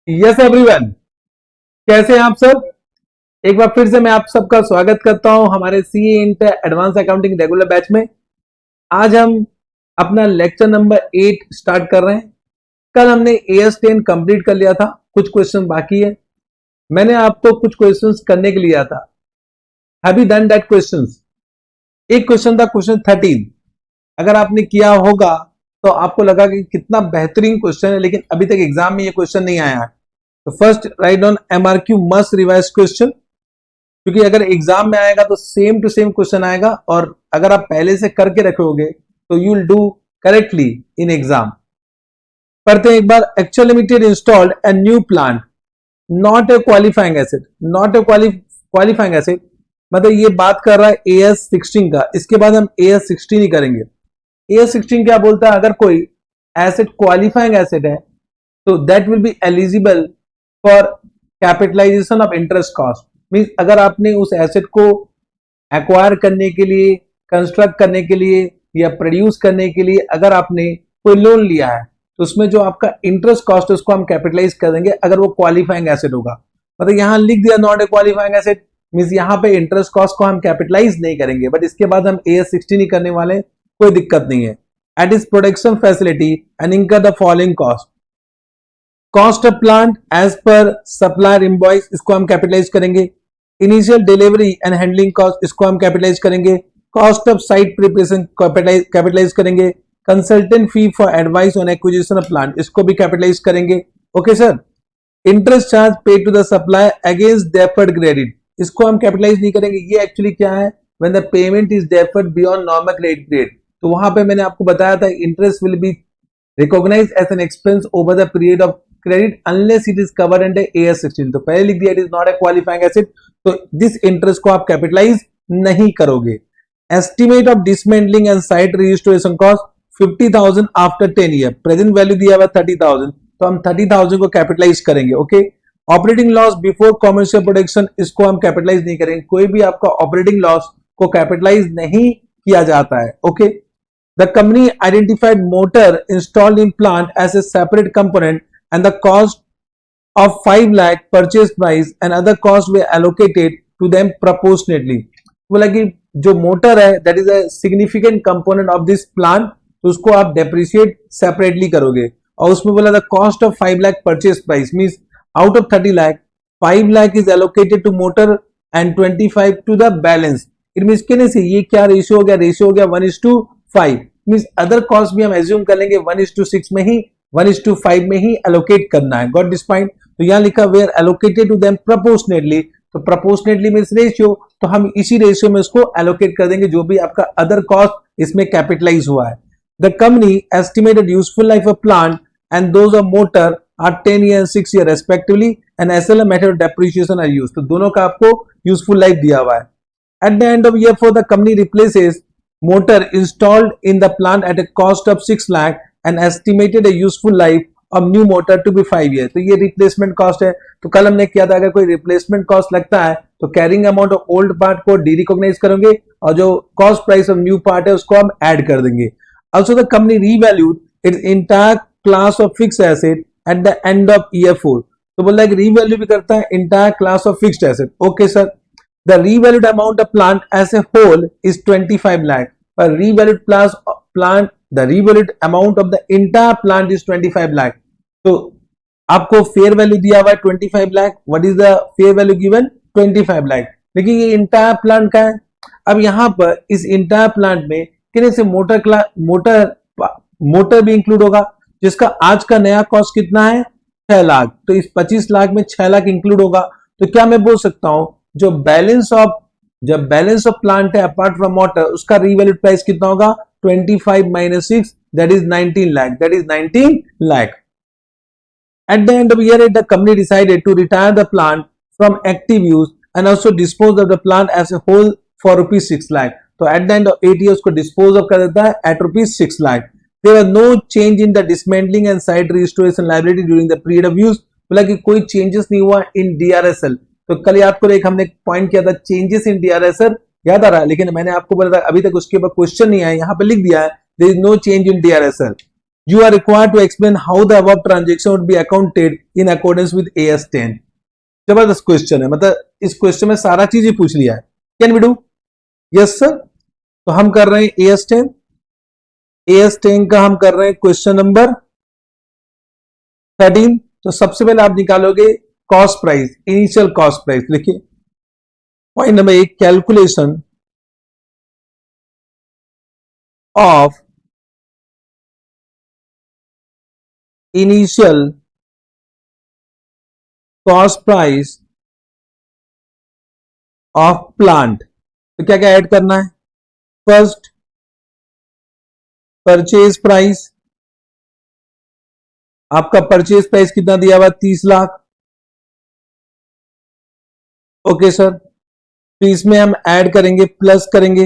Yes everyone, कैसे हैं आप सब। एक बार फिर से मैं आप सबका स्वागत करता हूं हमारे CA inter advance accounting regular batch में। आज हम अपना लेक्चर नंबर 8 स्टार्ट कर रहे हैं। कल हमने AS10 कंप्लीट कर लिया था, कुछ क्वेश्चन बाकी है। मैंने आपको कुछ क्वेश्चंस करने के लिए दिया था। Have you done that questions? एक क्वेश्चन था क्वेश्चन 13। अगर आपने किया होगा तो आपको लगा कि कितना बेहतरीन क्वेश्चन है, लेकिन अभी तक एग्जाम में ये क्वेश्चन नहीं आया है। तो first write down MRQ must revise question, क्योंकि अगर एग्जाम में आएगा तो सेम टू सेम क्वेश्चन आएगा, और अगर आप पहले से करके रखोगे तो you will do correctly in exam. पढ़ते हैं एक बार। Actual limited installed a new plant not a qualifying asset. Not a qualifying asset मतलब ये बात कर रहा है AS16 का। इसके बाद हम AS16 ही करेंगे। AS16 क्या बोलता है? अगर कोई एसेट क्वालिफाइंग एसेट है तो that will be eligible for capitalisation of interest cost. Means अगर आपने उस एसेट को एक्वायर करने के लिए, कंस्ट्रक्ट करने के लिए या प्रोड्यूस करने के लिए अगर आपने कोई लोन लिया है तो उसमें जो आपका इंटरेस्ट कॉस्ट है उसको हम कैपिटलाइज कर देंगे अगर वो क्वालिफाइंग एसेट होगा। मतलब यहां लिख दिया not a qualifying asset, means यहां पे इंटरेस्ट कॉस्ट को हम कैपिटलाइज नहीं करेंगे, बट इसके बाद हम AS16 ही करने वाले, कोई दिक्कत नहीं है। At its production facility and incur the following cost. Cost of plant as per supplier invoice, इसको हम कैपिटलाइज करेंगे। Initial delivery and handling cost, इसको हम कैपिटलाइज करेंगे। Cost of site preparation capitalise करेंगे। Consultant fee for advice on acquisition of plant, इसको भी capitalise करेंगे। Okay sir. Interest charge paid to the supplier against deferred credit, इसको हम capitalise नहीं करेंगे। ये एक्चुअली क्या है? When the payment is deferred beyond normal credit period, तो वहां पे मैंने आपको बताया था interest will be recognised as an expense over the period of credit unless it is covered under AS16। तो पहले लिख दिया it is not a qualifying asset, तो दिस इंटरेस्ट को आप कैपिटलाइज नहीं करोगे। Estimate of dismantling and site registration cost 50,000 after 10 year, present value दिया हुआ 30,000, तो हम 30,000 को कैपिटलाइज करेंगे। Okay. Operating loss before commercial production, इसको हम कैपिटलाइज नहीं करेंगे। कोई भी आपका ऑपरेटिंग लॉस को कैपिटलाइज नहीं किया जाता है। Okay. The company identified motor installed in plant as a separate component and the cost of 5 lakh purchase price and other costs were allocated to them proportionately। बोला कि जो मोटर है that is a significant component of this plant, तो उसको आप depreciate separately करोगे। और उसमें बोला the cost of 5 lakh purchase price means out of 30 lakh 5 lakh is allocated to motor and 25 to the balance। It means कहने से ये क्या रेशियो हो गया? रेशियो हो गया 1:5। मीन्स अदर कॉस्ट भी हम एज्यूम कर लेंगे 1:6 में ही, 1:5 में ही एलोकेट करना है। Got this point? तो यहां लिखा were allocated to them proportionately, तो प्रोपोर्शनेटली मीन्स रेशियो, तो हम इसी रेशियो में उसको एलोकेट कर देंगे जो भी आपका अदर कॉस्ट इसमें कैपिटलाइज हुआ है। The company estimated useful life of plant and those of motor are 10 year and 6 year respectively and SLM method of depreciation are used। तो दोनों का आपको यूजफुल लाइफ दिया हुआ है। At the end of year 4, the company replaces motor installed in the plant at a cost of 6 lakh and estimated a useful life of new motor to be 5 years। तो ये replacement cost है। तो कल हमने किया था अगर कोई रिप्लेसमेंट कॉस्ट लगता है तो carrying amount of old part को डी-रिकॉग्नाइज करेंगे और जो cost price of new part है उसको हम ऐड कर देंगे। Also the company revalued its entire class of fixed asset at the end of year 4। तो बोल रहा है कि रीवैल्यू भी करता है entire class of fixed asset। Okay sir. The revalued amount of plant as a whole is 25 lakh, but the revalued amount of the entire plant is 25 lakh। तो आपको फेयर वैल्यू दिया हुआ है 25 lakh. What is the fair value given? 25 lakh. लेकिन ये entire plant का है। अब यहां पर इस इंटायर प्लांट में कितने से मोटर भी इंक्लूड होगा, जिसका आज का नया कॉस्ट कितना है? 6 लाख। तो इस 25 लाख में 6 लाख इंक्लूड होगा। तो क्या मैं बोल सकता हूं जब बैलेंस ऑफ प्लांट है अपार्ट फ्रॉम मोटर, उसका रीवैल्यूड प्राइस कितना होगा? 25 minus 6 that is 19 lakh। that is 19 lakh। At the end of year 8, the company decided to retire the plant from active use and also dispose of the plant as a whole for rupees 6 lakh। तो at the end of 8 years को dispose of कर देता है at rupees 6 lakh। There was no change in the dismantling and site restoration liability during the period of use। बोला कि कोई changes नहीं हुआ इन DRSL। तो कल याद करो एक हमने पॉइंट किया था चेंजेस इन DRSL, याद आ रहा है? लेकिन मैंने आपको बोला था अभी तक उसके बाद क्वेश्चन नहीं आया, यहाँ पे लिख दिया है there is no change in DRSL। You are required to explain how the above transaction would be accounted in accordance with AS10. जबरदस्त क्वेश्चन है, मतलब इस क्वेश्चन में सारा चीज ही पूछ लिया है. Can we do? Yes sir. तो हम कर रहे हैं AS10. AS10 का हम कर रहे हैं क्वेश्चन नंबर 13. तो सबसे पहले आप निकालोगे cost price, initial cost price. देखिए point number 1, calculation of initial cost price of plant. तो क्या क्या ऐड करना है? First, purchase price. आपका परचेज प्राइस कितना दिया हुआ? 30 लाख. Okay sir. तो इसमें हम ऐड करेंगे, प्लस करेंगे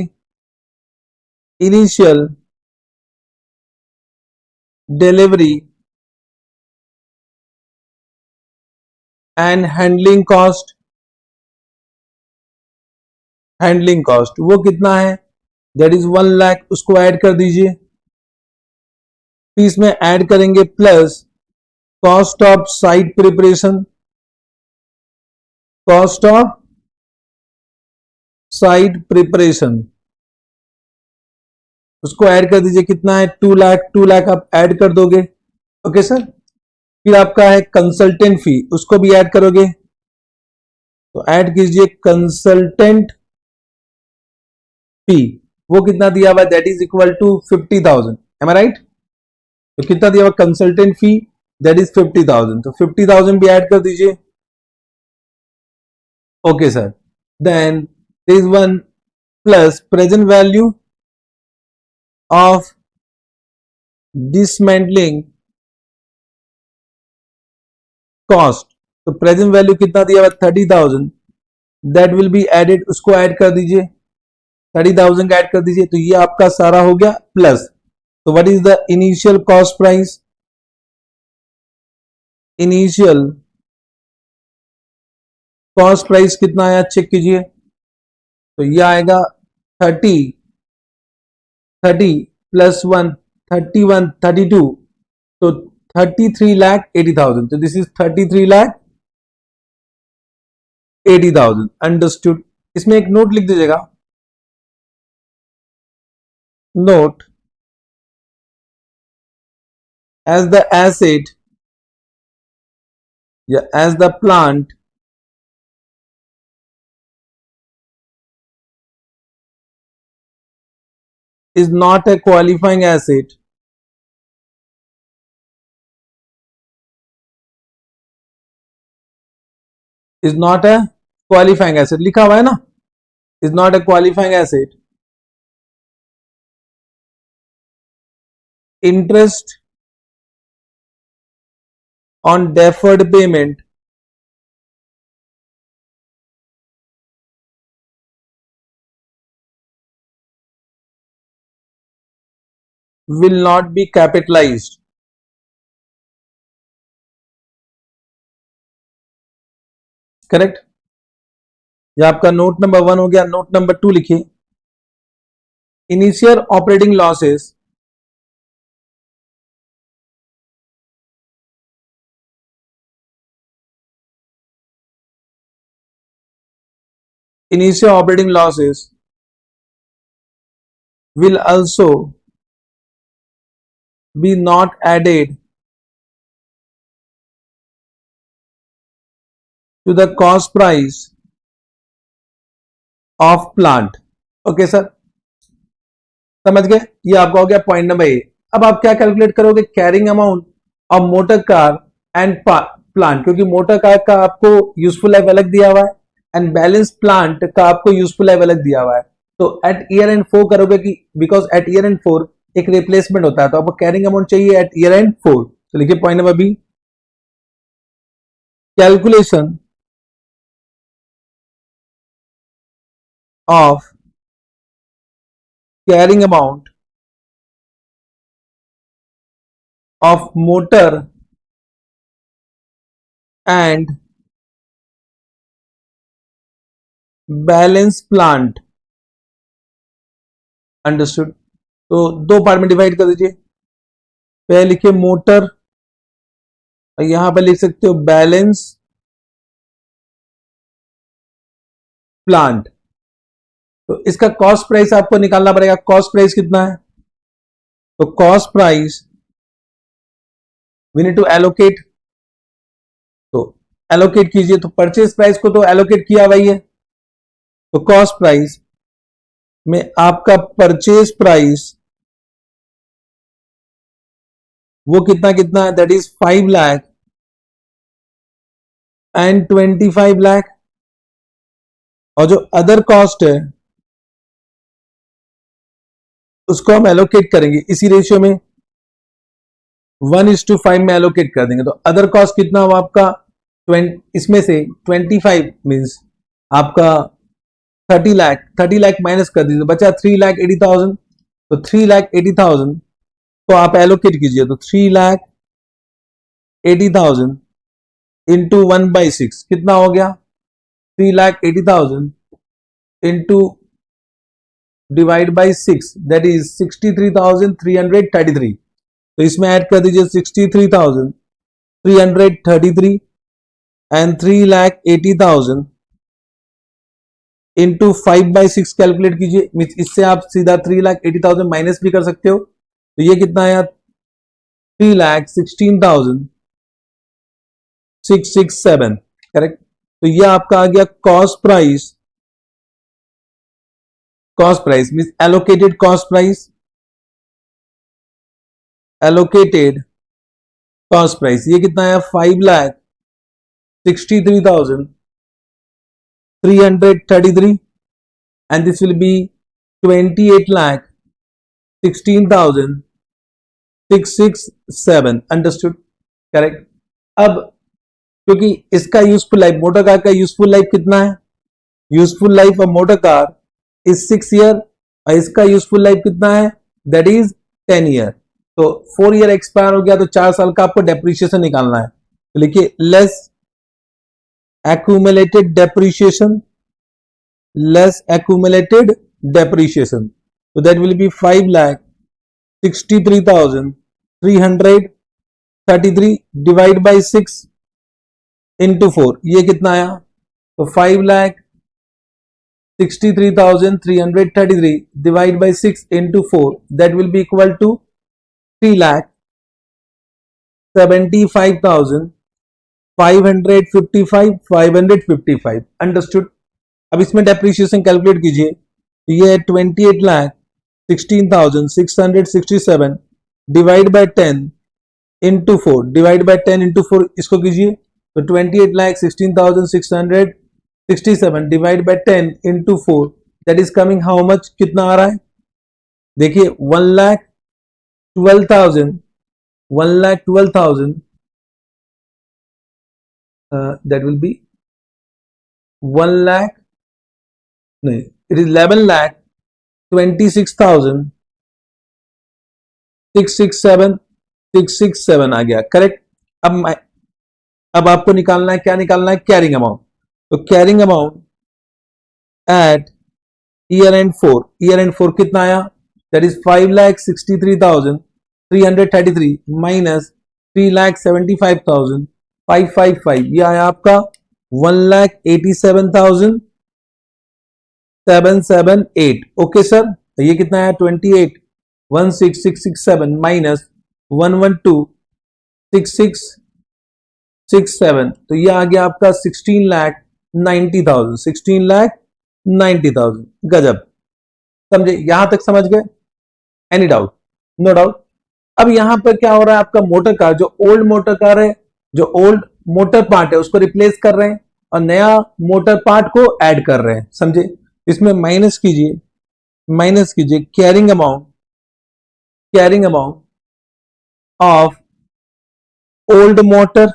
initial delivery and handling cost. Handling cost वो कितना है? That is 1 lakh. उसको ऐड कर दीजिए. इसमें ऐड करेंगे plus cost of site preparation. Cost of site preparation उसको ऐड कर दीजिए. कितना है? 2 लाख. 2 लाख आप ऐड कर दोगे. Okay sir. फिर आपका है कंसल्टेंट फी, उसको भी ऐड करोगे. तो ऐड कीजिए कंसल्टेंट फी. वो कितना दिया हुआ? That is equal to 50,000. Am I right? तो कितना दिया हुआ कंसल्टेंट फी? That is 50,000. तो 50,000 भी ऐड कर दीजिए. Okay sir. Then there is one plus present value of dismantling cost. तो प्रेजेंट वैल्यू कितना दिया हुआ? 30,000. That will be added. उसको ऐड कर दीजिए. 30,000 का ऐड कर दीजिए. तो ये आपका सारा हो गया प्लस. तो what is the initial cost price? Initial cost price कितना आया? चेक कीजिए. तो ये आएगा 30 प्लस 1 31 32. तो 33,80,000. तो दिस इज 33,80,000. अंडरस्टूड. इसमें एक नोट लिख दीजिएगा. Note as the asset as the plant is not a qualifying asset, is not a qualifying asset. लिखा हुआ है ना, is not a qualifying asset. Interest on deferred payment will not be capitalized. Correct. ये आपका note number 1 हो गया. Note number 2 लिखिए. Initial operating losses initial operating losses will also be not added to the cost price of plant. Okay sir, समझ गए. ये आपका हो गया पॉइंट नंबर ए. अब आप क्या कैलकुलेट करोगे? Carrying amount of motor car and plant, क्योंकि मोटर कार का आपको यूजफुल लाइफ अलग दिया हुआ है एंड बैलेंस प्लांट का आपको यूजफुल लाइफ अलग दिया हुआ है. तो एट ईयर एंड 4 करोगे कि बिकॉज एट ईयर एंड 4 एक रिप्लेसमेंट होता है, तो आपको कैरिंग अमाउंट चाहिए एट ईयर एंड 4. तो लिखिए point number B, calculation of carrying amount of motor and balance plant. Understood. तो दो पार्ट में डिवाइड कर दीजिए. पे लिखे मोटर, और यहां पर लिख सकते हो बैलेंस प्लांट। तो इसका कॉस्ट प्राइस आपको निकालना पड़ेगा। कॉस्ट प्राइस कितना है? तो cost price we need to allocate, तो एलोकेट कीजिए। तो परचेज प्राइस को तो एलोकेट किया हुआ ही है, तो कॉस्ट प्राइस में आपका परचेज प्राइस वो कितना कितना है, that is 5 lakh and 25 lakh. और जो अदर कॉस्ट है उसको हम एलोकेट करेंगे इसी रेशियो में, 1:5 में एलोकेट कर देंगे। तो अदर कॉस्ट कितना हुआ आपका 20, इसमें से 25 मीन्स आपका 30 लाख माइनस कर दीजिए, बचा 3,80,000। तो 3,80,000 तो आप एलोकेट कीजिए। तो 3,80,000 इंटू 1/6 कितना हो गया? 3,80,000 into divide by 6 that is 63,333। तो इसमें ऐड कर दीजिए 63,333 एंड 3,80,000 इंटू 5/6 कैलकुलेट कीजिए। इससे आप सीधा 3,80,000 माइनस भी कर सकते हो। तो ये कितना आया? 3,16,667, करेक्ट। तो ये आपका आ गया cost price. Cost price means allocated cost price, allocated cost price ये कितना है? 5,63,333 and this will B 28,16,667। Understood, correct. अब क्योंकि इसका यूजफुल लाइफ, मोटर कार का यूजफुल लाइफ कितना है? Useful life of motor car is 6 year और इसका यूजफुल लाइफ कितना है? That is 10 year. तो 4 ईयर एक्सपायर हो गया तो 4 साल का आपको डेप्रिसिएशन निकालना है। तो लिखिए less accumulated depreciation, less accumulated depreciation, so that will be 5,63,333 divide by 6 into 4, ये कितना आया? तो 5,63,333 divide by 6 into 4 that will be equal to 3,75,555 understood. अब इसमें डेप्रिसिएशन कैलकुलेट कीजिए। तो ये 28,16,667 divide by 10 into 4, divide by 10 into 4 इसको कीजिए। तो 28,16,667 divide by 10 into 4 that is coming how much? कितना आ रहा है? देखिए 1,12,000 that will be 1 lakh, नहीं, it is 11,26,667 आ गया, करेक्ट। अब आपको निकालना है, क्या निकालना है? Carrying amount. तो carrying amount at year end 4 कितना आया? दैट इज 5,63,333 माइनस 3,75,555, ये आया आपका 1,87,778। ओके सर, तो ये कितना है? 28,16,667 माइनस 112,6667, तो ये आ गया आपका 16,90,000। 16,90,000, गजब। समझे? यहां तक समझ गए? Any doubt? No doubt. अब यहां पर क्या हो रहा है? आपका मोटर कार, जो ओल्ड मोटर कार है, जो ओल्ड मोटर पार्ट है उसको रिप्लेस कर रहे हैं और नया मोटर पार्ट को ऐड कर रहे हैं। समझे? इसमें माइनस कीजिए carrying amount of old motor,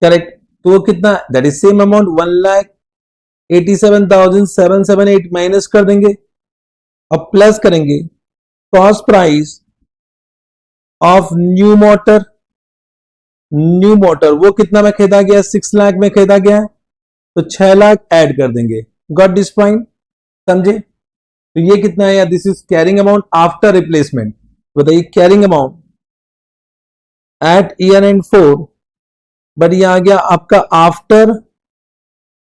correct. तो वो कितना? That is same amount 1,87,778 minus कर देंगे और प्लस करेंगे cost price of new motor. वो कितना में खरीदा गया? 6 लाख में खरीदा गया है, तो 6 लाख ऐड कर देंगे। Got this point? समझे? तो ये कितना है? This is carrying amount after replacement. बताइए carrying amount at year end 4, but ये आ गया आपका आफ्टर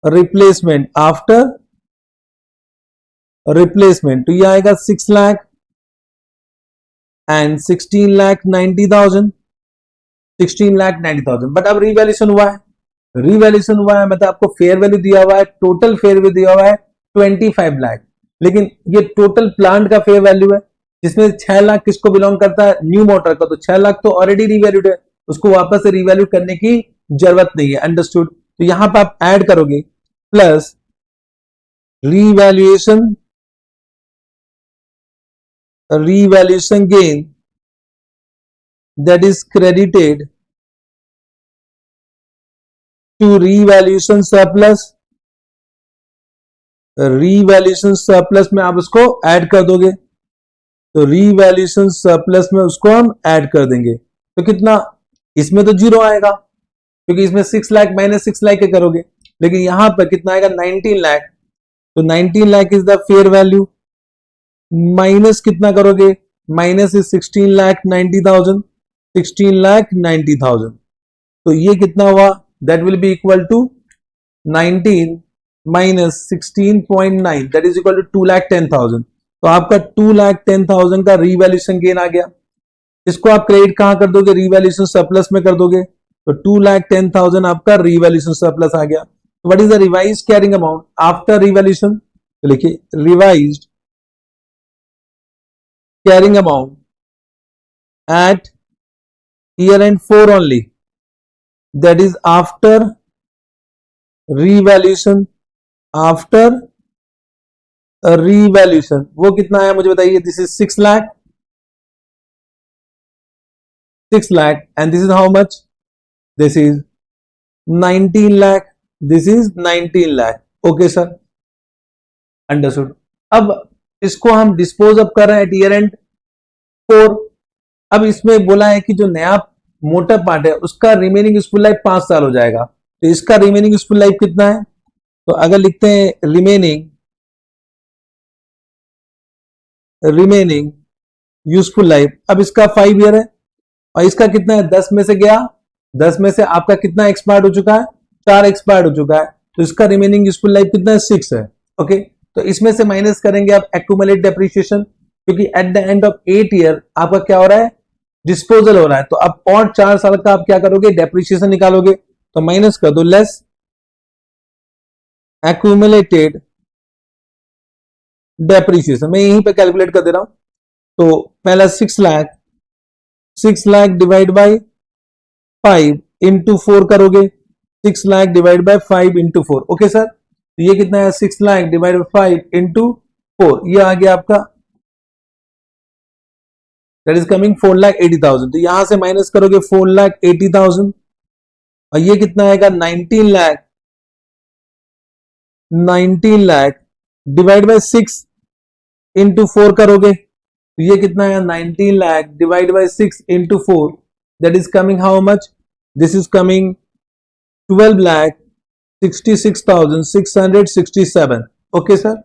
रिप्लेसमेंट, आफ्टर रिप्लेसमेंट, तो ये आएगा 6 लाख एंड 16,90,000, 16,90,000। बट अब रिवैल्यूएशन हुआ है, रिवैल्यूएशन हुआ है मतलब आपको फेयर वैल्यू दिया हुआ है, टोटल फेयर वैल्यू दिया हुआ है 25 लाख, लेकिन ये टोटल प्लांट का फेयर वैल्यू है, जिसमें 6 लाख किसको बिलोंग करता है, न्यू मोटर का, तो 6 लाख तो ऑलरेडी रिवैल्यूड है, उसको वापस से रिवैल्यू करने की जरूरत नहीं है, अंडरस्टूड। तो यहां पर आप ऐड करोगे plus revaluation, revaluation gain that is credited to revaluation surplus, revaluation surplus में आप उसको ऐड कर दोगे, तो revaluation surplus में उसको हम ऐड कर देंगे, तो कितना, इसमें तो जीरो आएगा क्योंकि इसमें 6 लाख माइनस 6 लाख के करोगे, लेकिन यहां पर कितना आएगा 19 लाख, तो 19 lakh is the fair value, minus कितना करोगे, माइनस इज 16,90,000, 16,90,000, तो ये कितना हुआ, that will be equal to 19 minus 16.9, that is equal to 2,10,000, तो आपका 2,10,000 का रिवैल्यूएशन गेन आ गया। इसको आप क्रेडिट कहां कर दोगे, रिवैल्यूएशन सरप्लस में कर दोगे, तो 2,10,000 आपका रिवैल्यूएशन सरप्लस आ गया। What is the revised carrying amount after revaluation, तो लिखिए revised carrying amount at year end 4 only, that is after revaluation, after revaluation वो कितना है मुझे बताइए, this is 6 lakh, 6 lakh and this is how much, this is 19 lakh, this is 19 lakh, okay sir, understood। अब इसको हम डिस्पोज अप कर रहे हैं एट ईयर एंड 4। अब इसमें बोला है कि जो नया मोटर पार्ट है उसका रिमेनिंग यूजफुल लाइफ 5 साल हो जाएगा, तो इसका रिमेनिंग यूजफुल लाइफ कितना है, तो अगर लिखते हैं रिमेनिंग यूजफुल लाइफ, अब इसका 5 ईयर है और इसका कितना है, 10 में से गया, 10 में से आपका कितना एक्सपायर्ड हो चुका है, 4 एक्सपायर्ड हो चुका है, तो इसका रिमेनिंग यूजफुल लाइफ कितना है, 6 है, ओके। तो इसमें से माइनस करेंगे आप एक्यूमुलेट डेप्रिसिएशन, क्योंकि at the end of 8 year आपका क्या हो रहा है, डिस्पोजल हो रहा है, तो अब और 4 साल का आप क्या करोगे, डेप्रिसिएशन निकालोगे, तो माइनस कर दो, लेस एक्यूमुलेटेड डेप्रिसिएशन, मैं यहीं पे कैलकुलेट कर दे रहा हूं, तो पहला 6 lakh, 6 lakh divide by 5 into 4 करोगे, 6 lakh divide by 5 into 4, okay sir. तो ये कितना है, 6 लाख डिवाइड बाई 5 इंटू 4, ये आ गया आपका, दैट इज कमिंग 4,80,000, तो यहां से माइनस करोगे 4,80,000 और ये कितना आएगा 19 lakh, 19 lakh divide by 6 into 4 करोगे, तो ये कितना है 19 lakh divide by 6 into 4, that is coming how much, this is coming 12,66,667, okay sir,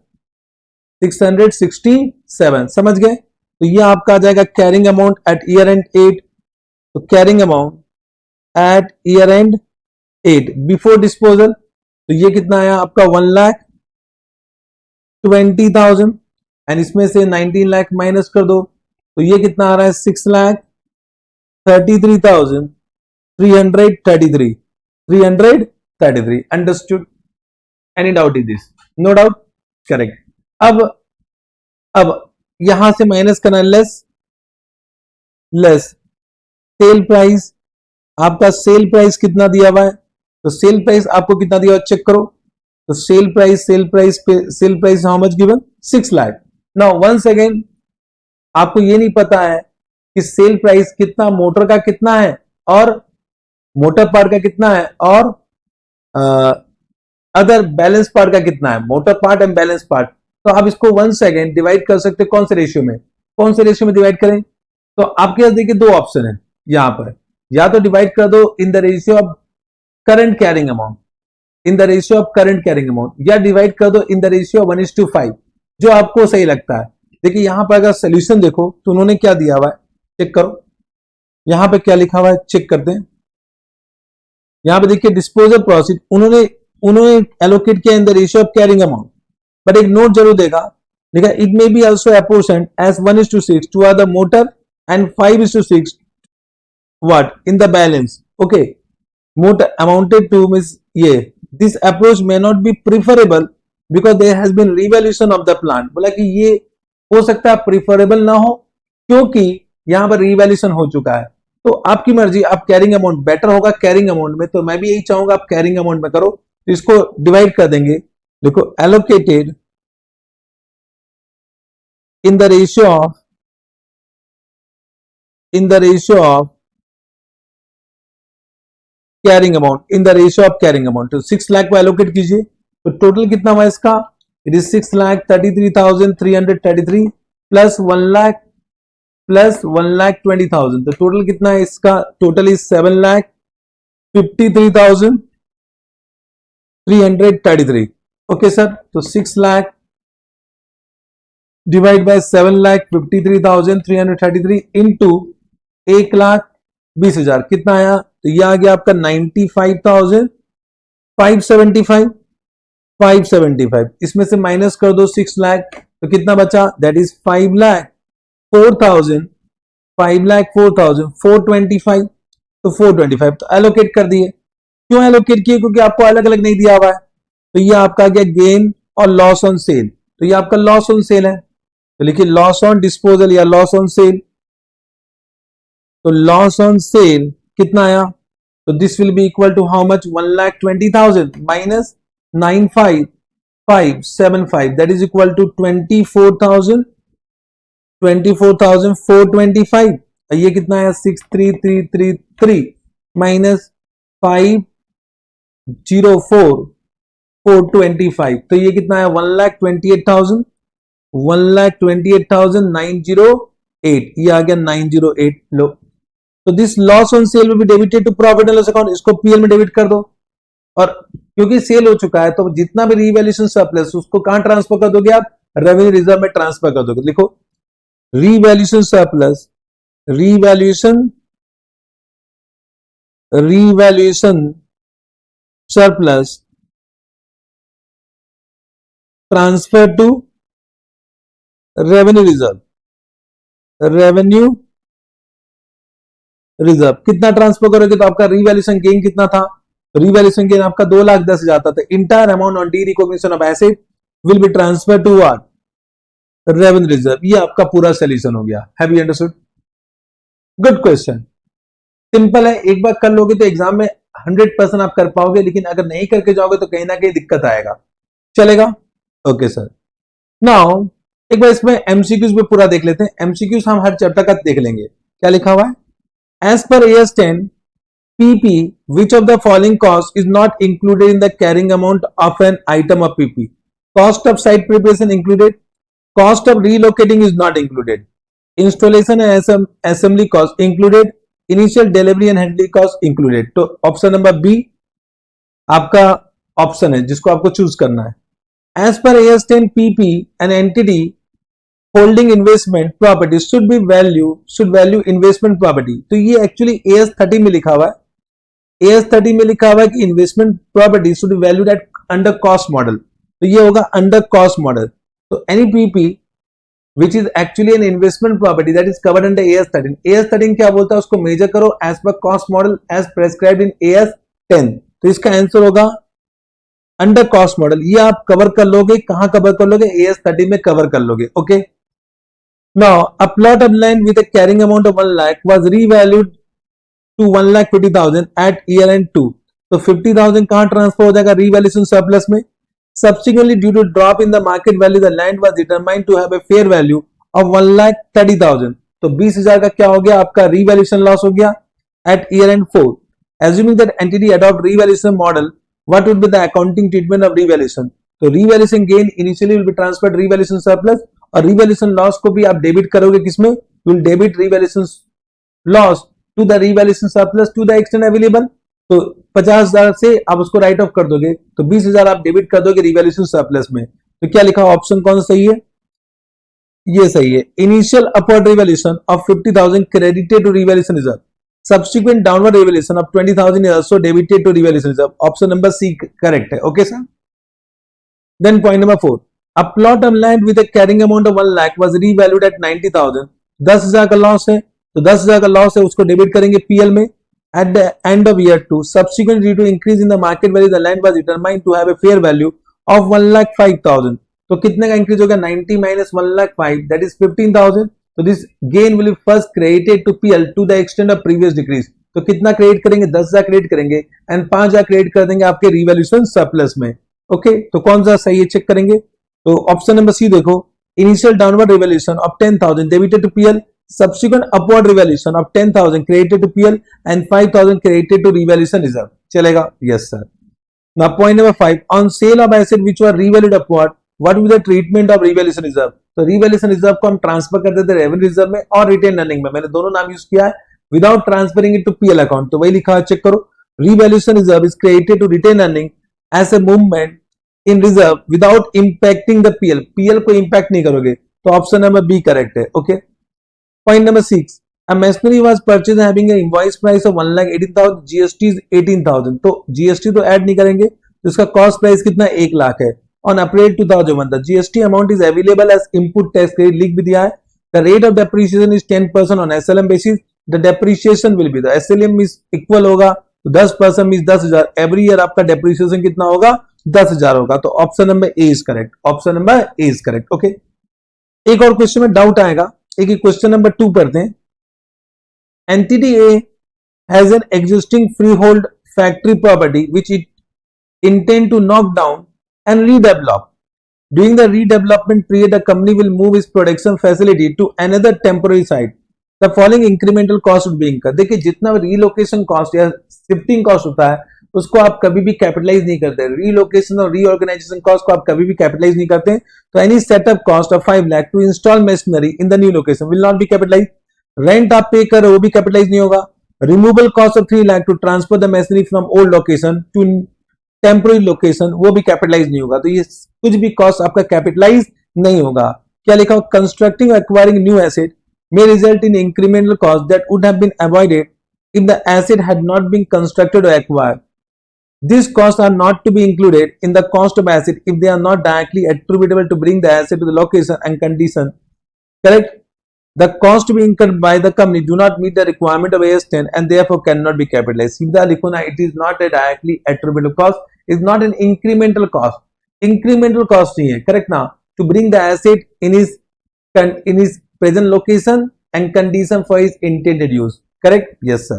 667 समझ गए। तो ये आपका आ जाएगा carrying amount at year and 8, तो carrying amount at year and 8 before disposal, तो ये कितना आया आपका 1,20,000 एंड इसमें से 19 लाख माइनस कर दो, तो ये कितना आ रहा है 6,33,333, 333, understood, any doubt in this, no doubt, correct. अब यहां से माइनस करना, लेस सेल प्राइस, आपका सेल प्राइस कितना दिया हुआ है, तो सेल प्राइस आपको कितना दिया हुआ चेक करो, तो sale price how much given, 6 lakh. Now once again आपको ये नहीं पता है कि सेल प्राइस कितना मोटर का कितना है और मोटर पार्ट का कितना है और अदर बैलेंस पार्ट का कितना है, motor part and balance part, तो आप इसको वंस अगेन डिवाइड कर सकते हैं, कौन से रेशियो में, कौन से रेशियो में डिवाइड करें, तो आपके पास देखिए 2 ऑप्शन है यहां पर, या तो डिवाइड कर दो इन the ratio of current carrying amount, in the ratio of current carrying amount, या डिवाइड कर दो इन द रेशियो 1:5, जो आपको सही लगता है। देखिए यहां पर अगर सोल्यूशन देखो तो उन्होंने क्या दिया हुआ है, चेक करो यहां पे क्या लिखा हुआ है, चेक करते हैं। यहां पे देखिए डिस्पोजल प्रोसीड उन्होंने उन्होंने एलोकेट किया in the ratio of carrying amount, but एक नोट जरूर देगा, देखा it may be also apportioned as 1:6 to the motor and 5:6 what in the balance. Okay, motor amounted to means ये this approach may not be preferable because there has been revaluation of the plant. बोला कि ये हो सकता है preferable ना हो क्योंकि यहां पर रिवैल्यूएशन हो चुका है। तो आपकी मर्जी, आप कैरिंग अमाउंट बेटर होगा कैरिंग अमाउंट में, तो मैं भी यही चाहूंगा आप कैरिंग अमाउंट में करो। तो इसको डिवाइड कर देंगे, देखो allocated in the ratio of carrying amount, in the ratio of carrying amount. तो 6 लाख को एलोकेट कीजिए, तो टोटल कितना हुआ इसका, इट इज 6,33,333 प्लस 1,20,000, तो टोटल कितना है इसका, टोटल इज 7,53,333। ओके सर, तो 6 लाख डिवाइड बाय 7,53,333 इंटू 1,20,000 कितना आया, तो ये आ गया आपका 95,575। इसमें से माइनस कर दो 6 लाख, तो कितना बचा, दैट इज 5,04,425, तो 425 तो एलोकेट कर दिए। क्यों एलोकेट किए, क्योंकि आपको अलग अलग नहीं दिया हुआ है। तो ये आपका आ गया गेन और लॉस ऑन सेल, तो ये आपका लॉस ऑन सेल है, तो लिखिए लॉस ऑन डिस्पोजल या लॉस ऑन सेल। तो लॉस ऑन सेल कितना आया, तो this will be equal to how much, 1,20,000 minus 95,575 that is equal to 24,425। ये कितना आया, 6,3,333 माइनस 5,04,425, तो ये कितना है 1,28,908, ये आ गया 908। लो, तो this loss on sale will be debited to profit and loss account, इसको पीएल में डेबिट कर दो। और क्योंकि सेल हो चुका है तो जितना भी रिवैल्यूएशन सरप्लस उसको कहां ट्रांसफर कर दोगे आप, रेवेन्यू रिजर्व में ट्रांसफर कर दोगे। लिखो revaluation surplus, revaluation surplus transfer to revenue reserve कितना ट्रांसफर करोगे, तो आपका रिवैल्यूएशन गेन कितना था, रिवैल्यूएशन गेन आपका 2,10,000 था। तो entire amount on derecognition of asset will be transfer to what, revenue reserve. ये आपका पूरा सोल्यूशन हो गया। Have you understood? Good question, simple है, एक बार कर लोगे तो एग्जाम में 100% आप कर पाओगे, लेकिन अगर नहीं करके जाओगे तो कहीं ना कहीं दिक्कत आएगा। चलेगा? Okay sir. नाउ एक बार इसमें एमसीक्यूज पे पूरा देख लेते हैं। एमसीक्यूज हम हर चैप्टर का देख लेंगे। क्या लिखा हुआ है, as per AS 10 PP which of the following cost is not included in the carrying amount of an item of PP? Cost of site preparation included, cost of relocating is not included, installation and assembly cost included, initial delivery and handling cost included। तो option number B आपका option है जिसको आपको choose करना है। As per AS 10 PP, an entity holding investment property should value investment property। तो ये actually AS 30 में लिखा हुआ है, AS 30 में लिखा हुआ है कि investment property should be valued at under cost model, तो ये होगा अंडर कॉस्ट मॉडल। तो any PP which is actually an investment property that is covered under AS 13। AS 13 क्या बोलता है, उसको मेजर करो as per cost model as prescribed in AS 10। तो इसका आंसर होगा अंडर कॉस्ट मॉडल। ये आप कवर कर लोगे, कहां कवर कर लोगे, AS 30 में कवर कर लोगे। Okay, now a plot of land with a carrying amount of 1 lakh was revalued to 1,50,000 at year end 2। तो 50,000 कहां ट्रांसफर हो जाएगा, रीवैल्यूएशन सरप्लस में। Subsequently, due to drop in the market value, the land was determined to have a fair value of 1,30,000। तो 20,000 का क्या हो गया, आपका revaluation loss हो गया at year end 4। Assuming that entity adopt revaluation model, what would be the accounting treatment of revaluation? तो revaluation gain initially will be transferred revaluation surplus, और revaluation loss को भी आप डेबिट करोगे किसमें, will debit revaluation loss to the revaluation surplus to the extent available। तो 50,000 से आप उसको राइट ऑफ कर दोगे, तो 20,000 आप डेबिट कर दोगे रिवैल्यूएशन सरप्लस में। तो क्या लिखा, ऑप्शन कौन सा सही है, ये सही है। Initial upward revaluation of 50,000 credited to revaluation reserve, subsequent downward revaluation of 20,000 is also debited to revaluation reserve. Option number C correct है। Okay sir. Then point number 4, a plot of land with a carrying amount of 1 lakh was revalued at 90,000. 10,000 का loss है, तो 10,000 का loss है उसको debit करेंगे PL में। At the end of year 2, subsequent due to increase in the market value, the land was determined to have a fair value of 1,05,000. तो कितने का इंक्रीज होगा? 90 minus 1,05,000, that is 15,000. तो this gain will first credited to PL to the extent of previous decrease. तो कितना credit करेंगे? 10,000 credit करेंगे and 5,000 credit कर देंगे आपके रिवैल्यूएशन सरप्लस में। ओके, तो कौन सा सही है चेक करेंगे। तो ऑप्शन नंबर सी देखो, initial downward revaluation of 10,000 debited to PL, subsequent upward revaluation of 10,000 credited to PL and 5,000 credited to revaluation reserve. चलेगा? Yes sir. Now point number 5, on sale of asset which were revalued upward, what will the treatment of revaluation reserve? तो revaluation reserve को हम transfer कर देते revenue reserve में और retain earning में। मैंने दोनों नाम यूज किया है without transferring it to PL account, तो वही लिखा है, चेक करो। revaluation reserve is credited to retain earning as a movement in reserve without impacting the PL. PL को इम्पैक्ट नहीं करोगे, तो ऑप्शन नंबर बी करेक्ट है। Okay. Point number 6, a machinery was purchased having an invoice price of 1,18,000, GST is 18,000. तो GST तो add नहीं करेंगे, तो इसका कॉस्ट प्राइस कितना? 1 लाख है। On April 2001, the GST amount is available as input tax credit, लिख भी दिया है। The rate of depreciation is 10% on SLM basis. The depreciation will be, the SLM is equal होगा, तो 10% means 10,000। Every year आपका depreciation कितना होगा? 10,000 होगा। तो option number A is correct. Option number A is correct. Okay, एक और question में डाउट आएगा, एक क्वेश्चन नंबर 2 पढ़ते हैं। Entity A has an existing freehold factory property which it intend to knock down and redevelop. During the redevelopment period the company will move its production facility to another temporary site. The following incremental cost would be incurred. देखिए, जितना relocation cost या shifting cost होता है उसको आप कभी भी capitalise नहीं करते। रीलोकेशन और रीऑर्गेनाइजेशन कॉस्ट को आप कभी भी कैपिटलाइज नहीं करते। तो any setup cost of 5 lakh to install machinery in the new location will not be capitalise. Rent आप पे कर रहे हो वो भी कैपिटलाइज नहीं होगा। Removal cost of 3 lakh to transfer the machinery from old location to temporary location, वो भी कैपिटलाइज नहीं होगा। तो ये कुछ भी कॉस्ट आपका कैपिटलाइज नहीं होगा। क्या लिखा हो? Constructing acquiring new asset may result in incremental cost that would have been avoided if the asset had not been constructed or acquired. These costs are not to be included in the cost of asset if they are not directly attributable to bring the asset to the location and condition. Correct? The cost to be incurred by the company do not meet the requirement of AS10 and therefore cannot be capitalized. सीधा लिखो ना, it is not a directly attributable cost, is not an incremental cost. Incremental cost नहीं है, correct ना? To bring the asset in his present location and condition for his intended use. Correct? Yes sir.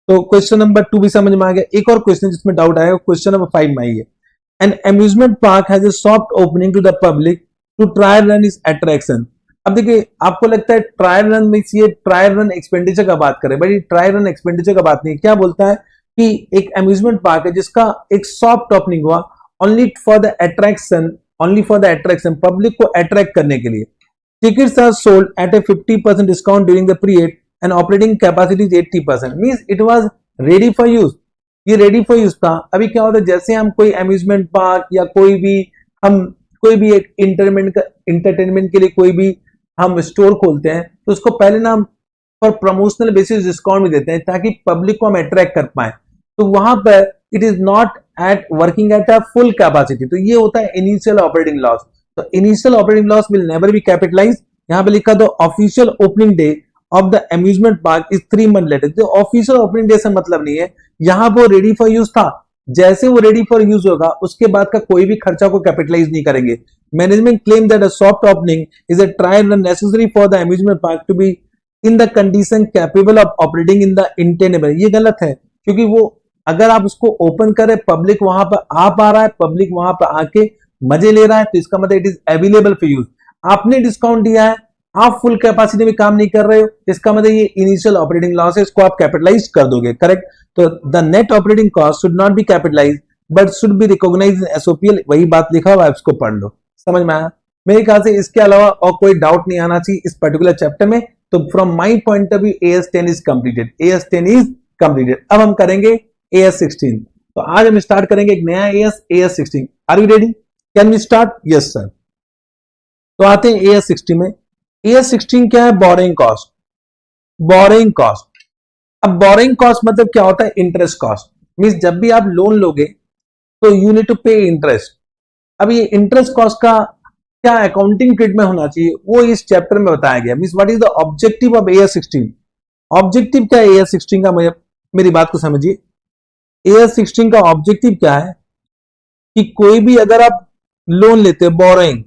तो question number 2 भी समझ में आ गया। एक और क्वेश्चन जिसमें डाउट आएगा क्वेश्चन नंबर 5 में आई है। An amusement park has a soft opening to the public to trial run is attraction. अब देखिए, आपको लगता है ट्रायल रन में ये ट्रायल रन एक्सपेंडिचर का बात करें, बट ट्रायल रन एक्सपेंडिचर का बात नहीं। क्या बोलता है कि एक अम्यूजमेंट पार्क है जिसका एक सॉफ्ट ओपनिंग हुआ only for the attraction, public को अट्रैक्ट करने के लिए। Tickets are sold at a 50% discount during the period and operating capacity is 80%. Means it was ready for use. ये ready for use था। अभी क्या होता है, जैसे हम कोई amusement park या कोई भी एक entertainment के लिए कोई भी हम स्टोर खोलते हैं, तो उसको पहले ना हम पर प्रमोशनल बेसिस डिस्काउंट भी देते हैं ताकि पब्लिक को हम अट्रैक्ट कर पाए। तो वहां पर it is not at working at a full capacity, तो ये होता है इनिशियल ऑपरेटिंग लॉस। तो initial operating loss will never be capitalise. यहां पे लिखा दो official opening day of the amusement park is 3 month later. तो ऑफिशियल ओपनिंग डे से मतलब नहीं है, यहां वो रेडी फॉर यूज था, जैसे वो रेडी फॉर यूज होगा उसके बाद का कोई भी खर्चा को कैपिटलाइज नहीं करेंगे। Management claim that a soft opening is a trial run necessary for the amusement park to be in the condition capable of operating in the intended. ये गलत है, क्योंकि वो अगर आप उसको ओपन करें, पब्लिक वहां पर आ पा रहा है, पब्लिक वहां पर आके मजे ले रहा है, तो इसका मतलब it is available for use. आपने डिस्काउंट दिया है, आप फुल कैपेसिटी में काम नहीं कर रहे हो, इसका मतलब ये इनिशियल ऑपरेटिंग लॉस है, इसको आप कैपिटलाइज कर दोगे। करेक्ट? तो the net operating cost should not be capitalise but should be recognised in SOPL. वही बात लिखा हुआ है, इसको पढ़ लो। समझ में आया? मेरे ख्याल से इसके अलावा और कोई डाउट नहीं आना चाहिए इस पर्टिकुलर चैप्टर में। तो from my point of view AS10 is completed. AS10 is completed. अब हम करेंगे AS16। तो आज हम स्टार्ट करेंगे एक नया AS16। Are you ready? Can we start? Yes sir. तो आते हैं AS60 में। AS16 क्या है? Boring cost. बोरिंग कॉस्ट, अब बोरिंग कॉस्ट मतलब क्या होता है? Interest cost. मींस जब भी आप लोन लोगे तो यू नीड टू पे इंटरेस्ट। अब ये इंटरेस्ट कॉस्ट का क्या अकाउंटिंग ट्रीटमेंट होना चाहिए वो इस चैप्टर में बताया गया। Means what is the objective of AS16? Objective क्या है AS16 का? मेरी बात को समझिए। AS16 का ऑब्जेक्टिव क्या है कि कोई भी अगर आप लोन लेते हैं, boring,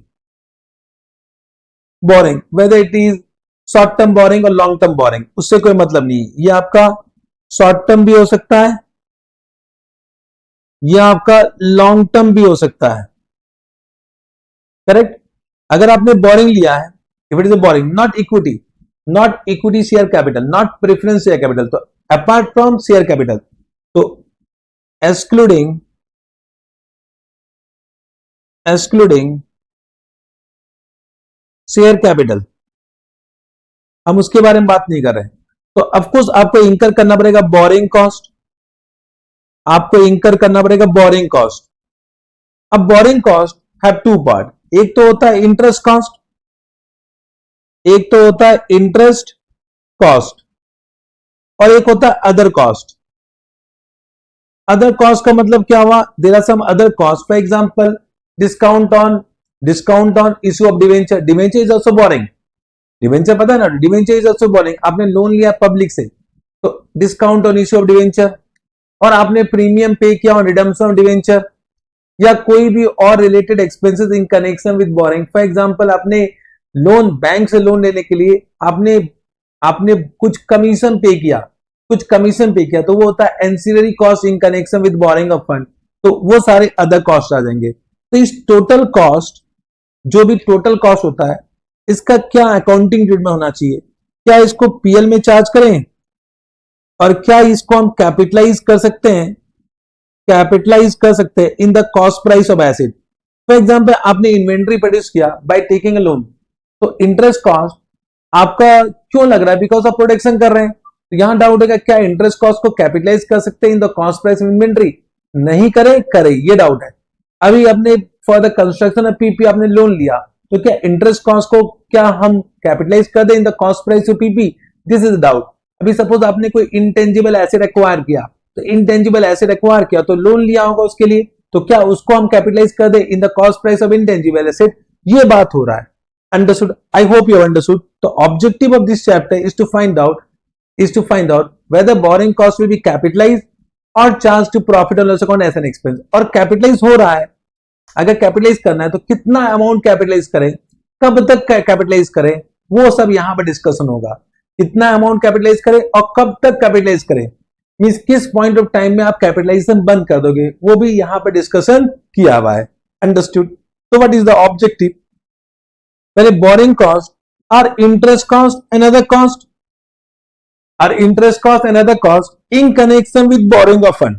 boring weather it is short term borrowing और लॉन्ग टर्म बोरिंग, उससे कोई मतलब नहीं है। ये आपका शॉर्ट टर्म भी हो सकता है, यह आपका लॉन्ग टर्म भी हो सकता है, करेक्ट। अगर आपने बोरिंग लिया है, if it is a boring, not equity share capital, not preference share capital, तो अपार्ट फ्रॉम शेयर कैपिटल, तो एक्सक्लूडिंग शेयर कैपिटल, हम उसके बारे में बात नहीं कर रहे। तो ऑफकोर्स आपको इंकर करना पड़ेगा बोरिंग कॉस्ट, आपको इंकर करना पड़ेगा बोरिंग कॉस्ट। अब boring cost have two part, एक तो होता है इंटरेस्ट कॉस्ट, एक तो होता है इंटरेस्ट कॉस्ट, और एक होता है अदर कॉस्ट। अदर कॉस्ट का मतलब क्या हुआ? There are some other cost, for example discount on issue of debenture. Debenture is also boring, debenture पता है ना, डिवेंचर इज आल्सो बोरिंग। आपने लोन लिया पब्लिक से तो discount on issue of debenture, और आपने प्रीमियम पे किया ऑन रिडम्पशन ऑफ डिवेंचर, या कोई भी और related expenses in connection with boring. For example आपने लोन, बैंक से लोन लेने के लिए आपने आपने कुछ कमीशन पे किया, तो वो होता है ancillary cost in connection with boring of fund, तो वो सारे अदर कॉस्ट आ जाएंगे। तो इस टोटल कॉस्ट, जो भी टोटल कॉस्ट होता है, इसका क्या अकाउंटिंग ट्रीटमेंट होना चाहिए? क्या इसको पीएल में चार्ज करें, और क्या इसको हम कैपिटलाइज कर सकते हैं? कैपिटलाइज कर सकते हैं इन the cost price of asset. For example आपने इन्वेंट्री प्रोड्यूस किया बाय टेकिंग अ लोन, तो इंटरेस्ट कॉस्ट आपका क्यों लग रहा है? बिकॉज ऑफ प्रोडक्शन कर रहे हैं। तो यहां डाउट है क्या इंटरेस्ट कॉस्ट को कैपिटलाइज कर सकते हैं इन the cost price of inventory? नहीं करें, ये डाउट है। अभी आपने for the construction of PP आपने लोन लिया, तो क्या इंटरेस्ट कॉस्ट को क्या हम कैपिटलाइज कर दें इन the cost price of PP? This is doubt. अभी सपोज आपने कोई इंटेंजिबल एसेट एक्वायर किया, तो इंटेंजिबल एसेट एक्वायर किया तो लोन लिया होगा उसके लिए, तो क्या उसको हम कैपिटलाइज कर दे in the cost price of intangible asset? ये बात हो रहा है। Understood? I hope you understood. तो objective of this chapter is to find out whether borrowing cost will be capitalized or charged to profit and loss account as an expense। और capitalise हो रहा है, अगर कैपिटलाइज करना है तो कितना अमाउंट कैपिटलाइज करें, कब तक कैपिटलाइज करें, वो सब यहां पर डिस्कशन होगा। कितना अमाउंट कैपिटलाइज करें और कब तक कैपिटलाइज करें, मींस किस पॉइंट ऑफ टाइम में आप कैपिटलाइजेशन बंद कर दोगे, वो भी यहां पर डिस्कशन किया हुआ है। अंडरस्टूड? तो व्हाट इज द ऑब्जेक्टिव? पहले बोरिंग कॉस्ट और interest cost and other cost, or interest cost and other cost in connection with borrowing of fund,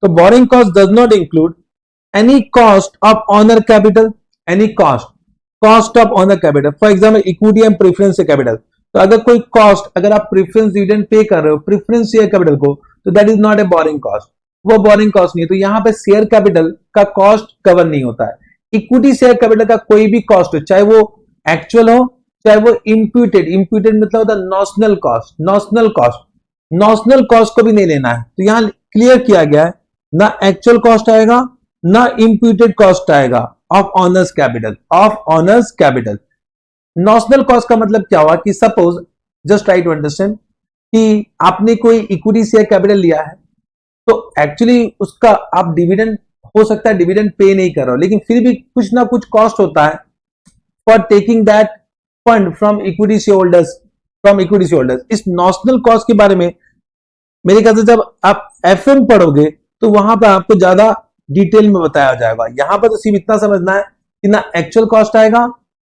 so borrowing cost does not include any cost of owner capital, any cost of owner capital, for example equity and preference capital। तो अगर कोई cost, अगर आप preference dividend pay कर रहे हो preference share capital को, तो that is not a borrowing cost, वो बोरिंग कॉस्ट नहीं है। तो यहां पे शेयर कैपिटल का कॉस्ट कवर नहीं होता है। इक्विटी शेयर कैपिटल का कोई भी कॉस्ट हो, चाहे वो एक्चुअल हो चाहे वो इंप्यूटेड मतलब होता है नॉशनल कॉस्ट को भी नहीं लेना है। तो यहां क्लियर किया गया है, ना एक्चुअल कॉस्ट आएगा ना इंप्यूटेड कॉस्ट आएगा of owners capital. Notional cost का मतलब क्या हुआ कि suppose, just try to understand, कि आपने कोई इक्विटी शेयर कैपिटल लिया है, तो एक्चुअली उसका आप डिविडेंड, हो सकता है डिविडेंड पे नहीं कर रहे हो, लेकिन फिर भी कुछ ना कुछ कॉस्ट होता है for taking that fund from equity shareholders. इस नॉशनल कॉस्ट के बारे में मेरे ख्याल से जब आप एफएम पढ़ोगे तो वहां पर आपको ज्यादा डिटेल में बताया जाएगा। यहां पर तो सिर्फ इतना समझना है कि ना एक्चुअल कॉस्ट आएगा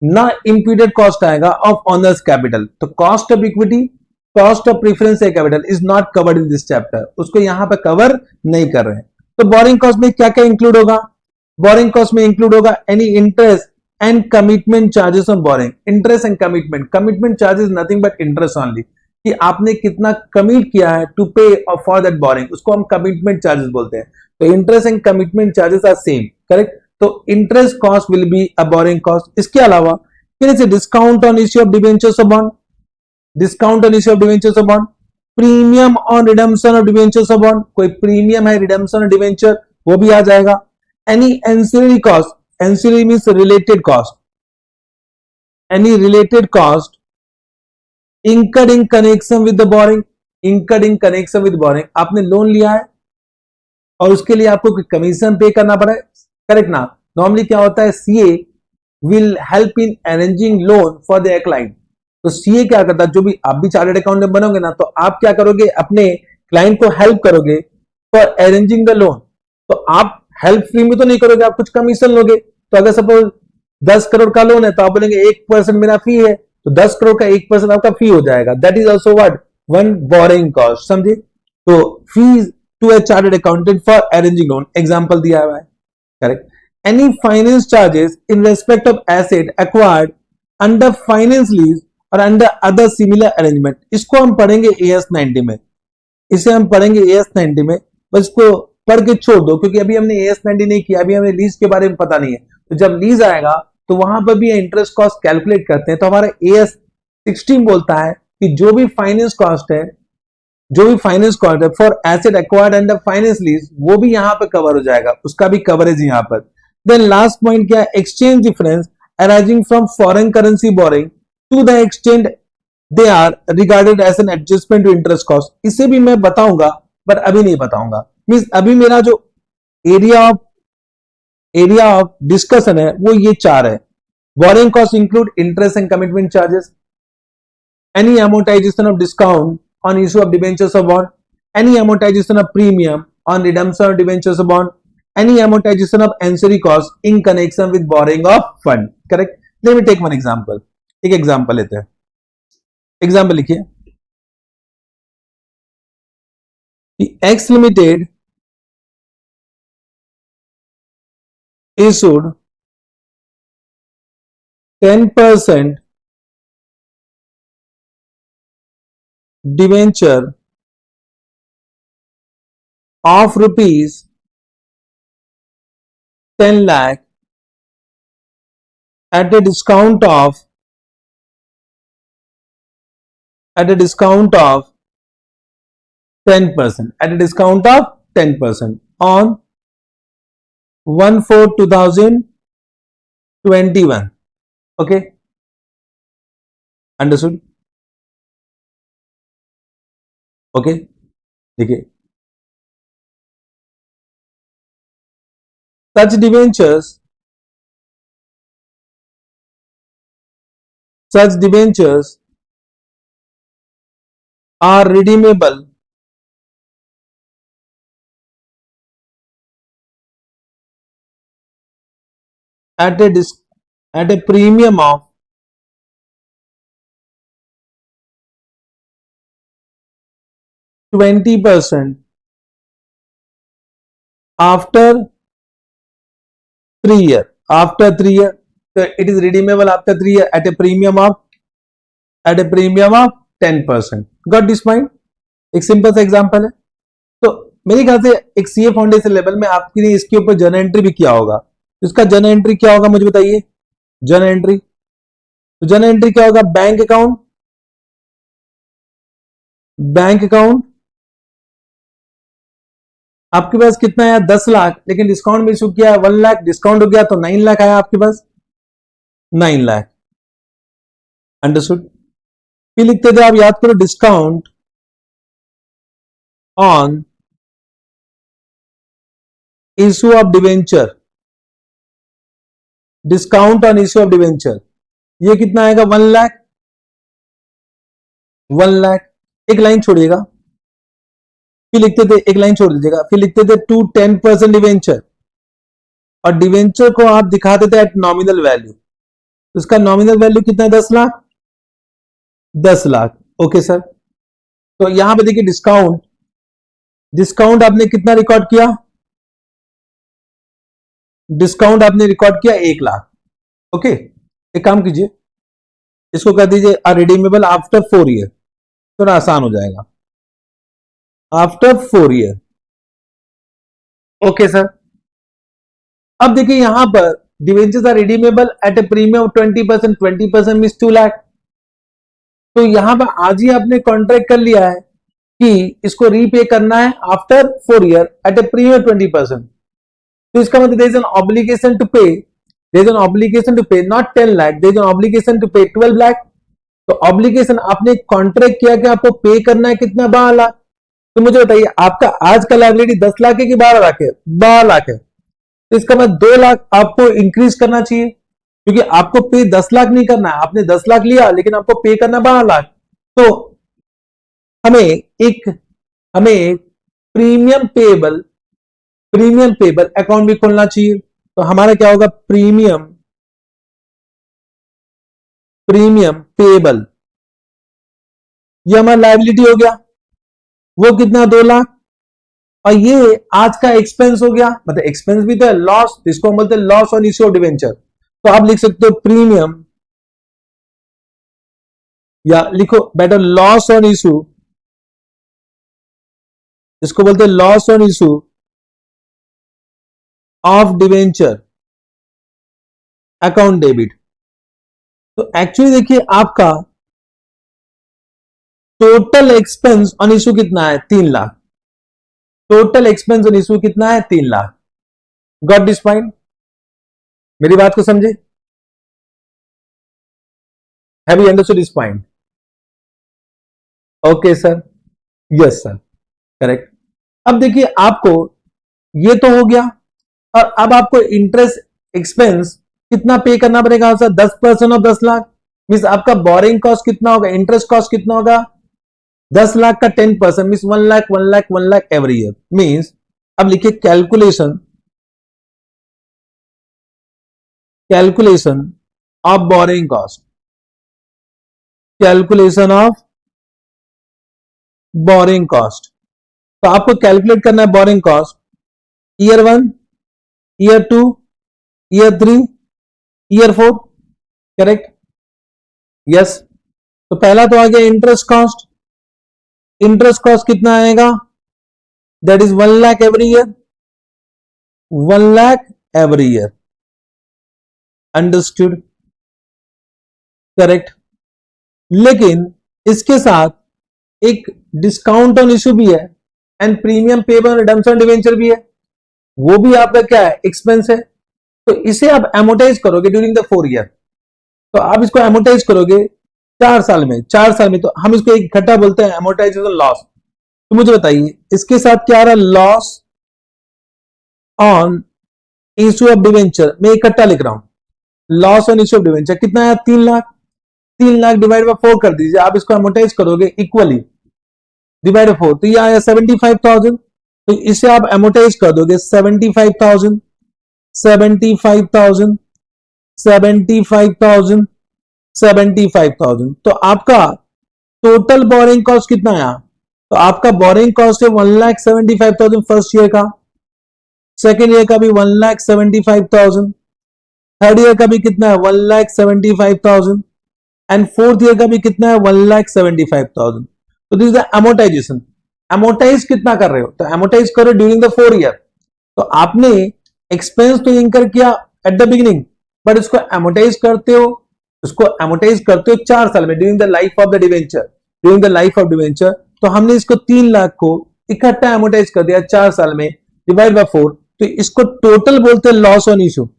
ना इंप्यूटेड कॉस्ट आएगा ऑफ ऑनर्स कैपिटल। तो cost of equity, cost of preference share capital is not covered in this chapter, उसको यहां पर कवर नहीं कर रहे हैं। तो बोरिंग कॉस्ट में क्या क्या इंक्लूड होगा? बोरिंग कॉस्ट में इंक्लूड होगा any interest and commitment charges on borrowing। interest and commitment charges nothing but interest only, कि आपने कितना कमिट किया है टू पे फॉर दैट बोरिंग, उसको हम कमिटमेंट चार्जेस बोलते हैं। तो interest and commitment charges are same, correct. तो interest cost will be a borrowing cost. इसके अलावा discount on issue of debentures of bond, discount on issue of debentures of bond, premium on redemption of debentures of bond, कोई premium है redemption of debenture वो भी आ जाएगा। Any ancillary cost, ancillary means related cost, any related cost incurred in connection with the borrowing, incurred in connection with borrowing, आपने loan लिया है और उसके लिए आपको कमीशन पे करना पड़ा है, करेक्ट ना। नॉर्मली क्या होता है, CA will help in arranging loan for the client. तो सीए क्या करता है, जो भी आप भी चार्टर्ड अकाउंटेंट बनोगे ना, तो आप क्या करोगे, अपने क्लाइंट को हेल्प करोगे फॉर अरेंजिंग द लोन। तो आप हेल्प फ्री में तो नहीं करोगे, आप कुछ कमीशन लोगे। तो अगर सपोज 10 करोड़ का लोन है तो आप बोलेंगे 1% मेरा फी है, तो 10 करोड़ का 1% आपका फी हो जाएगा। That is also what, one boring cost, समझे। तो fees to a chartered accountant for arranging loan, example दिया हुआ है, correct. Any finance charges in respect of asset acquired under finance lease और अंडर अदर सिमिलर अरेंजमेंट, इसको हम पढ़ेंगे AS 90 में, इसे हम पढ़ेंगे AS 90 में। बस इसको पढ़ के छोड़ दो, क्योंकि अभी हमने AS 90 नहीं किया, अभी हमें लीज के बारे में पता नहीं है। तो जब लीज आएगा तो वहां पर भी इंटरेस्ट कॉस्ट कैलकुलेट करते हैं। तो हमारा AS 16 बोलता है कि जो भी फाइनेंस कॉस्ट है, जो भी फाइनेंस कॉस्ट है for asset acquired under finance lease, वो भी यहां पर कवर हो जाएगा, उसका भी कवरेज यहां पर। देन लास्ट पॉइंट क्या है, exchange difference arising from foreign currency boring to the extent they are regarded as an adjustment to interest cost. इसे भी मैं बताऊंगा, पर अभी नहीं बताऊंगा। मींस अभी मेरा जो एरिया ऑफ डिस्कशन है वो ये 4 है। Borrowing cost include interest and commitment charges, any amortization of discount on issue of debentures of bond, any amortization of premium on redemption of debentures of bond, any amortization of ancillary cost in connection with borrowing of fund, correct। let me take one example, एक example लेते हैं। Example लिखिए, X Limited issued 10% debenture of rupees 10 lakh at a discount of 10%, at a discount of 10% on 1/4/2021, okay, understood, okay। देखिए, such debentures are redeemable at a premium of 20% after 3 year, so it is redeemable after 3 year at a premium of 10%। Got this point, एक simple सा example है। तो मेरे ख्याल से एक CA foundation level में आपके लिए इसके ऊपर जर्नल एंट्री भी किया होगा। इसका जर्नल एंट्री क्या होगा मुझे बताइए, जर्नल एंट्री। तो जर्नल एंट्री क्या होगा, बैंक अकाउंट आपके पास कितना है 10 लाख, लेकिन डिस्काउंट में इशू किया है 1 लाख, डिस्काउंट हो गया तो 9 लाख आया आपके पास, 9 लाख, अंडरस्टूड। फिर लिखते थे आप, याद करो, discount on issue of debenture, discount on issue of debenture, ये कितना आएगा 1 लाख, 1 लाख। एक लाइन छोड़िएगा, फिर लिखते थे, एक लाइन छोड़ दीजिएगा, फिर लिखते थे टू 10% डिवेंचर, और डिवेंचर को आप दिखाते थे एट नॉमिनल वैल्यू। तो इसका नॉमिनल वैल्यू कितना है 10 लाख, 10 लाख, ओके सर। तो यहां पे देखिए डिस्काउंट आपने कितना रिकॉर्ड किया, डिस्काउंट आपने रिकॉर्ड किया 1 लाख, ओके। एक काम कीजिए, इसको कर दीजिए रिडीमेबल आफ्टर 4 ईयर, थोड़ा आसान हो जाएगा, आफ्टर 4 ईयर, ओके सर। अब देखिए यहां पर debentures are redeemable at a premium 20%, 20% means 2 lakh. तो यहां पर आज ही आपने कॉन्ट्रैक्ट कर लिया है कि इसको रीपे करना है after 4 year at a premium 20%। तो इसका मतलब there is an obligation to pay, there is an obligation to pay not 10 lakh, there is an obligation to pay 12 lakh. तो ऑब्लिगेशन आपने कॉन्ट्रैक्ट किया कि आपको पे करना है कितना, 12 लाख। तो मुझे बताइए आपका आज का लायबिलिटी 10 लाख है कि 12 लाख है? 12 लाख है। तो इसका मतलब 2 लाख आपको इंक्रीज करना चाहिए, क्योंकि आपको पे 10 लाख नहीं करना है, आपने 10 लाख लिया लेकिन आपको पे करना 12 लाख। तो हमें प्रीमियम पेबल अकाउंट भी खोलना चाहिए। तो हमारा क्या होगा, प्रीमियम पेबल, ये हमारा लायबिलिटी हो गया, वो कितना 2 लाख। और ये आज का एक्सपेंस हो गया, मतलब एक्सपेंस भी तो है, लॉस, जिसको हम बोलते हैं loss on issue of debenture. तो आप लिख सकते हो प्रीमियम, या लिखो बेटर लॉस ऑन इशू, इसको बोलते हैं loss on issue of debenture account debit. तो एक्चुअली देखिए आपका टोटल एक्सपेंस ऑन इशू कितना है, 3 lakh. Total expense on issue कितना है, 3 लाख। Got this point? मेरी बात को समझे? Have you understood this point? Okay sir, yes sir, correct. अब देखिए आपको ये तो हो गया, और अब आपको इंटरेस्ट एक्सपेंस कितना पे करना पड़ेगा सर, 10% ऑफ 10 लाख। मींस आपका बोरिंग कॉस्ट कितना होगा, इंटरेस्ट कॉस्ट कितना होगा, 10 लाख का 10% means 1 lakh 1 lakh 1 lakh every year. Means अब लिखिए calculation of borrowing cost, calculation of borrowing cost. तो आपको कैलकुलेट करना है borrowing cost year 1, year 2, year 3, year 4, correct? Yes. तो पहला तो आ गया इंटरेस्ट कॉस्ट। इंटरेस्ट कॉस्ट कितना आएगा, that is 1 lakh every year, 1 lakh every year. Understood? Correct. लेकिन इसके साथ एक डिस्काउंट ऑन इशू भी है and premium payable redemption debenture भी है, वो भी आपका क्या है, एक्सपेंस है। तो इसे आप एमोटाइज करोगे ड्यूरिंग द 4 ईयर। तो आप इसको एमोटाइज करोगे 4 साल में, 4 साल में। तो हम इसको एक इकट्ठा बोलते हैं एमोटाइजेशन लॉस। तो मुझे बताइए इसके साथ क्या आ रहा है, loss on issue of debenture, मैं इकट्ठा लिख रहा हूं। Loss on issue of debenture कितना है, 3 लाख। 3 लाख डिवाइड बाय 4 कर दीजिए, आप इसको एमोटाइज करोगे इक्वली, डिवाइड बाय 4, तो ये आया 75,000। तो इसे आप एमोटाइज कर दोगे 75,000, 75,000, 75,000, 75,000। तो आपका टोटल बोरिंग कॉस्ट कितना आया, तो आपका बोरिंग कॉस्ट है 1,75,000 फर्स्ट ईयर का, सेकेंड ईयर का भी 1,75,000, थर्ड ईयर का भी कितना है 1,75,000, एंड फोर्थ ईयर का भी कितना है 1,75,000। तो this is the amortisation. Amortise कितना कर रहे हो, तो एमोटाइज करो ड्यूरिंग द 4 ईयर। तो आपने एक्सपेंस तो इंकर किया एट द बिगिनिंग, बट इसको एमोटाइज करते हो, 4 साल में, during the life of the debenture, during the life of debenture. तो हमने इसको 3 लाख को इकट्ठा एमोटाइज कर दिया 4 साल में, डिवाइड बाय 4। तो इसको टोटल बोलते हैं लॉस ऑन इशू,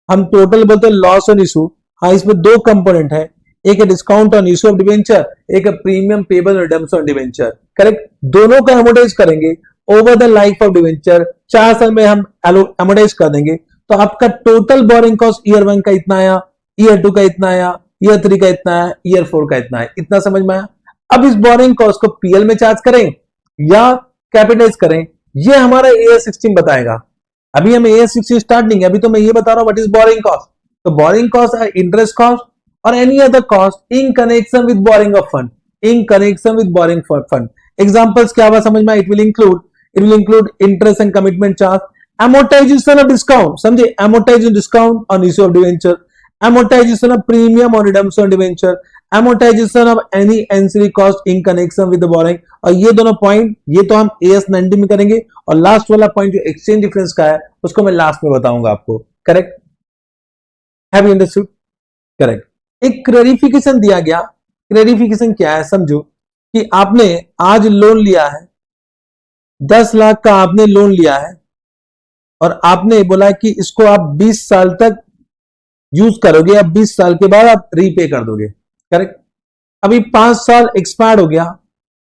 हम टोटल बोलते हैं लॉस ऑन इशू। हाँ, इसमें 2 कंपोनेंट है, एक है discount on issue of debenture, एक है premium payable redemption debenture, correct? दोनों का एमोटाइज करेंगे over the life of debenture, 4 साल में हम एमोटाइज कर देंगे। तो आपका टोटल बोरिंग कॉस्ट ईयर 1 का इतना आया, ईयर 2 का इतना आया, ईयर 3 का इतना आया, ईयर 4 का इतना है। इतना समझ में आया? अब इस बोरिंग कॉस्ट को पीएल में चार्ज करें या कैपिटलाइज करें, ये हमारा AS 16 बताएगा। अभी हम AS 16 स्टार्ट नहीं है, अभी तो मैं ये बता रहा हूं व्हाट इज बोरिंग कॉस्ट। तो बोरिंग कॉस्ट है इंटरेस्ट कॉस्ट और any other cost in connection with boring of fund, in connection with boring fund. Examples क्या हुआ समझ में? It will include interest and commitment charge, amortization of discount, समझे? amortization discount on issue of debenture, amortization of premium on redemption debenture, amortization of any ancillary cost in connection with the borrowing। और ये दोनों point ये तो हम AS 90 में करेंगे, और लास्ट वाला पॉइंट जो एक्सचेंज डिफरेंस का है उसको मैं लास्ट में बताऊंगा आपको। Correct, have you understood? Correct. एक क्लैरिफिकेशन दिया गया, क्लैरिफिकेशन क्या है समझो, कि आपने आज लोन लिया है, 10 लाख का आपने लोन लिया है, और आपने बोला कि इसको आप 20 साल तक यूज करोगे, या 20 साल के बाद आप रीपे कर दोगे। करेक्ट। अभी 5 साल एक्सपायर हो गया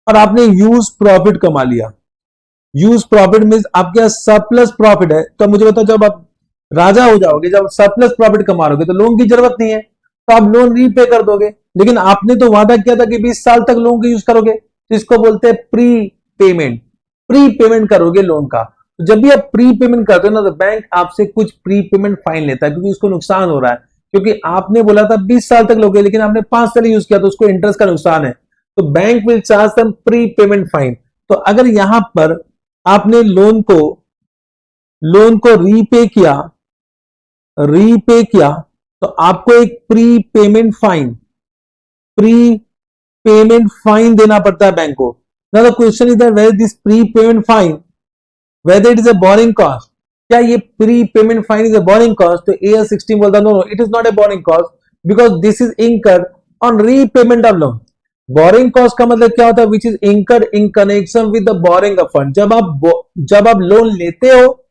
और आपने यूज प्रॉफिट कमा लिया। यूज प्रॉफिट मींस आपके पास सरप्लस प्रॉफिट है। तो मुझे बताओ, जब आप राजा हो जाओगे, जब सरप्लस प्रॉफिट कमा लोगे, तो लोन की जरूरत नहीं है, तो आप लोन रीपे कर दोगे। लेकिन आपने तो वादा किया था कि 20 साल तक लोन का यूज करोगे, तो इसको बोलते हैं प्री पेमेंट। प्री पेमेंट करोगे लोन का। तो जब भी आप प्री पेमेंट करते हो ना, तो बैंक आपसे कुछ प्री पेमेंट फाइन लेता है, क्योंकि उसको नुकसान हो रहा है, क्योंकि आपने बोला था 20 साल तक लोगे, लेकिन आपने 5 साल यूज किया, तो उसको इंटरेस्ट का नुकसान है। तो bank will charge some prepayment fine. तो अगर यहां पर आपने लोन को रीपे किया, तो आपको एक प्री पेमेंट फाइन देना पड़ता है बैंक को। Now the question is that where this prepayment fine, whether it is a borrowing cost, क्या ये prepayment fine is a borrowing cost? तो AS 16 बोलता no, it is not a borrowing cost, because this is incurred on repayment of loan. Borrowing cost का मतलब क्या होता है? Which is incurred in connection with the borrowing of fund. जब आप loan लेते हो,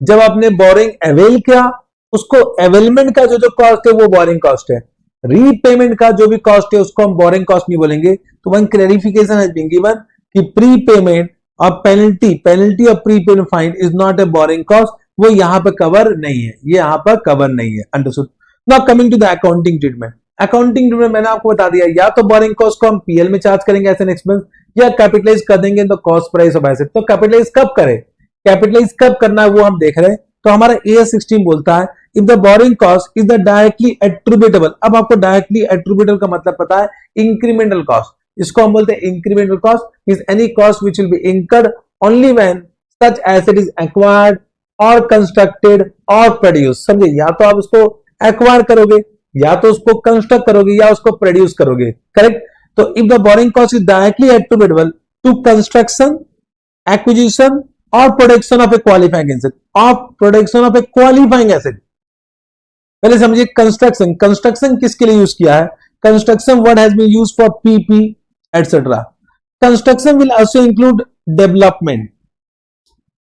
जब आपने बोरिंग अवेल किया, उसको अवेलमेंट का जो कॉस्ट है वो बोरिंग कॉस्ट है। रीपेमेंट का जो भी कॉस्ट है उसको हम बोरिंग कॉस्ट नहीं बोलेंगे। तो one clarification has been given कि प्री पेमेंट और penalty of prepayment fine is not a borrowing cost, वो यहां पर कवर नहीं है, ये यहां पर कवर नहीं है। Understood? Now coming to the accounting treatment. Accounting treatment मैंने आपको बता दिया, या तो बोरिंग कॉस्ट को हम PL में चार्ज करेंगे एज एन एक्सपेंस, या कैपिटलाइज कर देंगे the cost price of asset. तो कैपिटलाइज कब करें, कैपिटलाइज कब करना है वो हम देख रहे हैं। तो हमारा AS 16 बोलता है if the borrowing cost is the directly attributable. अब आपको डायरेक्टली एट्रीब्यूटेबल का मतलब पता है, इंक्रीमेंटल कॉस्ट, इसको हम बोलते हैं incremental cost is any cost which will be incurred only when such asset is acquired और कंस्ट्रक्टेड और प्रोड्यूस। समझे? या तो आप उसको एक्वायर करोगे, या तो उसको कंस्ट्रक्ट करोगे, या उसको प्रोड्यूस करोगे। करेक्ट? तो if the borrowing cost is directly attributable to construction, acquisition और production of a qualifying asset, पहले समझिए कंस्ट्रक्शन किसके लिए यूज किया है? Construction word has been used for PP etc. Construction will also include development.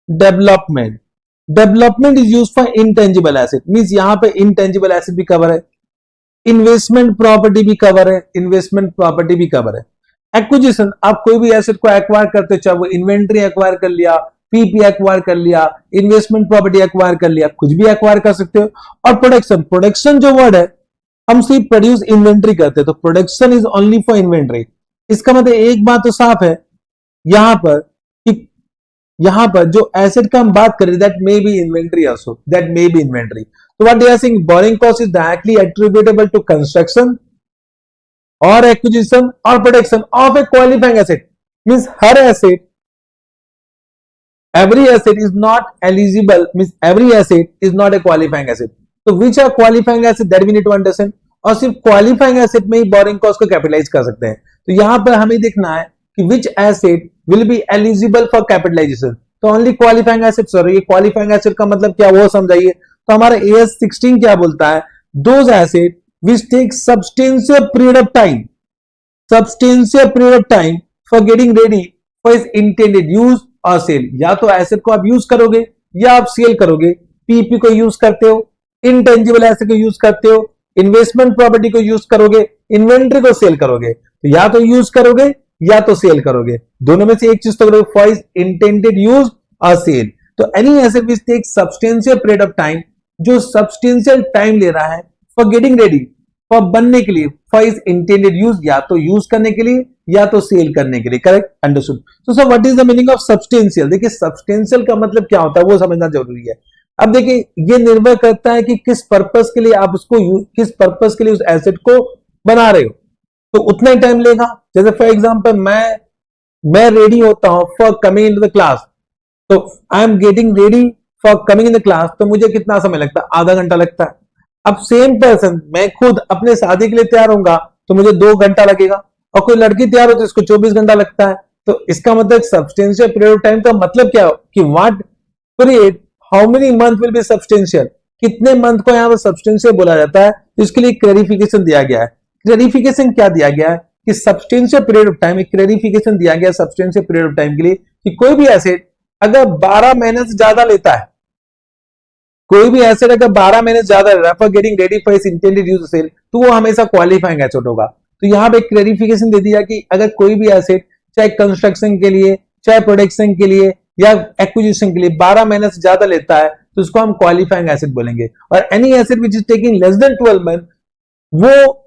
Development is used for intangible asset, means यहां पे intangible asset भी कवर है, इन्वेस्टमेंट प्रॉपर्टी भी कवर है, एक्विजिशन, आप कोई भी एसेट को एक्वायर करते हो, चाहे वो इन्वेंट्री एक्वायर कर लिया, PP एक्वायर कर लिया, इन्वेस्टमेंट प्रॉपर्टी एक्वायर कर लिया, कुछ भी एक्वायर कर सकते हो। और प्रोडक्शन जो वर्ड है, हम सिर्फ प्रोड्यूस इन्वेंट्री करते हैं, तो production is only for inventory. इसका मतलब एक बात तो साफ है यहां पर कि यहां पर जो एसेट का हम बात करें, that may be inventory also, तो what they are saying, borrowing cost is directly attributable to construction और एक्विजिशन और production of a qualifying asset, means हर asset, every asset is not eligible, means every asset is not a qualifying asset. तो which are qualifying asset, that we need to understand। और सिर्फ qualifying asset में ही boring cost को capitalise कर सकते हैं। तो यहां पर हमें देखना है कि which asset will be eligible for capitalisation. तो ओनली क्वालिफाइंग एसेट्स, और ये क्वालिफाइंग एसेट का मतलब क्या वो समझाइए। तो हमारा AS 16 क्या बोलता है, those asset which take substantial period of time for getting ready for its intended use और सेल। या तो एसेट को आप यूज करोगे या आप सेल करोगे। PP को यूज करते हो, इंटेंजिबल एसेट को यूज करते हो, इन्वेस्टमेंट प्रॉपर्टी को यूज करोगे, इन्वेंट्री को सेल करोगे। तो या तो यूज करोगे या तो सेल करोगे, दोनों में से एक चीज तो करोगे, फॉर इज इंटेंडेड यूज और सेल। तो any asset which take substantial period of time, जो सब्सटेंशियल टाइम ले रहा है फॉर गेटिंग रेडी, फॉर बनने के लिए, फॉर इज इंटेंडेड यूज, या तो यूज करने के लिए या तो सेल करने के लिए। करेक्ट? अंडरस्टूड? तो sir what is the meaning of substantial? देखिए सब्सटेंशियल का मतलब क्या होता है वो समझना जरूरी है। अब देखिए ये निर्भर करता है कि किस पर्पस के लिए आप उसको किस पर्पस के लिए उस एसेट को बना रहे हो, तो उतना ही टाइम लेगा। जैसे फॉर एग्जांपल मैं रेडी होता हूं for coming in the class, तो I am getting ready for coming in the class, तो मुझे कितना समय लगता है? आधा घंटा लगता है। अब सेम पर्सन, मैं खुद अपने शादी के लिए तैयार होऊंगा तो मुझे 2 घंटा लगेगा, और कोई लड़की तैयार हो तो इसको 24 घंटा लगता है। तो इसका मतलब सब्सटेंशियल पीरियड ऑफ टाइम का मतलब क्या हो कि what period, how many month will B substantial, कितने मंथ को यहां पर सब्सटेंशियल बोला जाता है। तो इसके लिए क्लैरिफिकेशन दिया गया है। क्लैरिफिकेशन क्या दिया गया है कि सब्सटेंशियल पीरियड ऑफ टाइम, एक क्लैरिफिकेशन दिया गया सब्सटेंशियल पीरियड ऑफ टाइम के लिए कि कोई भी एसेट अगर 12 महीने से ज्यादा लेता है, कोई भी एसेट अगर 12 महीने से ज्यादा ले रहा है for getting ready for its intended use sale, तो वो हमेशा क्वालिफाइंग एसेट होगा। तो यहां पे क्लैरिफिकेशन दे दिया कि अगर कोई भी एसेट चाहे कंस्ट्रक्शन के लिए, चाहे प्रोडक्शन के लिए या एक्विजिशन के लिए 12 महीने से ज्यादा लेता है तो उसको हम क्वालिफाइंग एसेट बोलेंगे। और any asset which is taking less than 12 month, वो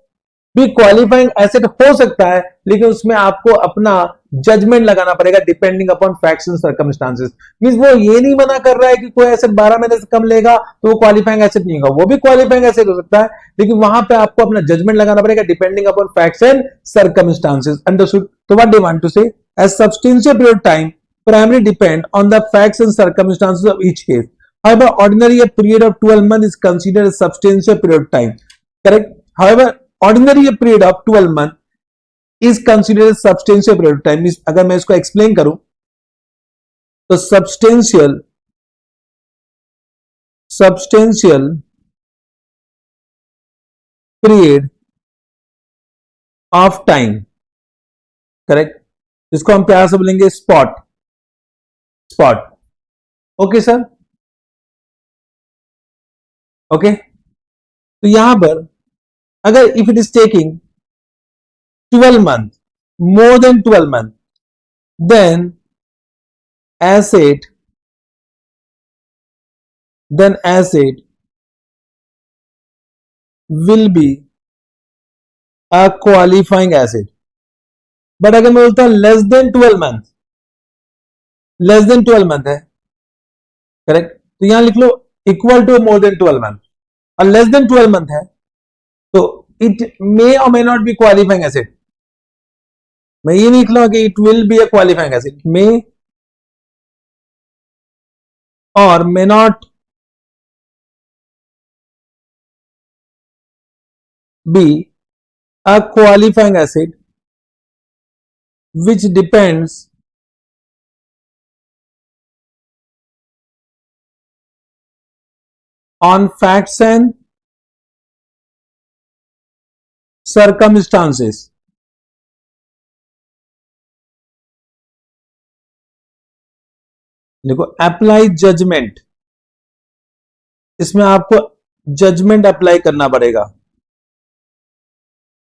भी क्वालिफाइंग एसेट हो सकता है, लेकिन उसमें आपको अपना जजमेंट लगाना पड़ेगा depending upon facts and circumstances. Means वो ये नहीं मना कर रहा है कि कोई एसेट 12 महीने से कम लेगा तो वो क्वालिफाइंग एसेट नहीं होगा, वो भी क्वालिफाइंग एसेट हो सकता है, लेकिन वहां पे आपको अपना जजमेंट लगाना पड़ेगा depending upon facts and circumstances. Understood? तो what do you want to say, as substantial period time primarily depend on the facts and circumstances of each case. However, ordinary a period of 12 months is considered a substantial period of time. Correct? However, ordinary a period of 12 months is considered a substantial period of time. अगर मैं इसको explain करूं तो substantial period of time, correct, इसको हम प्यार से बोलेंगे स्पॉट। Okay sir, okay. तो यहां पर अगर if it is taking 12 month, more than 12 month, then asset will be a qualifying asset. But अगर मैं बोलता हूं लेस देन 12 मंथ, है, करेक्ट, तो यहां लिख लो equal to more than 12 month, और लेस देन 12 मंथ है तो इट मे और may not be qualifying asset. मैं ये नहीं लिख लूंगा कि it will be a qualifying asset, मे और may not B a qualifying asset which depends on facts and circumstances. देखो अप्लाई जजमेंट, इसमें आपको जजमेंट अप्लाई करना पड़ेगा,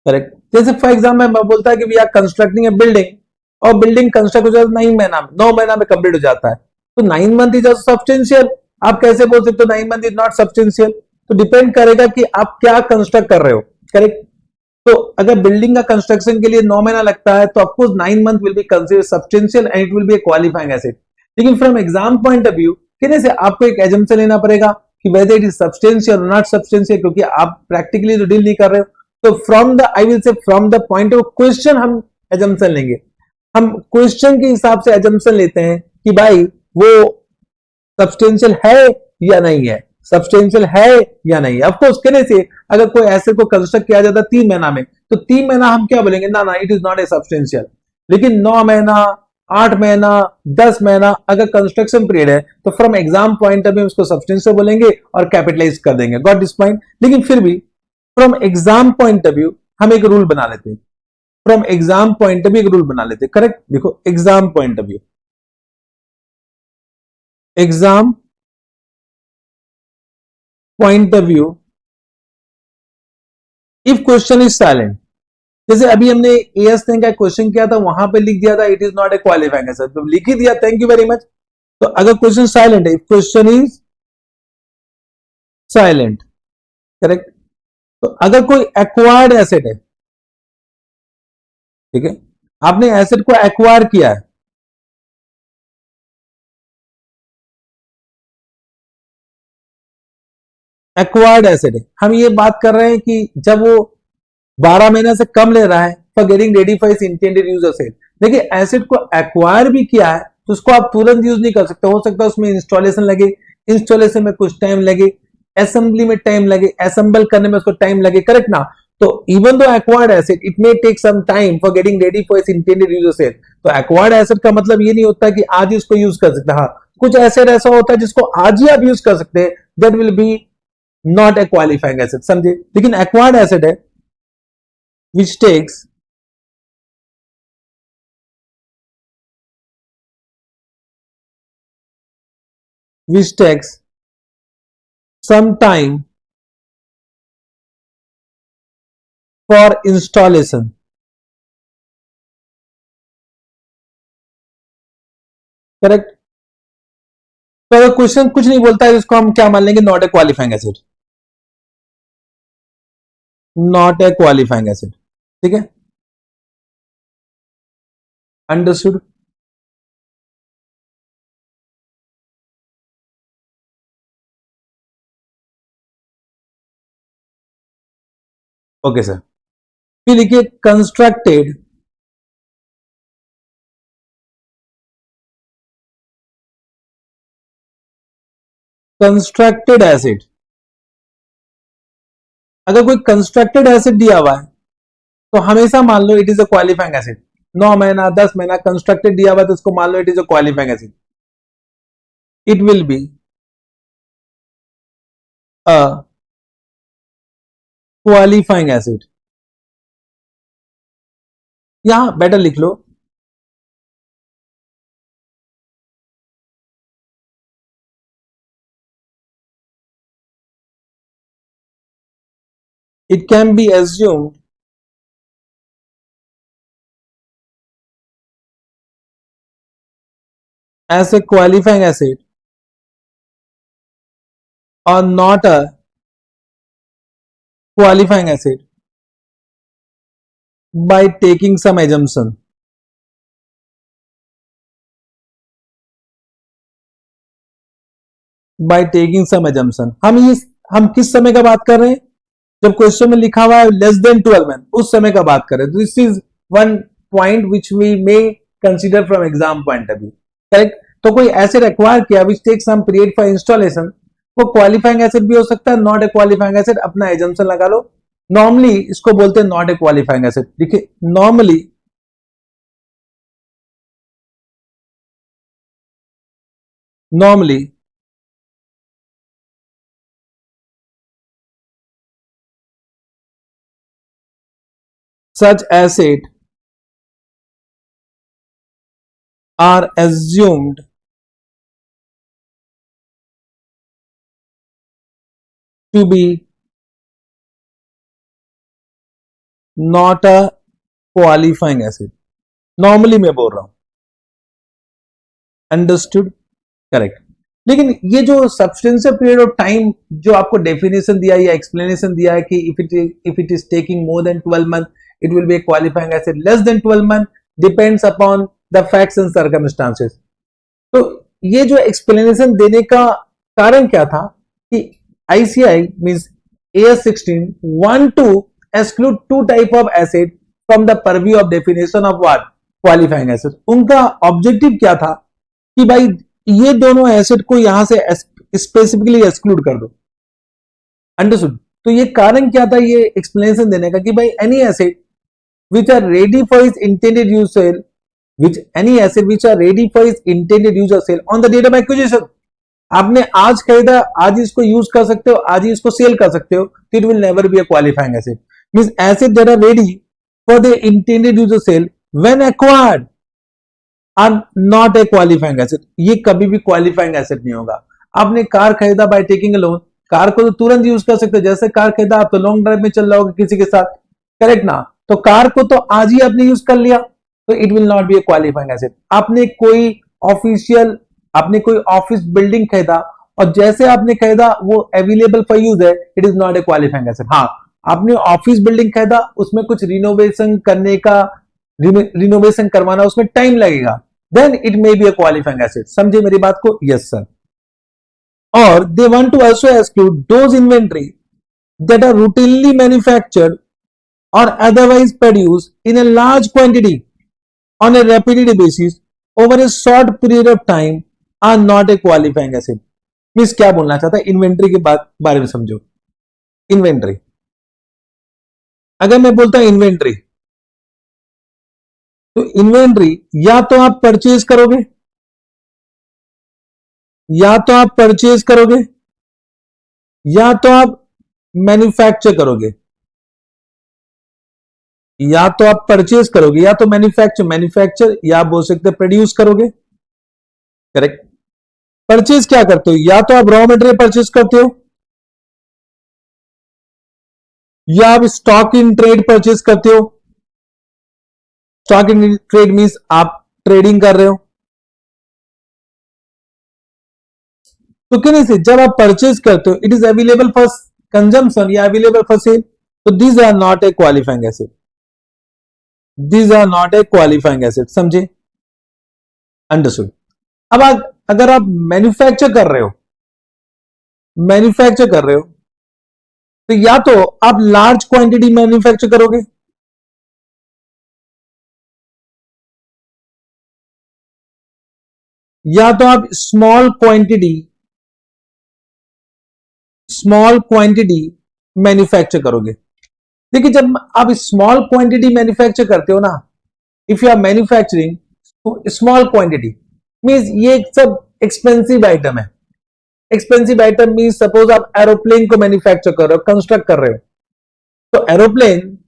करेक्ट। जैसे फॉर एग्जाम्पल मैं बोलता है कि we are constructing a building, और बिल्डिंग कंस्ट्रक्ट हो जाता है 9 महीना में, 9 महीना में कंप्लीट हो जाता है, तो 9 मंथ इज सब्सटेंशियल। आप कैसे बोल सकते हो 9 मंथ इज नॉट सब्सटेंशियल? तो डिपेंड करेगा कि आप क्या कंस्ट्रक्ट कर रहे हो, करेक्ट। तो अगर बिल्डिंग का कंस्ट्रक्शन के लिए 9 महीना लगता है तो of course 9 month will be considered substantial and it will be a qualifying asset. लेकिन from exam point of view कहने से आपको एक एजम्पशन लेना पड़ेगा कि वेदर इट इज सब्सटेंशियल और नॉट सब्सटेंशियल, क्योंकि आप प्रैक्टिकली तो डील नहीं कर रहे हो। तो from the I will say from the point of question हम एजम्पशन लेंगे, हम क्वेश्चन के हिसाब से एजम्पशन लेते हैं कि भाई वो सब्सटेंशियल है या नहीं है, सब्सटेंशियल है या नहीं है। ऑफकोर्स कहने से अगर कोई एसेट को कंस्ट्रक्ट किया जाता है 3 महीना में, तो 3 महीना हम क्या बोलेंगे, ना it is not A substantial. लेकिन 9 महीना, 8 महीना, 10 महीना अगर कंस्ट्रक्शन पीरियड है तो from exam point of view उसको सब्सटेंशियल बोलेंगे और कैपिटलाइज कर देंगे, गॉट दिस पॉइंट। लेकिन फिर भी from exam point of view हम एक रूल बना लेते हैं, from exam point of view एक रूल बना लेते हैं, करेक्ट। देखो exam point of view, exam point of view, if question is silent, जैसे अभी हमने एएस का क्वेश्चन किया था, वहां पे लिख दिया था it is not a qualifying asset, तो लिख ही दिया, थैंक यू वेरी मच। तो अगर क्वेश्चन साइलेंट है, if question is silent, correct, तो अगर कोई एक्वायर्ड एसेट है, ठीक है, आपने एसेट को एक्वायर किया है, एक्वायर्ड एसेट है, हम ये बात कर रहे हैं कि जब वो 12 महीने से कम ले रहा है for getting ready for its intended use asset. देखिए एसेट को एक्वायर भी किया है तो उसको आप तुरंत यूज नहीं कर सकते, हो सकता है उसमें इंस्टॉलेशन लगे, इंस्टॉलेशन में कुछ टाइम लगे, असेंबली में टाइम लगे, असेंबल करने में उसको टाइम लगे, करेक्ट ना। तो even though acquired asset it may take some time for getting ready for its intended use sale, तो एक्वायर्ड एसेट का मतलब ये नहीं होता कि आज ही इसको यूज कर सकते, हाँ कुछ एसेट ऐसा होता है जिसको आज ही आप यूज कर सकते हैं, that will be not a qualifying asset, समझे। लेकिन एक्वायर्ड एसेट है which takes some time for installation, correct. तो अगर क्वेश्चन कुछ नहीं बोलता है इसको हम क्या मान लेंगे, not a qualifying asset, not a qualifying asset, ठीक है, अंडरस्टूड। ओके सर, फिर लिखिए कंस्ट्रक्टेड कंस्ट्रक्टेड एसेट, अगर कोई कंस्ट्रक्टेड एसेट दिया हुआ है तो हमेशा मान लो it is a qualifying asset, 9 महीना 10 महीना कंस्ट्रक्टेड दिया हुआ है तो इसको मान लो it is a qualifying asset, it will be a qualifying asset, यहां बेटर लिख लो it can be assumed as a qualifying asset or not a qualifying asset by taking some assumption, by taking some assumption। हम किस समय का बात कर रहे हैं, जब क्वेश्चन में लिखा हुआ है लेस देन 12 मंथ, उस समय का बात कर रहे हैं। This is one point which we may consider from exam point of view, correct. तो कोई एसेट एक्वायर किया which take some period for installation, वो क्वालिफाइंग एसेट भी हो सकता है, नॉट ए क्वालिफाइंग एसेट, अपना एजम्पशन लगा लो। नॉर्मली इसको बोलते हैं नॉट ए क्वालिफाइंग एसेट, देखिए normally normally such asset are assumed to be not a qualifying asset, normally मैं बोल रहा हूं, अंडरस्टूड, करेक्ट। लेकिन ये जो सब्सटेंशियल पीरियड ऑफ टाइम जो आपको डेफिनेशन दिया या एक्सप्लेनेशन दिया है कि if it is taking more than 12 month it will be a qualifying asset, less than 12 month depends upon the facts and circumstances. तो ये जो एक्सप्लेनेशन देने का कारण क्या था कि ICI means AS16 want to exclude two type of asset from the purview of definition of what qualifying asset। उनका ऑब्जेक्टिव क्या था कि भाई ये दोनों एसेट को यहां से स्पेसिफिकली एक्सक्लूड कर दो, अंडरस्टूड। तो ये कारण क्या था ये एक्सप्लेनेशन देने का कि भाई any asset which are ready for its intended use sale, which any asset which are ready for its intended use or sale on the date of acquisition, आपने आज खरीदा आज इसको यूज कर सकते हो, आज ही इसको सेल कर सकते हो, it will never be a qualifying asset. Means asset that are ready for the intended use और sale when acquired are not a qualifying asset, ये कभी भी क्वालिफाइंग एसेट नहीं होगा। आपने कार खरीदा by taking a loan, car को तो तुरंत यूज कर सकते हो, जैसे कार खरीदा आप तो लॉन्ग ड्राइव में चल रहा होगा किसी के साथ, करेक्ट ना, तो कार को तो आज ही आपने यूज कर लिया, तो it will not B a qualifying asset. आपने कोई ऑफिस बिल्डिंग खरीदा और जैसे आपने खरीदा वो अवेलेबल फॉर यूज है, it is not a qualifying asset. हाँ, आपने ऑफिस बिल्डिंग खरीदा, उसमें कुछ रिनोवेशन करने का, रिनोवेशन करवाना, उसमें टाइम लगेगा, then it may be a qualifying asset। समझे मेरी बात को, yes sir। और they want to also exclude those inventory that are routinely manufactured or otherwise produced in a large quantity on a repeated basis over a short period of time are not a qualifying asset। Means क्या बोलना चाहता है, inventory के बारे में समझो। Inventory अगर मैं बोलता हूं इन्वेंट्री, तो इन्वेंट्री या तो आप परचेज करोगे, या तो आप परचेज करोगे, या तो आप मैन्युफैक्चर करोगे, या तो आप परचेज करोगे, या तो मैन्युफैक्चर या आप बोल सकते प्रोड्यूस करोगे। करेक्ट। परचेज क्या करते हो, या तो आप रॉ मटेरियल परचेज करते हो, या आप स्टॉक इन ट्रेड परचेज करते हो। स्टॉक इन ट्रेड मींस आप ट्रेडिंग कर रहे हो। तो कहने से जब आप परचेज करते हो, it is available for consumption या अवेलेबल फॉर सेल, तो these are not a qualifying asset, these are not a qualifying asset. समझे? अंडरस्टूड। अब अगर आप मैन्युफैक्चर कर रहे हो, मैन्युफैक्चर कर रहे हो, तो या तो आप लार्ज क्वांटिटी मैन्युफैक्चर करोगे, या तो आप स्मॉल क्वांटिटी मैन्युफैक्चर करोगे। देखिए, जब आप स्मॉल क्वांटिटी मैन्युफैक्चर करते हो ना, if you are manufacturing small quantity, means ये सब एक्सपेंसिव आइटम है। एक्सपेंसिव आइटम मींस सपोज आप एरोप्लेन को मैन्युफैक्चर कर रहे हो, कंस्ट्रक्ट कर रहे हो, तो aeroplane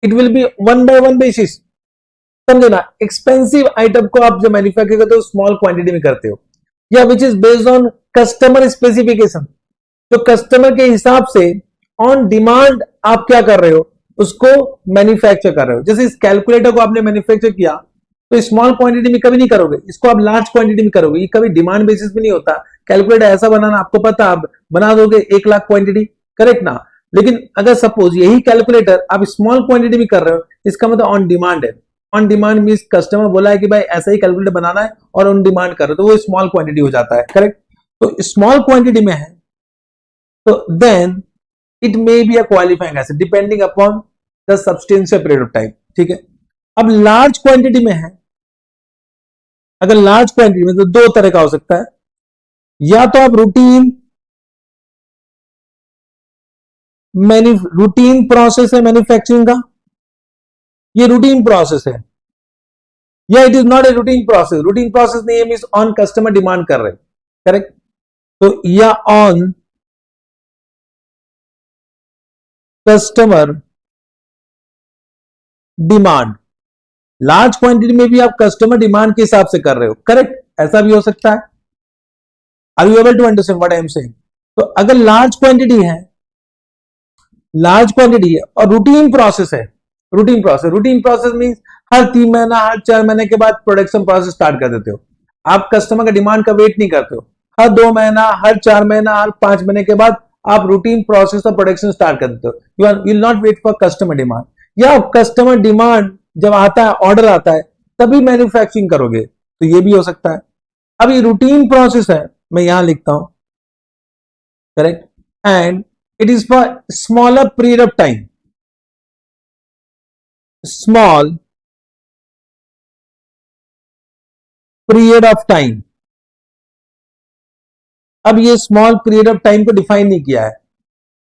it will be one by one basis. समझो ना, एक्सपेंसिव आइटम को आप जो मैन्युफैक्चर करते हो स्मॉल क्वांटिटी में करते हो, या which is based on customer specification, तो कस्टमर के हिसाब से ऑन डिमांड आप क्या कर रहे हो, उसको मैन्युफैक्चर कर रहे हो। जैसे इस कैलकुलेटर को आपने मैन्युफैक्चर किया, तो स्मॉल क्वांटिटी में कभी नहीं करोगे, इसको आप लार्ज क्वांटिटी में करोगे। ये कभी डिमांड बेसिस पे नहीं होता। कैलकुलेटर ऐसा बनाना आपको पता, आप बना दोगे 1 लाख क्वांटिटी, करेक्ट ना। लेकिन अगर सपोज यही कैलकुलेटर आप स्मॉल क्वांटिटी में कर रहे हो, इसका मतलब ऑन डिमांड है। ऑन डिमांड मींस कस्टमर बोला है कि भाई ऐसा ही कैलकुलेटर बनाना है और ऑन डिमांड कर रहे हो, तो वो स्मॉल क्वांटिटी हो जाता है। करेक्ट। तो स्मॉल क्वांटिटी में है, तो then it may be a qualifying asset depending upon the substantial period of time. ठीक है। अब लार्ज क्वांटिटी में है, अगर लार्ज क्वांटिटी में, तो दो तरह का हो सकता है। या तो आप रूटीन प्रोसेस है मैन्युफैक्चरिंग का, ये रूटीन प्रोसेस है, या it is not a routine process. Routine process नहीं है, मींस ऑन कस्टमर डिमांड कर रहे हैं। करेक्ट। तो या on customer demand, large quantity में भी आप कस्टमर डिमांड के हिसाब से कर रहे हो। करेक्ट, ऐसा भी हो सकता है। Are you able to understand what I am saying? तो अगर लार्ज क्वांटिटी है, लार्ज क्वांटिटी है और रूटीन प्रोसेस है, रूटीन प्रोसेस मींस हर 3 महीना, हर 4 महीने के बाद प्रोडक्शन प्रोसेस स्टार्ट कर देते हो। आप कस्टमर का डिमांड का वेट नहीं करते हो। हर 2 महीना, हर 4 महीना, हर 5 महीने के बाद आप routine process of production start कर देते हो। You will not wait for customer demand, या कस्टमर डिमांड जब आता है, ऑर्डर आता है, तभी मैन्युफैक्चरिंग करोगे, तो ये भी हो सकता है। अब ये रूटीन प्रोसेस है, मैं यहां लिखता हूं। Correct. And it is for smaller period of time, small period of time। अब ये स्मॉल पीरियड ऑफ टाइम को डिफाइन नहीं किया है।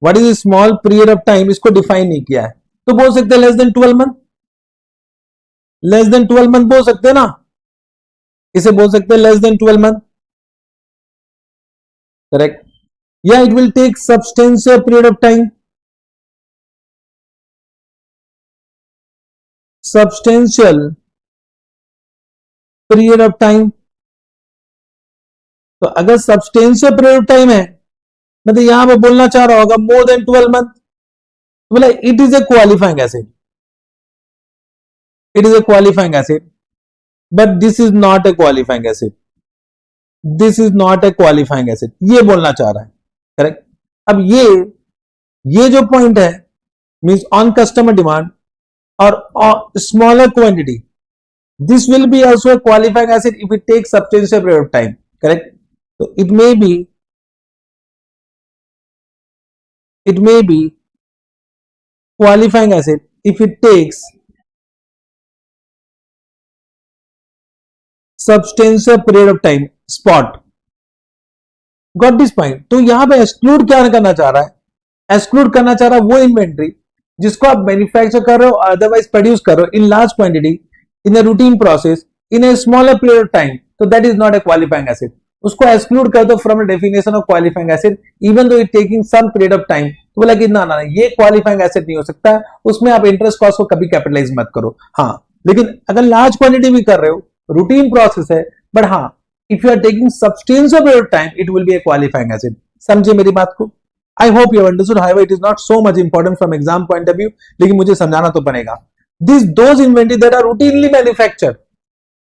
What is small period of time, इसको डिफाइन नहीं किया है, तो बोल सकते हैं less than 12 month. Less than 12 month बोल सकते हैं ना, इसे बोल सकते हैं लेस देन 12 मंथ। करेक्ट। या it will take substantial period of time, substantial period of time. तो अगर सब्सटेंशियल पीरियड ऑफ टाइम है, मतलब यहां पर बोलना चाह रहा होगा मोर देन 12 मंथ, तो बोला it is a qualifying asset, it is a qualifying asset, but this is not a qualifying asset, this is not a qualifying asset, ये बोलना चाह रहा है। करेक्ट। अब ये जो पॉइंट है, मींस ऑन कस्टमर डिमांड और smaller quantity, this will be also a qualifying asset if it takes substantial period of time। correct। so it may be qualifying asset if it takes substantial period of time। spot got this point। तो यहां पे exclude क्या करना चाह रहा है, exclude करना चाह रहा है वो इन्वेंट्री जिसको आप मैन्युफैक्चर कर रहे हो अदरवाइज प्रोड्यूस कर रहे हो in large quantity in a routine process in a smaller period of time, तो that is not a qualifying asset. उसको एक्सक्लूड कर दो from the definition of qualifying asset even though it taking some period of time. तो बोला कि ना ना ये क्वालिफाइंग एसिड नहीं हो सकता, उसमें आप इंटरेस्ट कॉस्ट को कभी कैपिटलाइज मत करो। हाँ, लेकिन अगर लार्ज क्वांटिटी भी कर रहे हो, रूटीन प्रोसेस है, बट हाँ if you are taking substantial period of time it will be a qualifying asset. समझे मेरी बात को? I hope you understood. However it is not so much important from exam point of view, लेकिन मुझे समझाना तो बनेगा। This those inventory that are routinely manufacture,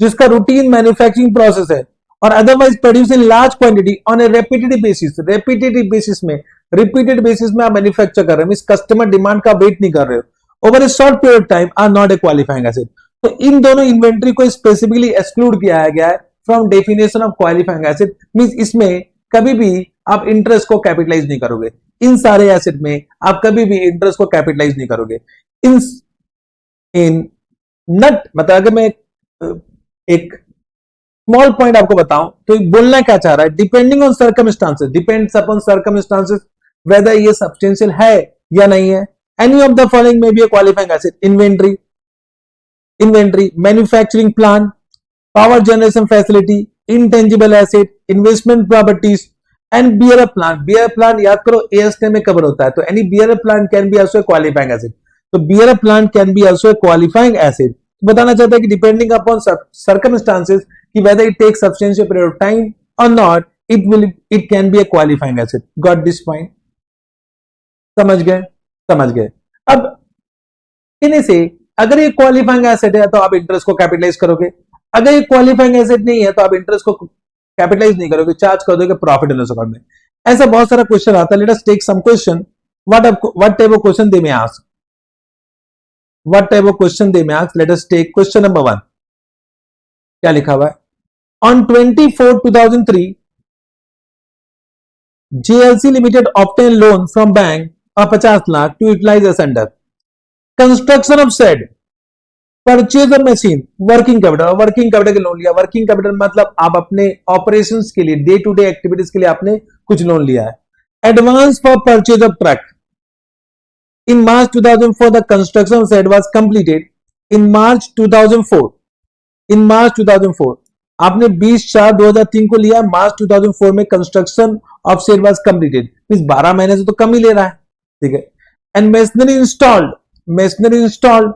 जिसका रूटीन मैन्युफैक्चरिंग प्रोसेस है, और otherwise produce in large quantity on a repetitive basis, repetitive basis में, repeated basis में आप मैन्युफैक्चर कर रहे हो, कस्टमर डिमांड का वेट नहीं कर रहे हो over a short period time, are not a qualifying asset. तो इन दोनों इन्वेंटरी को स्पेसिफिकली एक्सक्लूड किया गया है from definition of qualifying acid. Means इसमें कभी भी आप इंटरेस्ट को कैपिटलाइज नहीं करोगे, इन सारे एसिड में आप कभी भी इंटरेस्ट को कैपिटलाइज नहीं करोगे। इन नट मतलब अगर मैं एक स्मॉल पॉइंट आपको बताऊं तो बोलना क्या चाह रहा है, depending on circumstances, depends upon circumstances whether ये सब्सटेंशियल है या नहीं है। एनी ऑफ द फॉलोइंग में be a qualifying asset, inventory, manufacturing plant, power generation facility, intangible asset, investment properties and bearer plant. Bearer plant याद करो एएसटी में कवर होता है, तो any bearer plant can be also a qualifying asset. तो bearer plant can be also a qualifying asset. बताना चाहता है कि डिपेंडिंग अपॉन सर्कमस्टांसेस कि whether it takes substantial period of time or not, it can be a qualifying acid. Got this point? समझ गए। अब इन्हीं से अगर ये क्वालिफाइंग एसिड है तो आप इंटरेस्ट को कैपिटलाइज करोगे, अगर ये क्वालिफाइंग एसिड नहीं है तो आप इंटरेस्ट को कैपिटलाइज नहीं करोगे, चार्ज कर दोगे प्रॉफिट एंड लॉस अकाउंट में। ऐसा बहुत सारा क्वेश्चन आता है। Let us take some question, what type of question they may ask, what type of question they may ask. Let us take question number 1। क्या लिखा हुआ है? On 24/2003, JLC Limited obtained loan from bank of 50 lakh to utilize as under construction of said, purchase of machine, working capital के loan लिया। Working capital मतलब आप अपने operations के लिए, डे टू डे एक्टिविटीज के लिए आपने कुछ लोन लिया है। Advance for purchase of truck in March 2004 the construction of said was completed in March 2004, in March 2004 आपने 20/4/2003 को लिया, मार्च 2004 में construction of said was completed, means 12 महीने से तो कम ही ले रहा है, ठीक है। And machinery installed,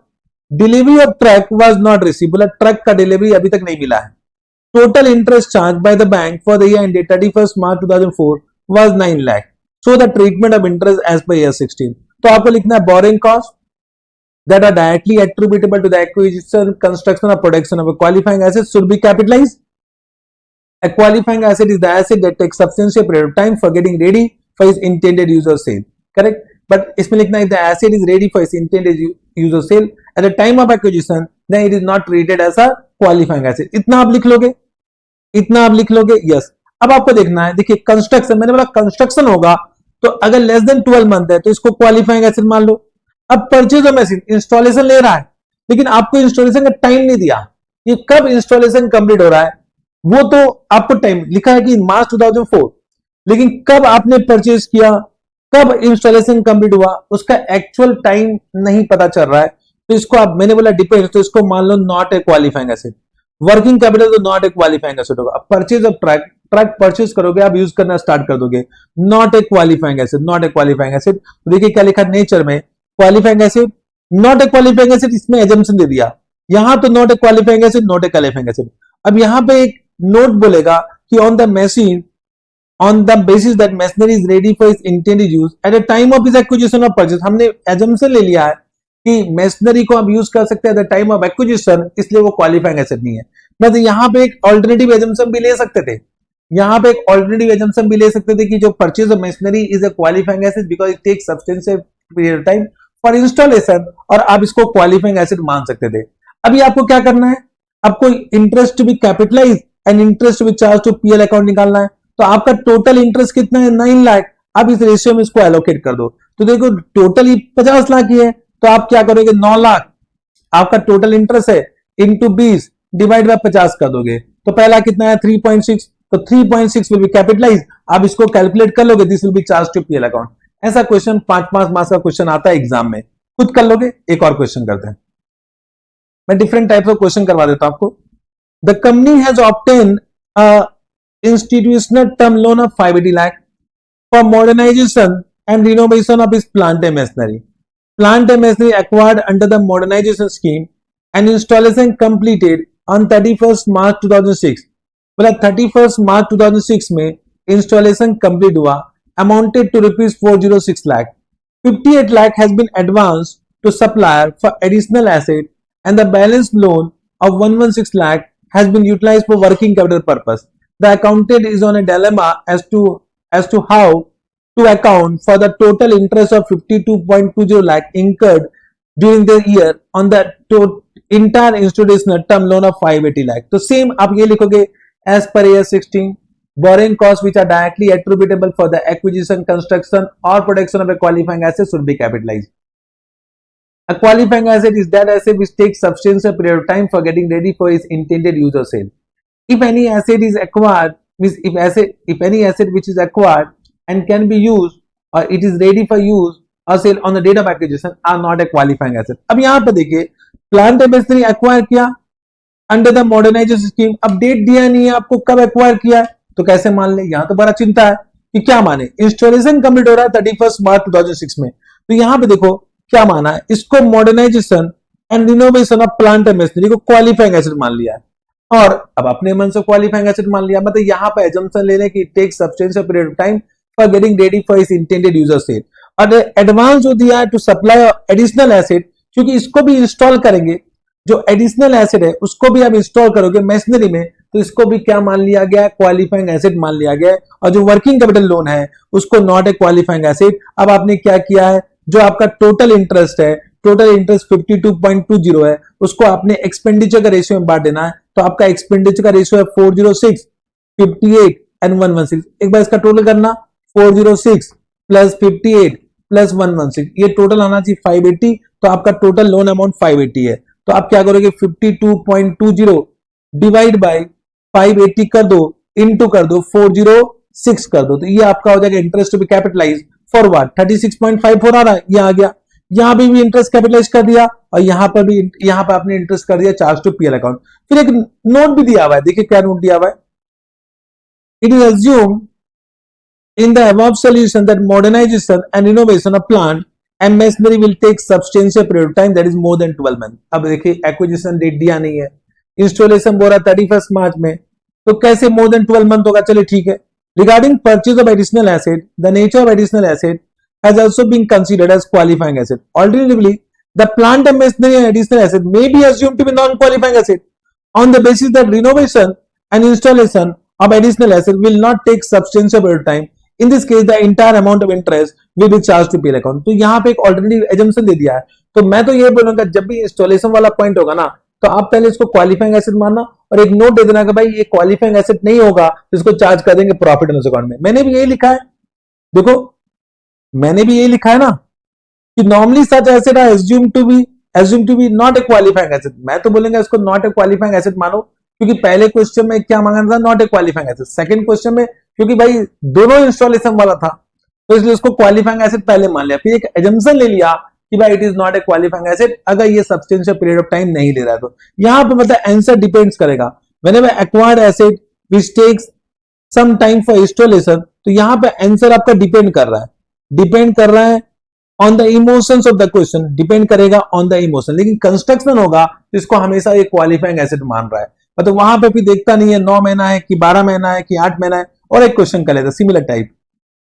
delivery of truck was not receive, बोला ट्रक का डिलीवरी अभी तक नहीं मिला है। Total interest charge by the bank for the year ended 31 March 2004 was 9 lakh. So the treatment of interest as per year 16। तो आपको लिखना है boring cost that are directly attributable to the acquisition, construction or production of a qualifying asset should be capitalized. A qualifying asset is the asset that takes substantial period of time for getting ready for its intended use or sale. Correct? But इसमें लिखना है the asset is ready for its intended use or sale at the time of acquisition, then it is not treated as a qualifying asset. इतना आप लिख लोगे, yes. अब आपको देखना है, देखिए कंस्ट्रक्शन, मैंने बोला कंस्ट्रक्शन होगा तो अगर लेस देन 12 मंथ है तो इसको क्वालिफाइंग एसिड मान लो। अब परचेज ऑफ मशीन, इंस्टॉलेशन ले रहा है लेकिन आपको इंस्टॉलेशन का टाइम नहीं दिया, ये कब इंस्टॉलेशन कंप्लीट हो रहा है वो तो आपको टाइम लिखा है कि मार्च 2004, लेकिन कब आपने परचेज किया, कब इंस्टॉलेशन कंप्लीट हुआ, उसका एक्चुअल टाइम नहीं पता चल रहा है। तो इसको आप, मैंने बोला डिपेंड, तो इसको मान लो not a qualifying asset. Working capital तो नॉट ए क्वालिफाइंग एसिड होगा। अब परचेज ऑफ ट्रक परचेज करोगे, आप यूज करना स्टार्ट कर दोगे, नॉट ए क्वालिफाइंग एसिड। तो देखिए क्या लिखा नेचर में, qualifying acid, not a qualifying acid, इसमें एजम्पशन दे दिया, यहां तो not a qualifying acid, not a qualifying acid. अब यहां पे एक नोट बोलेगा कि on the machine, on the basis that machinery is ready for its intended use at a time of is acquisition of purchase. हमने assumption ले लिया है कि मशीनरी को आप यूज कर सकते हैं at the time of acquisition, इसलिए वो क्वालिफाइंग एसिड नहीं है। मतलब यहां पे एक ऑल्टरनेटिव एजम्पशन भी ले सकते थे, कि जो purchase of machinery is a qualifying asset because it takes substantial period of time for installation, और आप इसको क्वालिफाइंग एसिड मान सकते थे। अभी आपको क्या करना है, आपको interest to be capitalise and interest to be charge to PL account निकालना है। तो आपका टोटल इंटरेस्ट कितना है, 9 लाख। अब इस रेशियो में इसको एलोकेट कर दो, तो देखो टोटल ही 50 लाख ही है, तो आप क्या करोगे, 9 लाख आपका टोटल इंटरेस्ट है, इंटू 20 डिवाइड बाय 50 कर दोगे, तो पहला कितना है 3.6, तो 3.6 विल बी कैपिटलाइज। आप इसको कैलकुलेट कर लोगे, this will be charge to PL account. ऐसा क्वेश्चन 5 मार्क्स का क्वेश्चन आता है एग्जाम में, खुद कर लोगे। एक और क्वेश्चन करते हैं, मैं डिफरेंट टाइप्स ऑफ क्वेश्चन करवा देता हूं आपको। The company has obtain institutional term loan of 580 lakh for modernization and renovation of its plant and machinery. Plant and machinery acquired under the modernization scheme and installation completed on 31st March 2006. मतलब 31st March 2006 में installation complete हुआ, amounted to rupees 406 lakh. 58 lakh has been advanced to supplier for additional asset and the balance loan of 116 lakh has been utilized for working capital purpose. The accountant is on a dilemma as to how to account for the total interest of 52.20 lakh incurred during the year on the entire institutional term loan of 580 lakh. तो same आप ये लिखोगे as per AS 16 borrowing costs which are directly attributable for the acquisition, construction or production of a qualifying asset should be capitalized. A qualifying asset is that asset which takes substantial period of time for getting ready for its intended use or sale. If any asset is acquired, means if any asset which is acquired and can be used or it is ready for use or sale on the date of acquisition are not a qualifying asset. अब यहाँ पे देखिए plant and machinery acquire किया under the modernisation scheme, अब date दिया नहीं है आपको कब एक्वायर किया है, तो कैसे मान ले, यहाँ तो बड़ा चिंता है कि क्या माने। इंस्टॉलेशन कंप्लीट हो रहा है 31 मार्च 2006 में, तो यहाँ पे देखो क्या माना है, इसको modernisation and renovation of plant and machinery को क्वालिफाइंग एसेट मान लिया है और अब अपने मन से क्वालिफाइंग एसेट मान लिया। मतलब यहाँ पे एजम्पशन ले लें कि take substantial period of time for getting ready for is intended user sale, और एडवांस जो दिया है टू सप्लाई एडिशनल एसेट, क्योंकि इसको भी इंस्टॉल करेंगे, जो एडिशनल एसेट है उसको भी आप इंस्टॉल करोगे मशीनरी में, तो इसको भी क्या मान लिया गया, क्वालिफाइंग एसेट मान लिया गया। और जो वर्किंग कैपिटल लोन है उसको नॉट ए क्वालिफाइंग एसेट। अब आपने क्या किया है, जो आपका टोटल इंटरेस्ट है, टोटल इंटरेस्ट 52.20 है, उसको आपने एक्सपेंडिचर का रेशियो में बांट देना है, तो आपका एक्सपेंडिचर का रेशियो है 406, 58 एंड 116। एक बार इसका टोटल करना, 406 प्लस 58 प्लस 116, ये टोटल आना चाहिए 580, तो आपका टोटल लोन अमाउंट 580 है। तो आप क्या करोगे, 52.20 डिवाइड बाय 580 कर दो, इनटू कर दो 406 कर दो, तो ये आपका हो जाएगा interest to be capitalise for what 36.54 आ रहा है, ये आ गया। यहां भी इंटरेस्ट कैपिटलाइज कर दिया और यहां पर भी, यहां पर आपने इंटरेस्ट कर दिया चार्ज टू पीएल अकाउंट। फिर एक नोट भी दिया हुआ है, देखिए क्या नोट दिया हुआ है, it is assume in the above solution that modernisation and renovation of plant and machinery will take substantial period of time that is more than 12 month. अब देखिए एक्विजिशन डेट दिया नहीं है, इंस्टॉलेशन बोल रहा 31 मार्च में, तो कैसे मोर देन 12 मंथ होगा, चलिए ठीक है। Regarding purchase of additional asset, the nature of additional asset has also been considered as qualifying asset. Alternatively, the plant and machinery and additional asset may be assumed to be non-qualifying asset on the basis that renovation and installation of additional asset will not take substantial period of time. In this case, the entire amount of interest will be charged to PL account. तो यहाँ पे एक alternative assumption दे दिया है, तो मैं तो ये बोलूंगा जब भी इंस्टॉलेशन वाला पॉइंट होगा ना, तो आप पहले इसको क्वालिफाइंग एसेट मानना और एक नोट दे देना कि भाई ये क्वालिफाइंग एसेट नहीं होगा तो इसको चार्ज कर देंगे प्रॉफिट एंड लॉस अकाउंट में। मैंने भी यही लिखा है, देखो मैंने भी यही लिखा है ना कि normally such asset are assumed to be not a qualifying asset। मैं तो बोलेंगे इसको नॉट ए क्वालिफाइंग एसेट मानो, क्योंकि पहले क्वेश्चन में क्या मांगा था, not a qualifying asset. Second question में क्योंकि भाई दोनों इंस्टॉलेशन वाला था तो इसलिए उसको क्वालिफाइंग एसेट पहले मान लिया, फिर एक एजम्पशन ले लिया कि भाई it is not a qualifying asset अगर ये सब्सटेंशियल पीरियड ऑफ टाइम नहीं ले रहा है। तो यहां पे मतलब आंसर डिपेंड्स करेगा, whenever acquired asset which takes some time for installation, तो यहां पे आंसर आपका डिपेंड कर रहा है on the emotions of the question, depend करेगा ऑन द इमोशन। लेकिन कंस्ट्रक्शन होगा तो इसको हमेशा ये क्वालिफाइंग एसेट मान रहा है, मतलब वहां पे भी देखता नहीं है 9 महीना है कि 12 महीना है कि 8 महीना है। और एक क्वेश्चन कर लेता सिमिलर टाइप,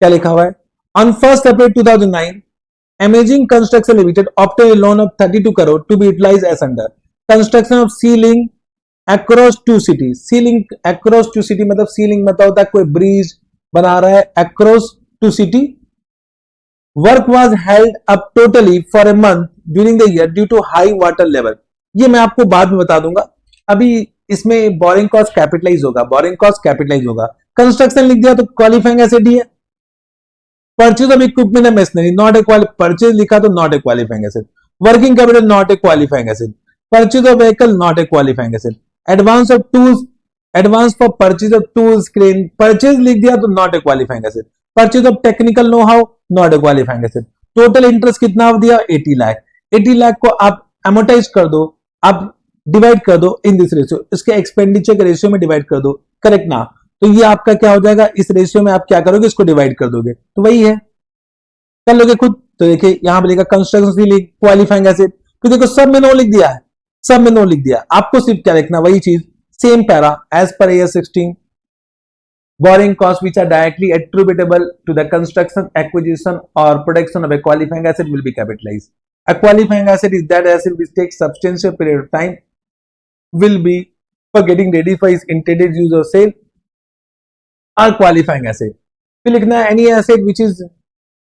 क्या लिखा हुआ है, on 1 April 2009 amazing construction limited obtain a loan of 32 crore to be utilised as under construction of sea link across 2 city. Sea link across 2 city मतलब सी लिंक मतलब होता है कोई ब्रिज बना रहा है across 2 city. Work was held up totally for a month during the year due to high water level. ये मैं आपको बाद में बता दूंगा, अभी इसमें बोरिंग कॉस्ट कैपिटलाइज होगा, कंस्ट्रक्शन लिख दिया तो क्वालिफाइंग एसेट ही है। Purchase of equipment and machinery not a purchase लिखा तो not a qualifying asset. Working capital not a qualifying asset. Purchase of vehicle not a qualifying asset. Advance of tools, advance for purchase of tools crane, purchase लिख दिया तो not a qualifying asset. Purchase of technical know how not a qualifying asset. Total interest कितना दिया 80 लाख। 80 लाख को आप amortise कर दो, आप डिवाइड कर दो इन दिस रेशियो, इसके एक्सपेंडिचर के रेशियो में डिवाइड कर दो, करेक्ट ना। तो ये आपका क्या हो जाएगा, इस रेशियो में आप क्या करोगे, इसको डिवाइड कर दोगे, तो वही है, कर लोगे खुद। तो देखिए यहां पर लिखा कंस्ट्रक्शन क्वालिफाइंग एसिड, तो देखो सब में नो लिख दिया है, सब में नो लिख दिया, आपको सिर्फ क्या लिखना, वही चीज same para as per AS 16 borrowing costs which are directly attributable to the construction, acquisition or production of a qualifying asset will be capitalized. A qualifying asset is that asset which takes substantial period of time, will be for getting ready for its intended use or sale, or qualifying asset. फिर लिखना है any asset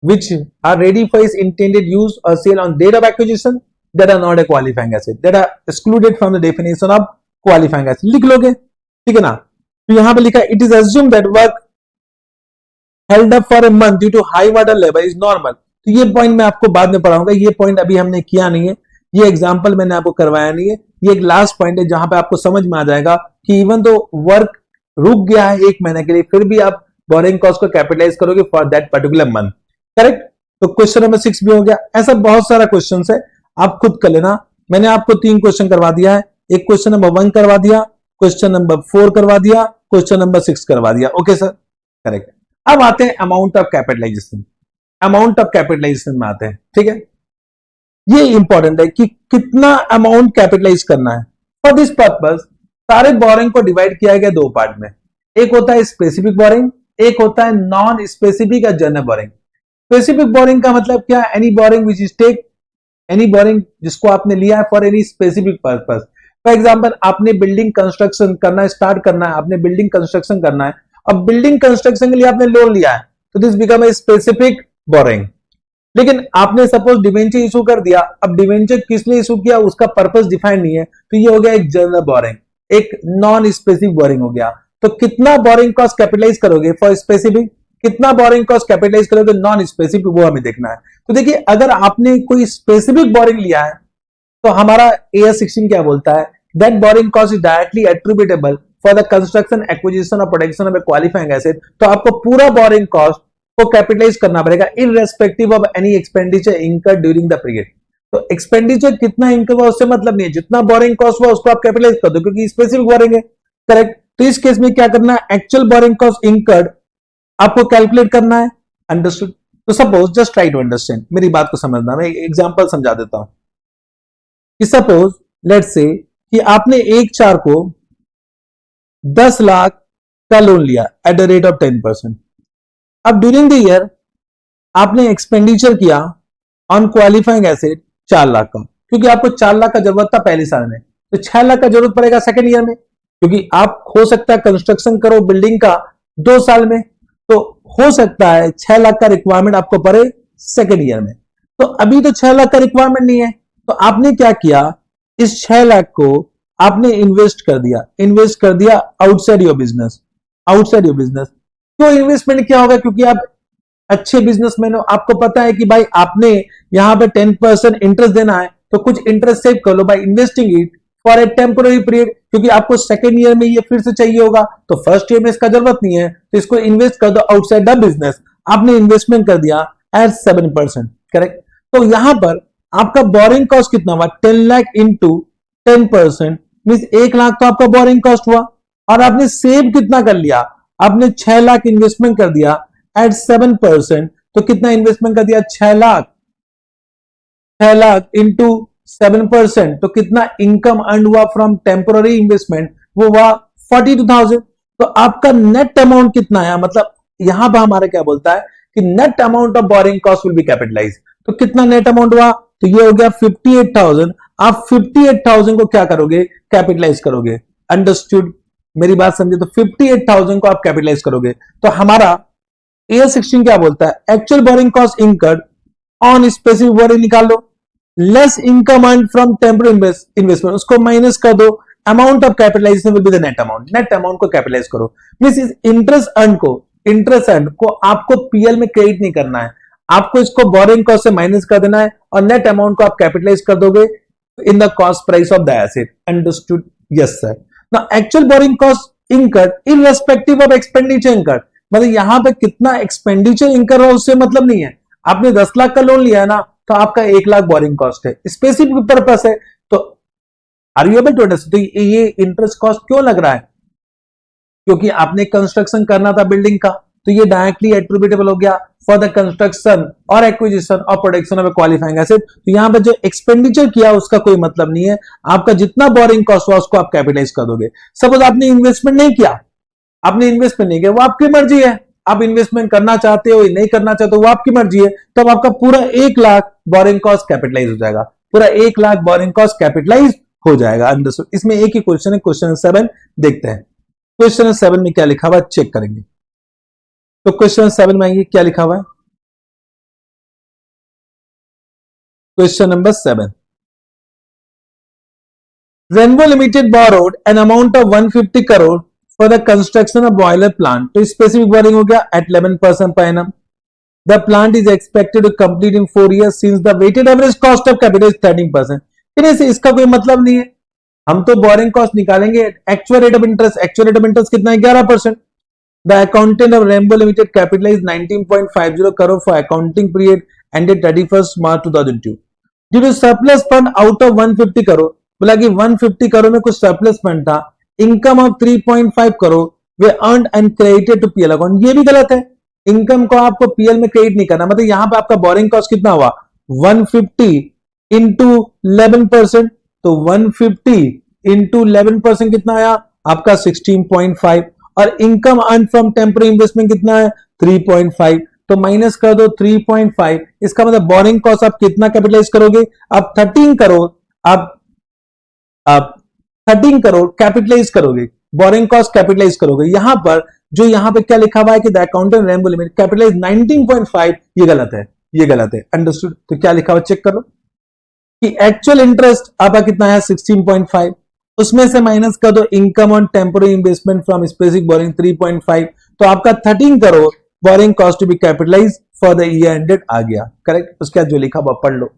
which are ready for its intended use or sale on date of acquisition that are not a qualifying asset, that are excluded from the definition of qualifying asset. लिख लोगे, ठीक है ना। तो यहां पे लिखा it is assume that work held up for a month due to high water level is normal. तो ये पॉइंट मैं आपको बाद में पढ़ाऊंगा, ये पॉइंट अभी हमने किया नहीं है, ये एग्जांपल मैंने आपको करवाया नहीं है, ये एक लास्ट पॉइंट है जहां पे आपको समझ में आ जाएगा कि इवन तो वर्क रुक गया है 1 महीने के लिए, फिर भी आप बोरिंग कॉस्ट को कैपिटलाइज करोगे for that particular month, correct. तो क्वेश्चन नंबर 6 भी हो गया। ऐसा बहुत सारा क्वेश्चन है, आप खुद कर लेना। मैंने आपको 3 क्वेश्चन करवा दिया है, एक क्वेश्चन नंबर 1 करवा दिया, क्वेश्चन नंबर 4 करवा दिया, क्वेश्चन नंबर 6 करवा दिया। Okay sir, correct. अब आते हैं amount of capitalisation, amount of capitalisation में आते हैं, ठीक है। ये इंपॉर्टेंट है कि कितना अमाउंट कैपिटलाइज करना है। फॉर दिस पर्पस सारे बोरिंग को डिवाइड किया गया 2 पार्ट में, एक होता है स्पेसिफिक बोरिंग, एक होता है नॉन स्पेसिफिक या जनरल बोरिंग। स्पेसिफिक बोरिंग का मतलब क्या, any borrowing which is take, any borrowing जिसको आपने लिया है for any specific purpose. For example आपने बिल्डिंग कंस्ट्रक्शन करना है, स्टार्ट करना है, आपने बिल्डिंग कंस्ट्रक्शन करना है, अब बिल्डिंग कंस्ट्रक्शन के लिए आपने लोन लिया है, तो this become a specific boring. लेकिन आपने सपोज डिवेंचर इशू कर दिया, अब डिवेंचर किस लिए इशू किया उसका पर्पस डिफाइन नहीं है, तो ये हो गया एक जनरल बोरिंग, एक नॉन स्पेसिफिक बोरिंग हो गया। तो कितना बोरिंग कॉस्ट कैपिटलाइज करोगे फॉर स्पेसिफिक, कितना बोरिंग कॉस्ट कैपिटलाइज करोगे नॉन स्पेसिफिक, वो हमें देखना है। तो देखिए अगर आपने कोई स्पेसिफिक बोरिंग लिया है तो हमारा AS 16 क्या बोलता है, that borrowing cost is directly attributable for the construction, acquisition और production of a qualifying asset. तो आपको पूरा बोरिंग कॉस्ट को कैपिटलाइज करना पड़ेगा irrespective of any expenditure incurred during the period. तो एक्सपेंडिचर कितना इंकर हुआ उससे मतलब नहीं है, जितना बोरिंग कॉस्ट हुआ उसको आप कैपिटलाइज कर दो क्योंकि स्पेसिफिक बोरिंग है, करेक्ट। तो इस केस में क्या करना है, एक्चुअल बोरिंग कॉस्ट इंकर्ड आपको कैलकुलेट करना है, अंडरस्टूड। तो suppose just try to understand, मेरी बात को समझना, मैं एग्जांपल समझा देता हूं कि सपोज लेट्स से कि आपने 1/4 को 10 लाख का लोन लिया एट द रेट ऑफ 10%। अब ड्यूरिंग द ईयर आपने एक्सपेंडिचर किया ऑन क्वालिफाइंग एसेट 4 लाख का, क्योंकि आपको 4 लाख का जरूरत था पहले साल में, तो 6 लाख का जरूरत पड़ेगा सेकेंड ईयर में, क्योंकि आप हो सकता है कंस्ट्रक्शन करो बिल्डिंग का 2 साल में, तो हो सकता है 6 लाख का रिक्वायरमेंट आपको पड़े सेकेंड ईयर में। तो अभी तो 6 लाख का रिक्वायरमेंट नहीं है, तो आपने क्या किया, इस 6 लाख को आपने इन्वेस्ट कर दिया outside your business, outside your business. क्यों इन्वेस्टमेंट क्या होगा, क्योंकि आप अच्छे बिजनेसमैन हो, आपको पता है कि भाई आपने यहां पे 10% इंटरेस्ट देना है, तो कुछ इंटरेस्ट सेव कर लो by investing it for a temporary period, क्योंकि आपको सेकेंड ईयर में ये फिर से चाहिए होगा, तो फर्स्ट ईयर में इसका जरूरत नहीं है, तो इसको इन्वेस्ट कर दो आउटसाइड द बिजनेस। आपने इन्वेस्टमेंट कर दिया एट 7%, करेक्ट। तो यहां पर आपका बोरिंग कॉस्ट कितना हुआ, 10 लाख इंटू 10% मीन 1 लाख तो आपका बोरिंग कॉस्ट हुआ, और आपने सेव कितना कर लिया, आपने 6 लाख इन्वेस्टमेंट कर दिया एट 7%, तो कितना इन्वेस्टमेंट कर दिया, 6 लाख इंटू 7%, तो कितना इनकम अर्न हुआ फ्रॉम टेम्पोररी इन्वेस्टमेंट, वो हुआ 42,000। तो आपका नेट अमाउंट कितना आया, मतलब यहां पर हमारा क्या बोलता है कि net amount of borrowing cost will be capitalise. तो कितना नेट अमाउंट हुआ, तो ये हो गया 58,000। आप 58,000 को क्या करोगे, कैपिटलाइज करोगे, अंडरस्टूड, मेरी बात समझे। तो 58,000 को आप कैपिटलाइज करोगे, तो हमारा AS 16 क्या बोलता है, actual borrowing cost incurred on specific borrowing निकाल लो, less income earn from temporary investment, उसको माइनस कर दो, amount of capitalization will be the net amount, net amount को कैपिटलाइज करो। मींस इस इंटरेस्ट अर्न को आपको PL में क्रेडिट नहीं करना है, आपको इसको बोरिंग कॉस्ट से माइनस कर देना है, और नेट अमाउंट को आप कैपिटलाइज कर दोगे इन the cost price of the asset, understood, yes sir. Now actual borrowing cost incurred irrespective of expenditure incurred, मतलब यहां पे कितना एक्सपेंडिचर इंकर हो उससे मतलब नहीं है। आपने 10 लाख का लोन लिया है ना, तो आपका 1 लाख बोरिंग कॉस्ट है, स्पेसिफिक पर्पस है। तो are you able to understand? तो ये इंटरेस्ट कॉस्ट क्यों लग रहा है? क्योंकि आपने कंस्ट्रक्शन करना था बिल्डिंग का, तो ये डायरेक्टली एट्रीब्यूटेबल हो गया फॉर द कंस्ट्रक्शन और एक्विजिशन और प्रोडक्शन ऑफ क्वालिफाइंग एसेट। तो यहां पर जो एक्सपेंडिचर किया उसका कोई मतलब नहीं है, आपका जितना बोरिंग कॉस्ट हुआ उसको आप कैपिटलाइज कर दोगे। सपोज आपने इन्वेस्टमेंट नहीं किया, आपने इन्वेस्टमेंट नहीं किया, वो आपकी मर्जी है, आप इन्वेस्टमेंट करना चाहते हो या नहीं करना चाहते हो वो आपकी मर्जी है। तो अब आपका पूरा 1 लाख बोरिंग कॉस्ट कैपिटलाइज हो जाएगा, पूरा 1 लाख बोरिंग कॉस्ट कैपिटलाइज हो जाएगा। अंडरस्टूड? इसमें एक ही क्वेश्चन है, क्वेश्चन 7 देखते हैं। क्वेश्चन 7 में क्या लिखा हुआ है चेक करेंगे। तो क्वेश्चन 7 में आइए क्या लिखा हुआ है। Question number 7, rainbow limited borrowed an amount of 150 crore for the construction of boiler plant। तो स्पेसिफिक बोरिंग हो गया at 11% per annum। The plant is expected to complete in 4 years since the weighted average cost of capital is 13%। फिर से इसका कोई मतलब नहीं है, हम तो बोरिंग कॉस्ट निकालेंगे actual rate of interest. Actual rate of interest कितना है? 11%। The accountant of Rainbow Limited capitalized 19.50 crore for accounting period ended 31st March 2002 due to surplus fund out of 150 crore। बोला कि 150 करोड़ में कुछ सरप्लस फंड था, income of 3.5 crore we earned and credited to PL account. ये भी गलत है, income को आपको पीएल में क्रेडिट नहीं करना। मतलब यहां पे आपका बोरिंग कॉस्ट कितना हुआ? 150 इंटू 11%। तो 150 इंटू 11% कितना आया आपका? 16.5। और income earn from temporary investment कितना है? 3.5। तो माइनस कर दो 3.5। इसका मतलब बोरिंग कॉस्ट आप कितना कैपिटलाइज करोगे? आप 13 करोड़ आप 13 करोड़ कैपिटलाइज करोगे, बोरिंग कॉस्ट कैपिटलाइज करोगे। यहां पर जो यहां पे क्या लिखा हुआ है कि the accountant rainbow limited capitalise 19.5, ये गलत है, ये गलत है। अंडरस्टूड? तो क्या लिखा हुआ चेक करो कि एक्चुअल इंटरेस्ट आपका कितना है? 16.5, उसमें से माइनस कर दो income on temporary investment from specific borrowing 3.5, तो आपका 13 crore borrowing cost to be capitalise for the year ended आ गया। करेक्ट? उसके बाद जो लिखा हुआ पढ़ लो।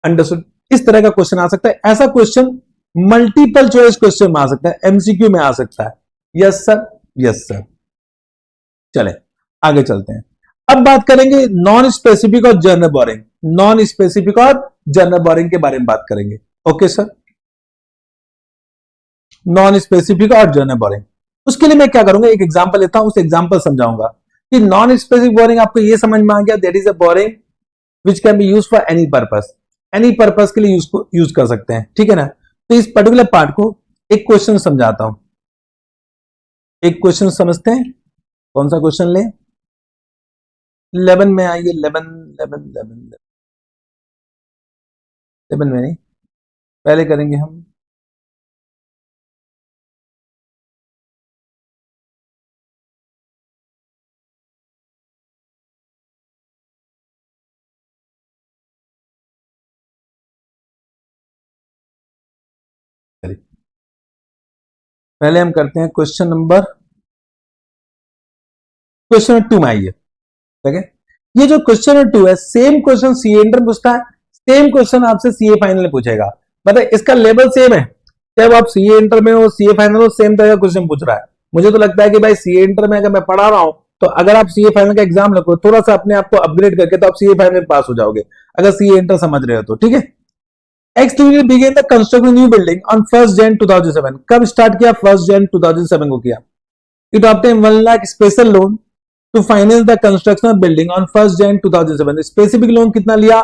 अंडरस्टूड? इस तरह का क्वेश्चन आ सकता है। ऐसा क्वेश्चन मल्टीपल चॉइस क्वेश्चन में आ सकता है, एमसीक्यू में आ सकता है। Yes sir, yes sir. चले आगे चलते हैं। अब बात करेंगे नॉन स्पेसिफिक और जनरल बोरिंग। नॉन स्पेसिफिक और जनरल बोरिंग के बारे में बात करेंगे। Okay sir? नॉन स्पेसिफिक और जनरल बोरिंग, उसके लिए मैं क्या करूंगा, एक एग्जांपल लेता हूं, उस एग्जांपल समझाऊंगा कि नॉन स्पेसिफिक बोरिंग आपको ये समझ में आ गया, that is a boring which can be use for any purpose. Any purpose के लिए यूज कर सकते हैं, ठीक है ना? तो इस पर्टिकुलर पार्ट को एक क्वेश्चन समझाता हूं। एक क्वेश्चन समझते हैं, कौन सा क्वेश्चन ले? 11 में आइए। 11 में नहीं, पहले करेंगे हम पहले हम करते हैं क्वेश्चन नंबर 2 में आइए। ठीक है? ये जो क्वेश्चन नंबर 2 है, सेम क्वेश्चन सीए इंटर में पूछता है, सेम क्वेश्चन आपसे सीए फाइनल में पूछेगा। मतलब इसका लेवल सेम है, चाहे आप सीए इंटर में हो सीए फाइनल हो, सेम तरह का क्वेश्चन पूछ रहा है। मुझे तो लगता है कि भाई सीए इंटर में अगर मैं पढ़ा रहा हूं तो अगर आप सीए फाइनल का एग्जाम रखो, थोड़ा सा अपने आप को अपग्रेड करके, तो आप सीए फाइनल में पास हो जाओगे, अगर सीए इंटर समझ रहे हो तो। ठीक है? X limited began the construction new building on 1 Jan 2007। कब स्टार्ट किया? 1 Jan 2007 को किया। It obtain 1 lakh special loan to finance the construction of building on 1 Jan 2007। Specific loan कितना लिया?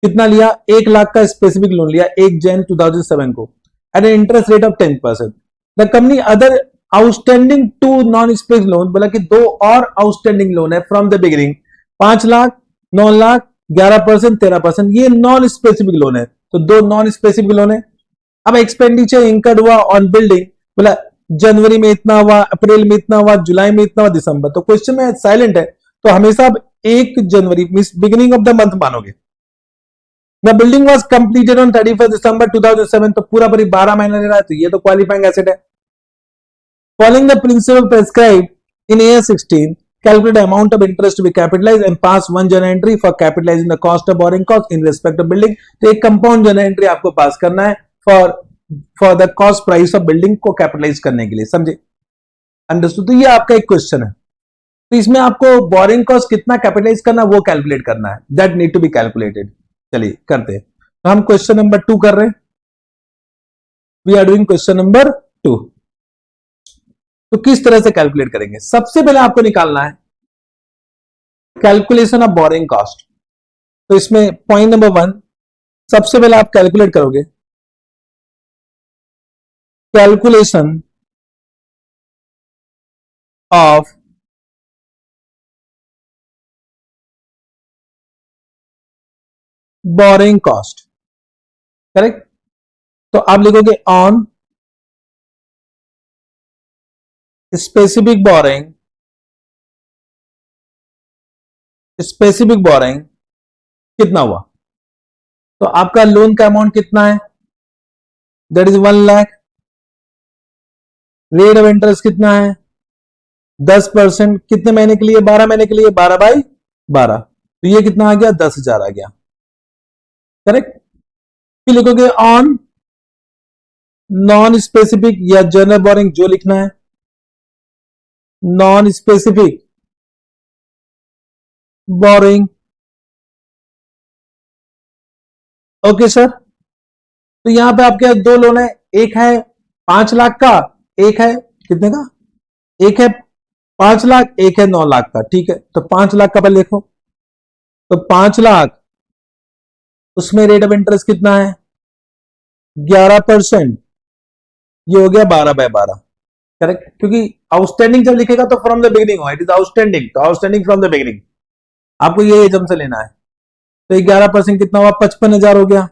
कितना लिया? 1 लाख का स्पेसिफिक लोन लिया 1 Jan 2007 को at an interest rate of 10%। The company other outstanding to non specific loan, बोला कि 2 और आउटस्टैंडिंग लोन है from the beginning, 5 lakh, 9 lakh, 11%, 13%, ये नॉन स्पेसिफिक लोन है। तो 2 नॉन स्पेसिफिक लोन है। अब एक्सपेंडिचर इंकर्ड हुआ ऑन बिल्डिंग, बोला जनवरी में इतना हुआ, अप्रैल में इतना हुआ, जुलाई में इतना हुआ, दिसंबर। तो क्वेश्चन में साइलेंट है, तो हमेशा आप 1 जनवरी बिगिनिंग ऑफ द मंथ मानोगे। The building was completed on 31 December 2007, तो पूरा पूरी 12 महीना ले रहा है, तो ये तो क्वालिफाइंग एसेट है। Following the principle prescribed in AS 16, calculate the amount of interest to be capitalized and pass one journal entry for capitalizing the cost of borrowing cost in respect of building। तो एक compound journal entry आपको पास करना है for the cost price of building को capitalise करने के लिए। समझे? अंडरस्टूड? तो ये आपका एक क्वेश्चन है। तो इसमें आपको बोरिंग कॉस्ट कितना कैपिटलाइज करना वो कैलकुलेट करना है, that need to be calculated. चलिए करते हैं। तो हम क्वेश्चन नंबर 2 कर रहे हैं। We are doing question number 2। तो किस तरह से कैलकुलेट करेंगे? सबसे पहले आपको निकालना है कैलकुलेशन ऑफ बोरिंग कॉस्ट। तो इसमें पॉइंट नंबर 1, सबसे पहले आप कैलकुलेट करोगे calculation of borrowing cost, correct. तो आप लिखोगे on specific borrowing, specific boring कितना हुआ? तो आपका लोन का अमाउंट कितना है? That is 1 lakh. Rate of interest कितना है? 10%। कितने महीने के लिए? 12 महीने के लिए, 12/12। तो ये कितना आ गया? 10,000 आ गया, करेक्ट। फिर लिखोगे ऑन नॉन स्पेसिफिक या जनरल बोरिंग, जो लिखना है, non specific boring. Okay sir. तो यहां पे आपके दो लोन है, एक है 5 लाख का, एक है कितने का? एक है 5 लाख, एक है 9 लाख का, ठीक है। तो 5 लाख का पहले देखो। तो 5 लाख, उसमें रेट ऑफ इंटरेस्ट कितना है? 11%। ये हो गया 12/12, करेक्ट। क्योंकि आउटस्टैंडिंग जब लिखेगा तो फ्रॉम द बिगिनिंग हो, इट इज आउटस्टैंडिंग, तो आउटस्टैंडिंग फ्रॉम द बिगिनिंग आपको ये एजम से लेना है। तो 11% कितना हुआ? 55,000 हो गया,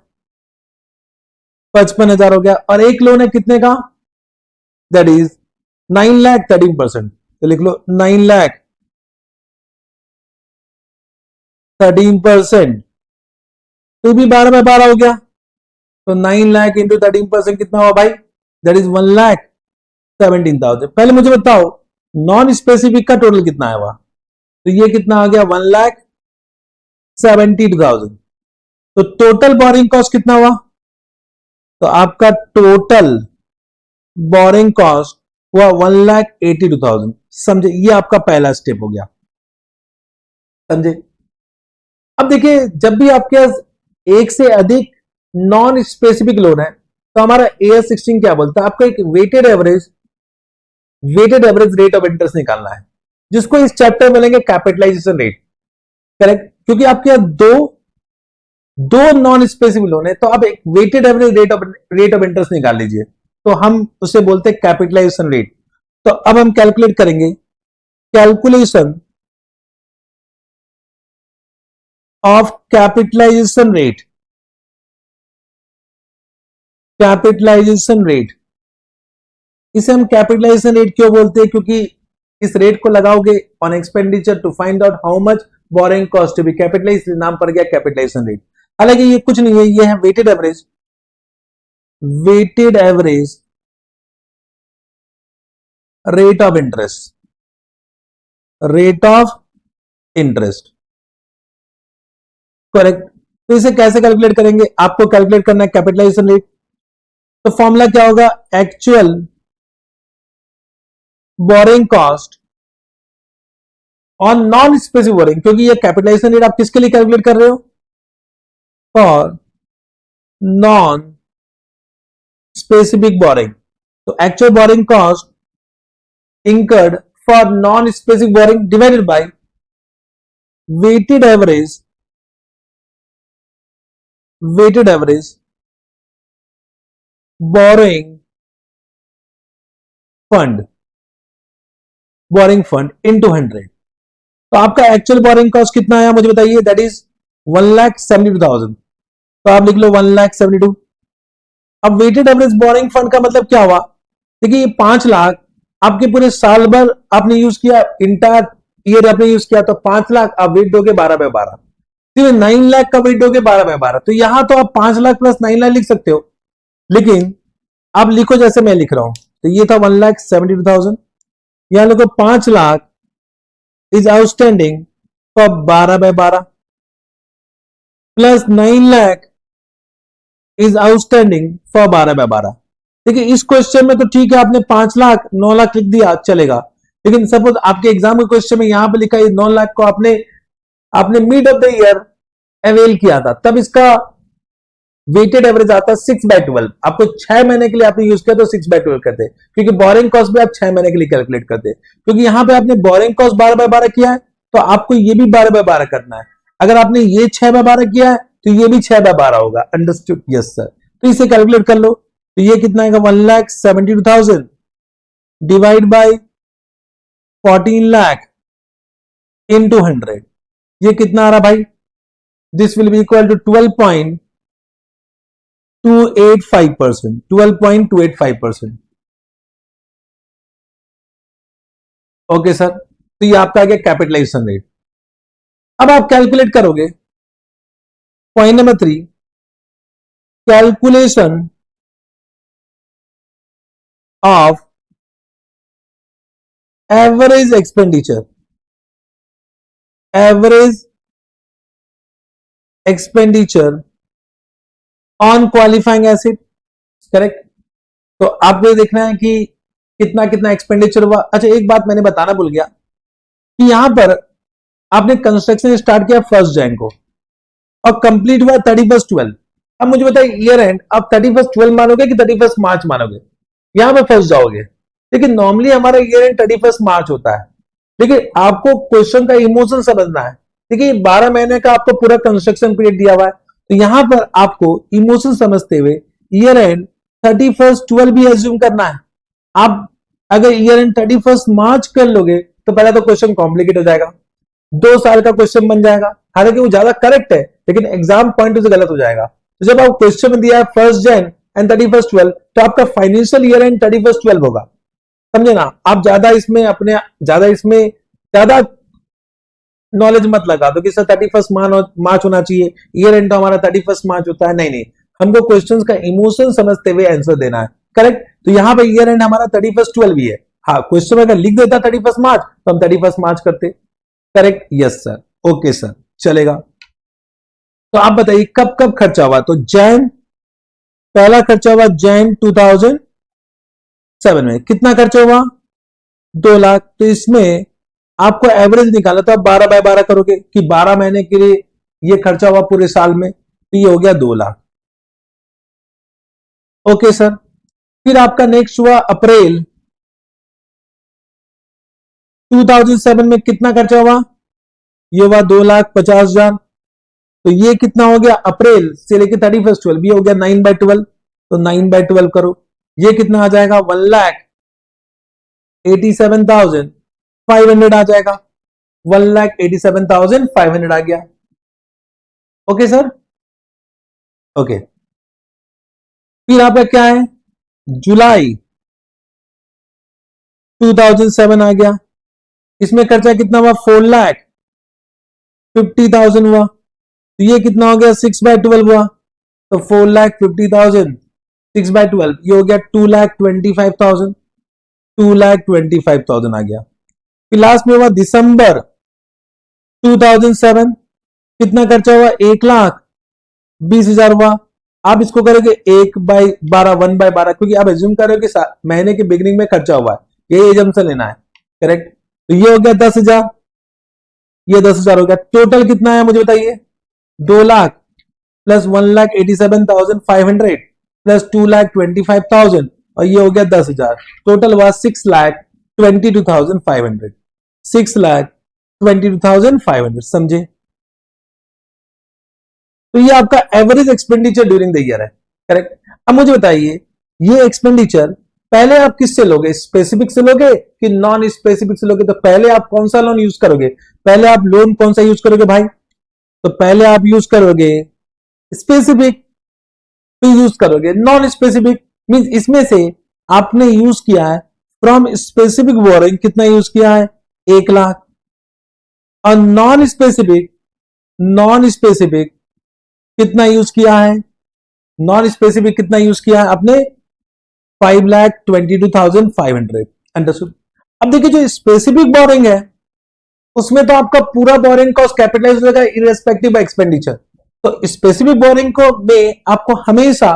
55,000 हो गया। और एक लोन है कितने का? That is 9 lakh, 13%। तो लिख लो 9 लाख 13%, तो भी 12/12 हो गया। तो 9 लाख इंटू 13% कितना हुआ भाई? That is 1,17,000। पहले मुझे बताओ नॉन स्पेसिफिक का टोटल कितना है वह? तो ये कितना आ गया? 1,72,000। तो टोटल बोरिंग कॉस्ट कितना हुआ? तो आपका टोटल बोरिंग कॉस्ट हुआ 1,82,000। समझे? ये आपका पहला स्टेप हो गया, समझे? अब देखिए, जब भी आपके पास एक से अधिक नॉन स्पेसिफिक लोन है तो हमारा AS 16 क्या बोलता है? आपको एक weighted average rate of interest निकालना है, जिसको इस चैप्टर में बोलेंगे कैपिटलाइजेशन रेट, करेक्ट। क्योंकि आपके यहां दो नॉन स्पेसिफिक लोन है, तो आप एक weighted average rate of interest निकाल लीजिए, तो हम उसे बोलते हैं कैपिटलाइजेशन रेट। तो अब हम कैलकुलेट करेंगे calculation of capitalisation rate. Capitalisation rate, इसे हम कैपिटलाइजेशन रेट क्यों बोलते हैं? क्योंकि इस रेट को लगाओगे on expenditure to find out how much borrowing cost to be capitalise, नाम पड़ गया कैपिटलाइजेशन रेट। हालांकि ये कुछ नहीं है, ये है weighted average rate of interest, rate of interest, correct. तो इसे कैसे कैलकुलेट करेंगे? आपको कैलकुलेट करना है कैपिटलाइजेशन रेट। तो फॉर्मूला क्या होगा? Actual borrowing cost on non specific boring, क्योंकि ये कैपिटलाइजेशन रेट आप किसके लिए कैलकुलेट कर रहे हो? For non specific borrowing. तो actual borrowing cost incurred for non-specific borrowing divided by weighted average borrowing fund into 100। तो आपका एक्चुअल बोरिंग कॉस्ट कितना आया मुझे बताइए? That is 1,72,000। तो आप लिख लो 1,72,000। अब वेटेड एवरेज बोरिंग फंड का मतलब क्या हुआ? देखिए, 5 लाख आपके पूरे साल भर आपने यूज किया, इंटायर ईयर आपने यूज किया, तो 5 लाख आप वेट दोगे 12/12। फिर 9 लाख का वेट दोगे 12/12। तो यहां तो आप 5 लाख प्लस 9 लाख लिख सकते हो, लेकिन आप लिखो जैसे मैं लिख रहा हूं। तो ये था 1,72,000, यहां लिखो 5 lakh is outstanding for 12/12 plus 9 lakh is outstanding for 12/12। देखिए, इस क्वेश्चन में तो ठीक है, आपने 5 लाख 9 लाख लिख दिया, चलेगा। लेकिन सपोज आपके एग्जाम के क्वेश्चन में यहां पे लिखा है 9 लाख को आपने mid of the year avail किया था, तब इसका वेटेड एवरेज आता है 6/12। आपको 6 महीने के लिए आपने यूज किया तो 6/12 करते हैं, क्योंकि बोरिंग कॉस्ट भी आप 6 महीने के लिए कैलकुलेट करते हैं। क्योंकि यहां पे आपने बोरिंग कॉस्ट 12/12 किया है, तो आपको ये भी 12/12 करना है। अगर आपने ये 6/12 किया है तो ये भी 6/12 होगा। अंडरस्टूड? Yes sir. तो इसे कैलकुलेट कर लो, तो ये कितना आएगा 1,72,000 डिवाइड बाई 14 लाख इंटू 100, ये कितना आ रहा भाई? This will be equal to 12.285%। 12.285%। Okay sir, तो ये आपका आ गया कैपिटलाइजेशन रेट। अब आप कैलकुलेट करोगे point number 3, calculation of average expenditure. Average expenditure on qualifying acid, correct. तो आपको देखना है कि कितना कितना एक्सपेंडिचर हुआ। अच्छा, एक बात मैंने बताना भूल गया कि यहां पर आपने कंस्ट्रक्शन स्टार्ट किया 1 जनवरी को और कंप्लीट हुआ 31/12। अब मुझे बताइए ईयर एंड आप 31/12 मानोगे कि 31 मार्च मानोगे? यहां पे फंस जाओगे। लेकिन नॉर्मली हमारा ईयर एंड 31 मार्च होता है। देखिए, आपको क्वेश्चन का इमोशन समझना है। देखिए, 12 महीने का आपको पूरा कंस्ट्रक्शन पीरियड दिया हुआ है, तो यहां पर आपको इमोशन समझते हुए ईयर एंड 31/12 भी एज्यूम करना है। आप अगर ईयर एंड 31 मार्च कर लोगे तो पहले तो क्वेश्चन कॉम्प्लिकेट हो जाएगा, 2 साल का क्वेश्चन बन जाएगा। हालांकि वो ज्यादा करेक्ट है, लेकिन एग्जाम पॉइंट से गलत हो जाएगा। तो जब आप क्वेश्चन में दिया है 1 जनवरी एंड 31/12, तो आपका फाइनेंशियल ईयर एंड 31/12 होगा। समझे ना? आप ज्यादा नॉलेज मत लगा दो कि सर 31 मार्च होना चाहिए, ईयर एंड तो हमारा 31 मार्च होता है। नहीं नहीं, हमको क्वेश्चंस का इमोशन समझते हुए आंसर देना है, करेक्ट। तो यहां पे ईयर एंड हमारा 31/12 भी है। हाँ, क्वेश्चन में अगर लिख देता 31 मार्च तो हम 31 मार्च करते, correct. Yes sir, okay sir, चलेगा। तो आप बताइए कब कब खर्चा हुआ? तो पहला खर्चा हुआ जैन 2007 में। कितना खर्चा हुआ? 2 लाख। तो इसमें आपको एवरेज निकाला, तो आप 12/12 करोगे कि 12 महीने के लिए ये खर्चा हुआ पूरे साल में, तो ये हो गया 2 लाख। Okay sir. फिर आपका नेक्स्ट हुआ अप्रैल 2007 में। कितना खर्चा हुआ? ये हुआ 2,50,000। तो ये कितना हो गया? अप्रैल से लेकर 31/12 भी हो गया 9/12। तो 9/12 करो, ये कितना आ जाएगा? 1,87,500 आ जाएगा। 1,87,500 आ गया। Okay sir, okay. फिर आपका क्या है? जुलाई 2007 आ गया। इसमें खर्चा कितना हुआ? 4,50,000 हुआ। तो ये कितना हो गया? 6/12 हुआ। तो 4,50,000 6/12, ये हो गया 2,25,000। 2,25,000 आ गया। फिर लास्ट में हुआ दिसंबर 2007। कितना खर्चा हुआ? 1,20,000 हुआ। आप इसको करोगे 1/12, 1/12, क्योंकि आप एज्यूम कर रहे हो कि महीने के बिगिनिंग में खर्चा हुआ है, ये एजम्पशन लेना है, करेक्ट। तो ये हो गया 10,000, ये 10,000 हो गया। टोटल कितना है मुझे बताइए? 2 लाख प्लस 1,87,500 प्लस 2,25,000 और ये हो गया 10,000। टोटल हुआ 6,22,500। 6,22,500, समझे? तो ये आपका average expenditure during the year है, करेक्ट। अब मुझे बताइए ये एक्सपेंडिचर पहले आप किससे लोगे? स्पेसिफिक से लोगे कि नॉन स्पेसिफिक से लोगे? तो पहले आप कौन सा लोन यूज करोगे? पहले आप लोन कौन सा यूज करोगे भाई? तो पहले आप यूज करोगे स्पेसिफिक, तो यूज करोगे नॉन स्पेसिफिक। मींस इसमें से आपने यूज किया है फ्रॉम स्पेसिफिक बोरिंग, कितना यूज किया है? 1 लाख। और नॉन स्पेसिफिक कितना यूज किया है? नॉन स्पेसिफिक कितना यूज किया है आपने? 5,22,500। अंडरस्टूड। अब देखिए जो स्पेसिफिक बोरिंग है उसमें तो आपका पूरा बोरिंग कॉस्ट कैपिटलाइज हो जाएगा इररेस्पेक्टिव ऑफ एक्सपेंडिचर। तो स्पेसिफिक बोरिंग को में आपको हमेशा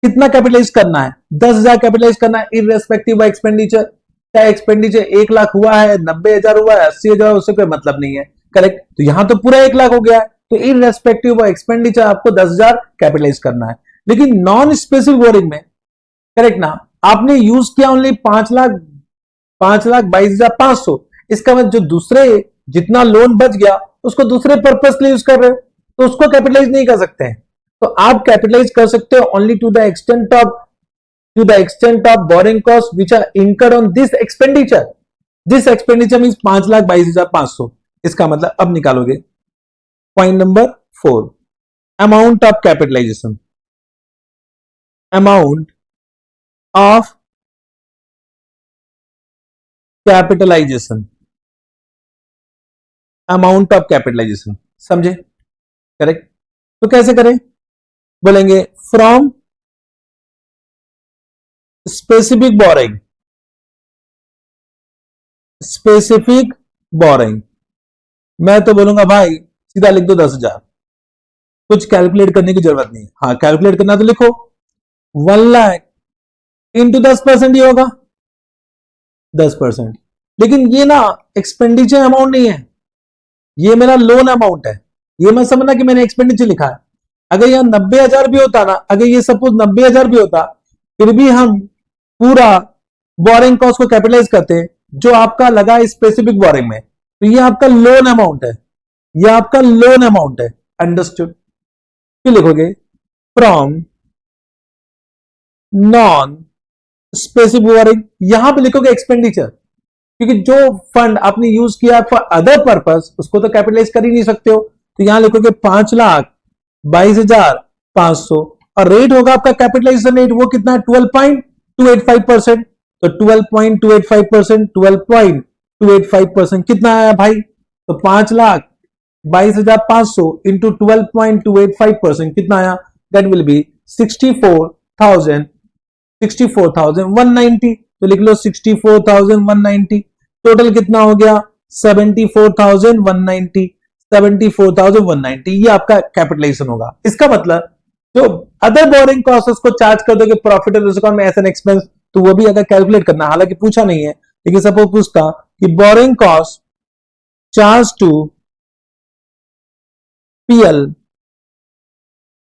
कितना कैपिटलाइज करना है? 10,000 कैपिटलाइज करना है इररेस्पेक्टिव ऑफ एक्सपेंडिचर। चाहे एक्सपेंडिचर 1 लाख हुआ है, 90,000 हुआ है, 80,000, उससे कोई मतलब नहीं है। करेक्ट। तो यहां तो पूरा 1 लाख हो गया है, तो इररेस्पेक्टिव ऑफ एक्सपेंडिचर आपको 10,000 कैपिटलाइज करना है। लेकिन नॉन स्पेसिफिक बोरिंग में, करेक्ट ना, आपने यूज किया ओनली 5,22,500। इसका मतलब जो दूसरे जितना लोन बच गया उसको दूसरे पर्पस के लिए यूज कर रहे हो, तो उसको कैपिटलाइज नहीं कर सकते हैं। तो आप कैपिटलाइज कर सकते हो only to the extent of borrowing cost which are incurred on this expenditure. This expenditure means 5,22,500। इसका मतलब अब निकालोगे point number 4, amount of capitalisation. Amount of capitalisation, amount of capitalisation, समझे? करेक्ट। तो कैसे करें? बोलेंगे from specific borrowing, specific borrowing. मैं तो बोलूंगा भाई सीधा लिख दो 10,000, कुछ कैलकुलेट करने की जरूरत नहीं। हाँ, कैलकुलेट करना तो लिखो 1 लाख इंटू 10% ही होगा 10%। लेकिन ये ना एक्सपेंडिचर अमाउंट नहीं है, ये मेरा लोन अमाउंट है। ये मैं समझना कि मैंने एक्सपेंडिचर लिखा है। अगर यहां 90,000 भी होता ना, अगर ये सपोज 90,000 भी होता, फिर भी हम पूरा बोरिंग कॉस्ट को कैपिटलाइज करते जो आपका लगा स्पेसिफिक बोरिंग में, तो ये आपका लोन अमाउंट है, ये आपका लोन अमाउंट है। अंडरस्टूड? फिर लिखोगे फ्रॉम नॉन स्पेसिफिक बोरिंग, यहां पे लिखोगे एक्सपेंडिचर, क्योंकि जो फंड आपने यूज किया फॉर अदर पर्पस उसको तो कैपिटलाइज कर ही नहीं सकते हो। तो यहां लिखोगे 5,22,500 और रेट होगा आपका कैपिटलाइजेशन रेट, वो कितना है 12.285%। तो 12.285%, 12.285% कितना आया भाई? तो 5,22,500 इंटू 12.285% कितना आया? That will B 64,190। तो लिख लो 64,190। टोटल कितना हो गया? 74,190। 74,190 ये आपका कैपिटलाइजेशन होगा। इसका मतलब जो अदर बोरिंग कॉस्ट को चार्ज कर दोगे प्रॉफिट एंड लॉस अकाउंट में एज एन एक्सपेंस, तो वो भी अगर कैलकुलेट करना, हालांकि पूछा नहीं है, लेकिन सपोज पूछता कि borrowing cost charge to PL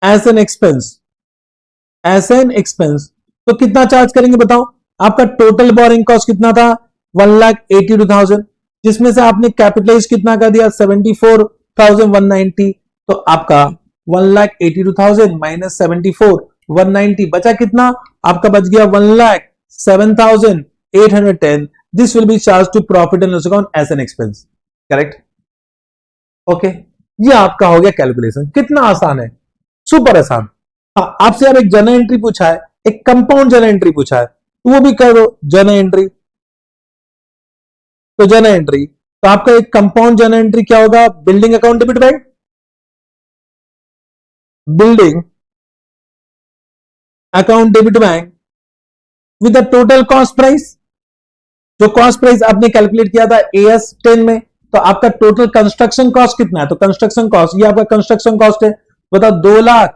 as an expense, as an expense, तो कितना चार्ज करेंगे बताओ? आपका टोटल बोरिंग कॉस्ट कितना था? 1,82,000, जिसमें से आपने कैपिटलाइज कितना कर दिया? 74,190। तो आपका 1,82,000 माइनस 74,190 बचा कितना? आपका बच गया 1,07,810। This will be charge to profit and loss account as an expense. Correct? Okay, ये आपका हो गया कैलकुलेशन। कितना आसान है, सुपर आसान। हाँ, आपसे अब एक जर्नल एंट्री पूछा है, एक कंपाउंड जर्नल एंट्री पूछा है, तो वो भी कर दो जर्नल एंट्री। तो जर्नल एंट्री, तो आपका एक कंपाउंड जर्नल एंट्री क्या होगा? Building account debit bank, building account debit bank with the total cost price. जो कॉस्ट प्राइस आपने कैलकुलेट किया था एएस 10 में, तो आपका टोटल कंस्ट्रक्शन कॉस्ट कितना है? तो कंस्ट्रक्शन कॉस्ट, ये आपका कंस्ट्रक्शन कॉस्ट है। बताओ 2 लाख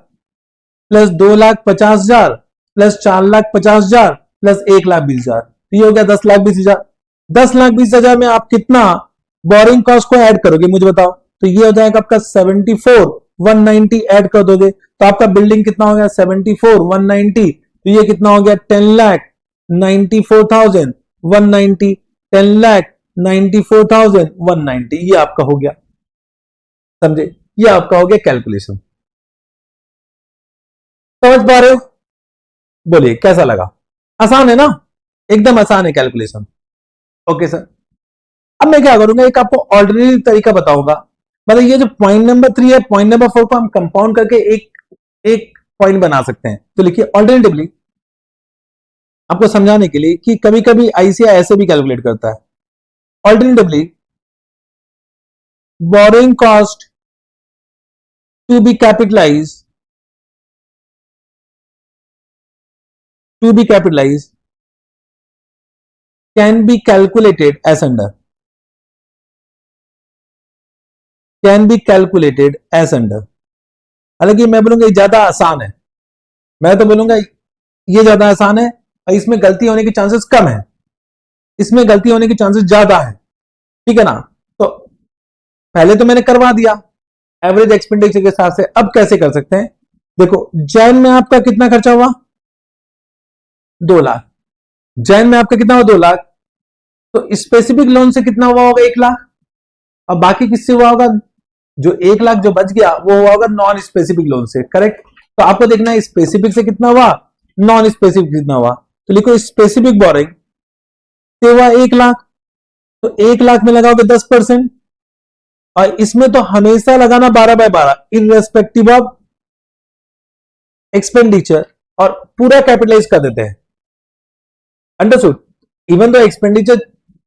प्लस 2,50,000 प्लस 4,50,000 प्लस 1,20,000, तो ये हो गया 10,20,000। 10,20,000 में आप कितना बोरिंग कॉस्ट को ऐड करोगे मुझे बताओ? तो ये हो जाएगा आपका 74,190 ऐड कर दोगे, तो आपका बिल्डिंग कितना हो गया? 74,190। तो ये कितना हो गया? 10,94,190। 10,94,190 ये आपका हो गया। समझे? ये आपका हो गया कैलकुलेशन। समझ पा रहे हो? बोलिए कैसा लगा? आसान है ना? एकदम आसान है कैलकुलेशन। Okay sir. अब मैं क्या करूंगा, एक आपको ऑल्टरनेटिव तरीका बताऊंगा। मतलब ये जो पॉइंट नंबर 3 है, पॉइंट नंबर 4 को हम कंपाउंड करके एक एक पॉइंट बना सकते हैं। तो लिखिए ऑल्टरनेटिवली, आपको समझाने के लिए कि कभी कभी आईसीआई ऐसे भी कैलकुलेट करता है। Alternatively, borrowing cost to be capitalise, can be calculated as under, can be calculated as under। हालांकि मैं बोलूंगा ज्यादा आसान है, मैं तो बोलूंगा ये ज्यादा आसान है और इसमें गलती होने के चांसेस कम है, इसमें गलती होने के चांसेस ज्यादा है, ठीक है ना। तो पहले तो मैंने करवा दिया एवरेज एक्सपेंडिचर के हिसाब से, अब कैसे कर सकते हैं। देखो जैन में आपका कितना खर्चा हुआ, 2 लाख। जैन में आपका कितना हुआ, 2 लाख। तो स्पेसिफिक लोन से कितना हुआ होगा, 1 लाख। और बाकी किससे हुआ होगा, जो 1 लाख जो बच गया वो हुआ होगा नॉन स्पेसिफिक लोन से, करेक्ट। तो आपको देखना है स्पेसिफिक से कितना हुआ, नॉन स्पेसिफिक कितना हुआ। तो लिखो स्पेसिफिक बोरिंग से हुआ 1 लाख, तो 1 लाख में लगाओगे 10%, और इसमें तो हमेशा लगाना 12/12 इनरेस्पेक्टिव ऑफ एक्सपेंडिचर, और पूरा कैपिटलाइज कर देते हैं, अंडरस्टूड। इवन तो एक्सपेंडिचर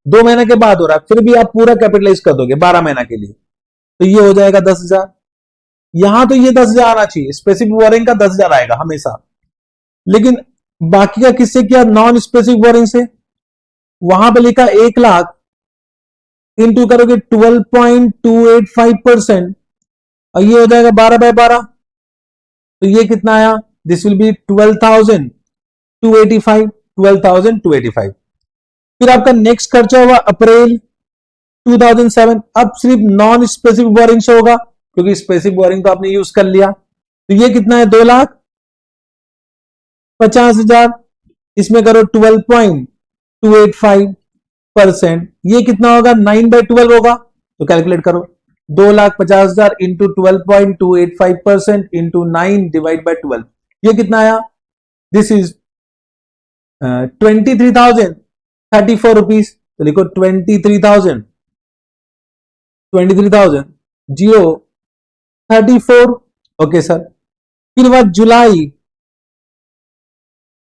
2 महीने के बाद हो रहा है, फिर भी आप पूरा कैपिटलाइज कर दोगे 12 महीना के लिए, तो ये हो जाएगा 10,000। यहां तो ये 10,000 आना चाहिए, स्पेसिफिक बोरिंग का 10,000 आएगा हमेशा, लेकिन बाकी का किससे किया, नॉन स्पेसिफिक बोरिंग से। वहां पे लिखा 1 लाख इंटू करोगे 12.285%, और ये हो जाएगा 12/12, तो ये कितना आया, दिस विल बी 12,285, 12,285। फिर आपका नेक्स्ट खर्चा हुआ अप्रैल 2007, अब सिर्फ नॉन स्पेसिफिक बोरिंग से होगा, क्योंकि स्पेसिफिक बोरिंग तो आपने यूज कर लिया। तो ये कितना है, 2,50,000, इसमें करो 12.285%, ये कितना होगा, 9/12 होगा। तो कैलकुलेट करो, 2,50,000 इंटू 12.285% इंटू 9 डिवाइड बाई 12, ये कितना आया, दिस इज 23,034 रुपीज। तो लिखो 23,034, ओके सर। फिर बाद जुलाई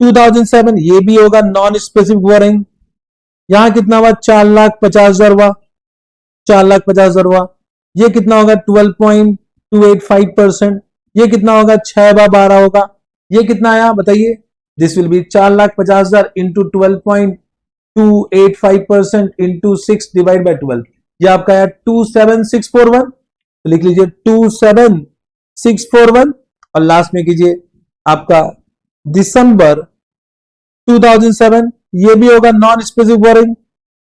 2007, ये भी होगा नॉन स्पेसिफिक बोरिंग, यहां कितना हुआ, 4,50,000 हुआ, 4,50,000 हुआ। ये कितना होगा, 12.285%, ये कितना होगा, 6/12 होगा। ये कितना आया बताइए, this will B 4,50,000 into 12.285% into 6 divide by 12, ये आपका आया 27,641। तो लिख लीजिए 27,641, और लास्ट में कीजिए आपका दिसंबर 2007, ये भी होगा नॉन स्पेसिफिक बोरिंग,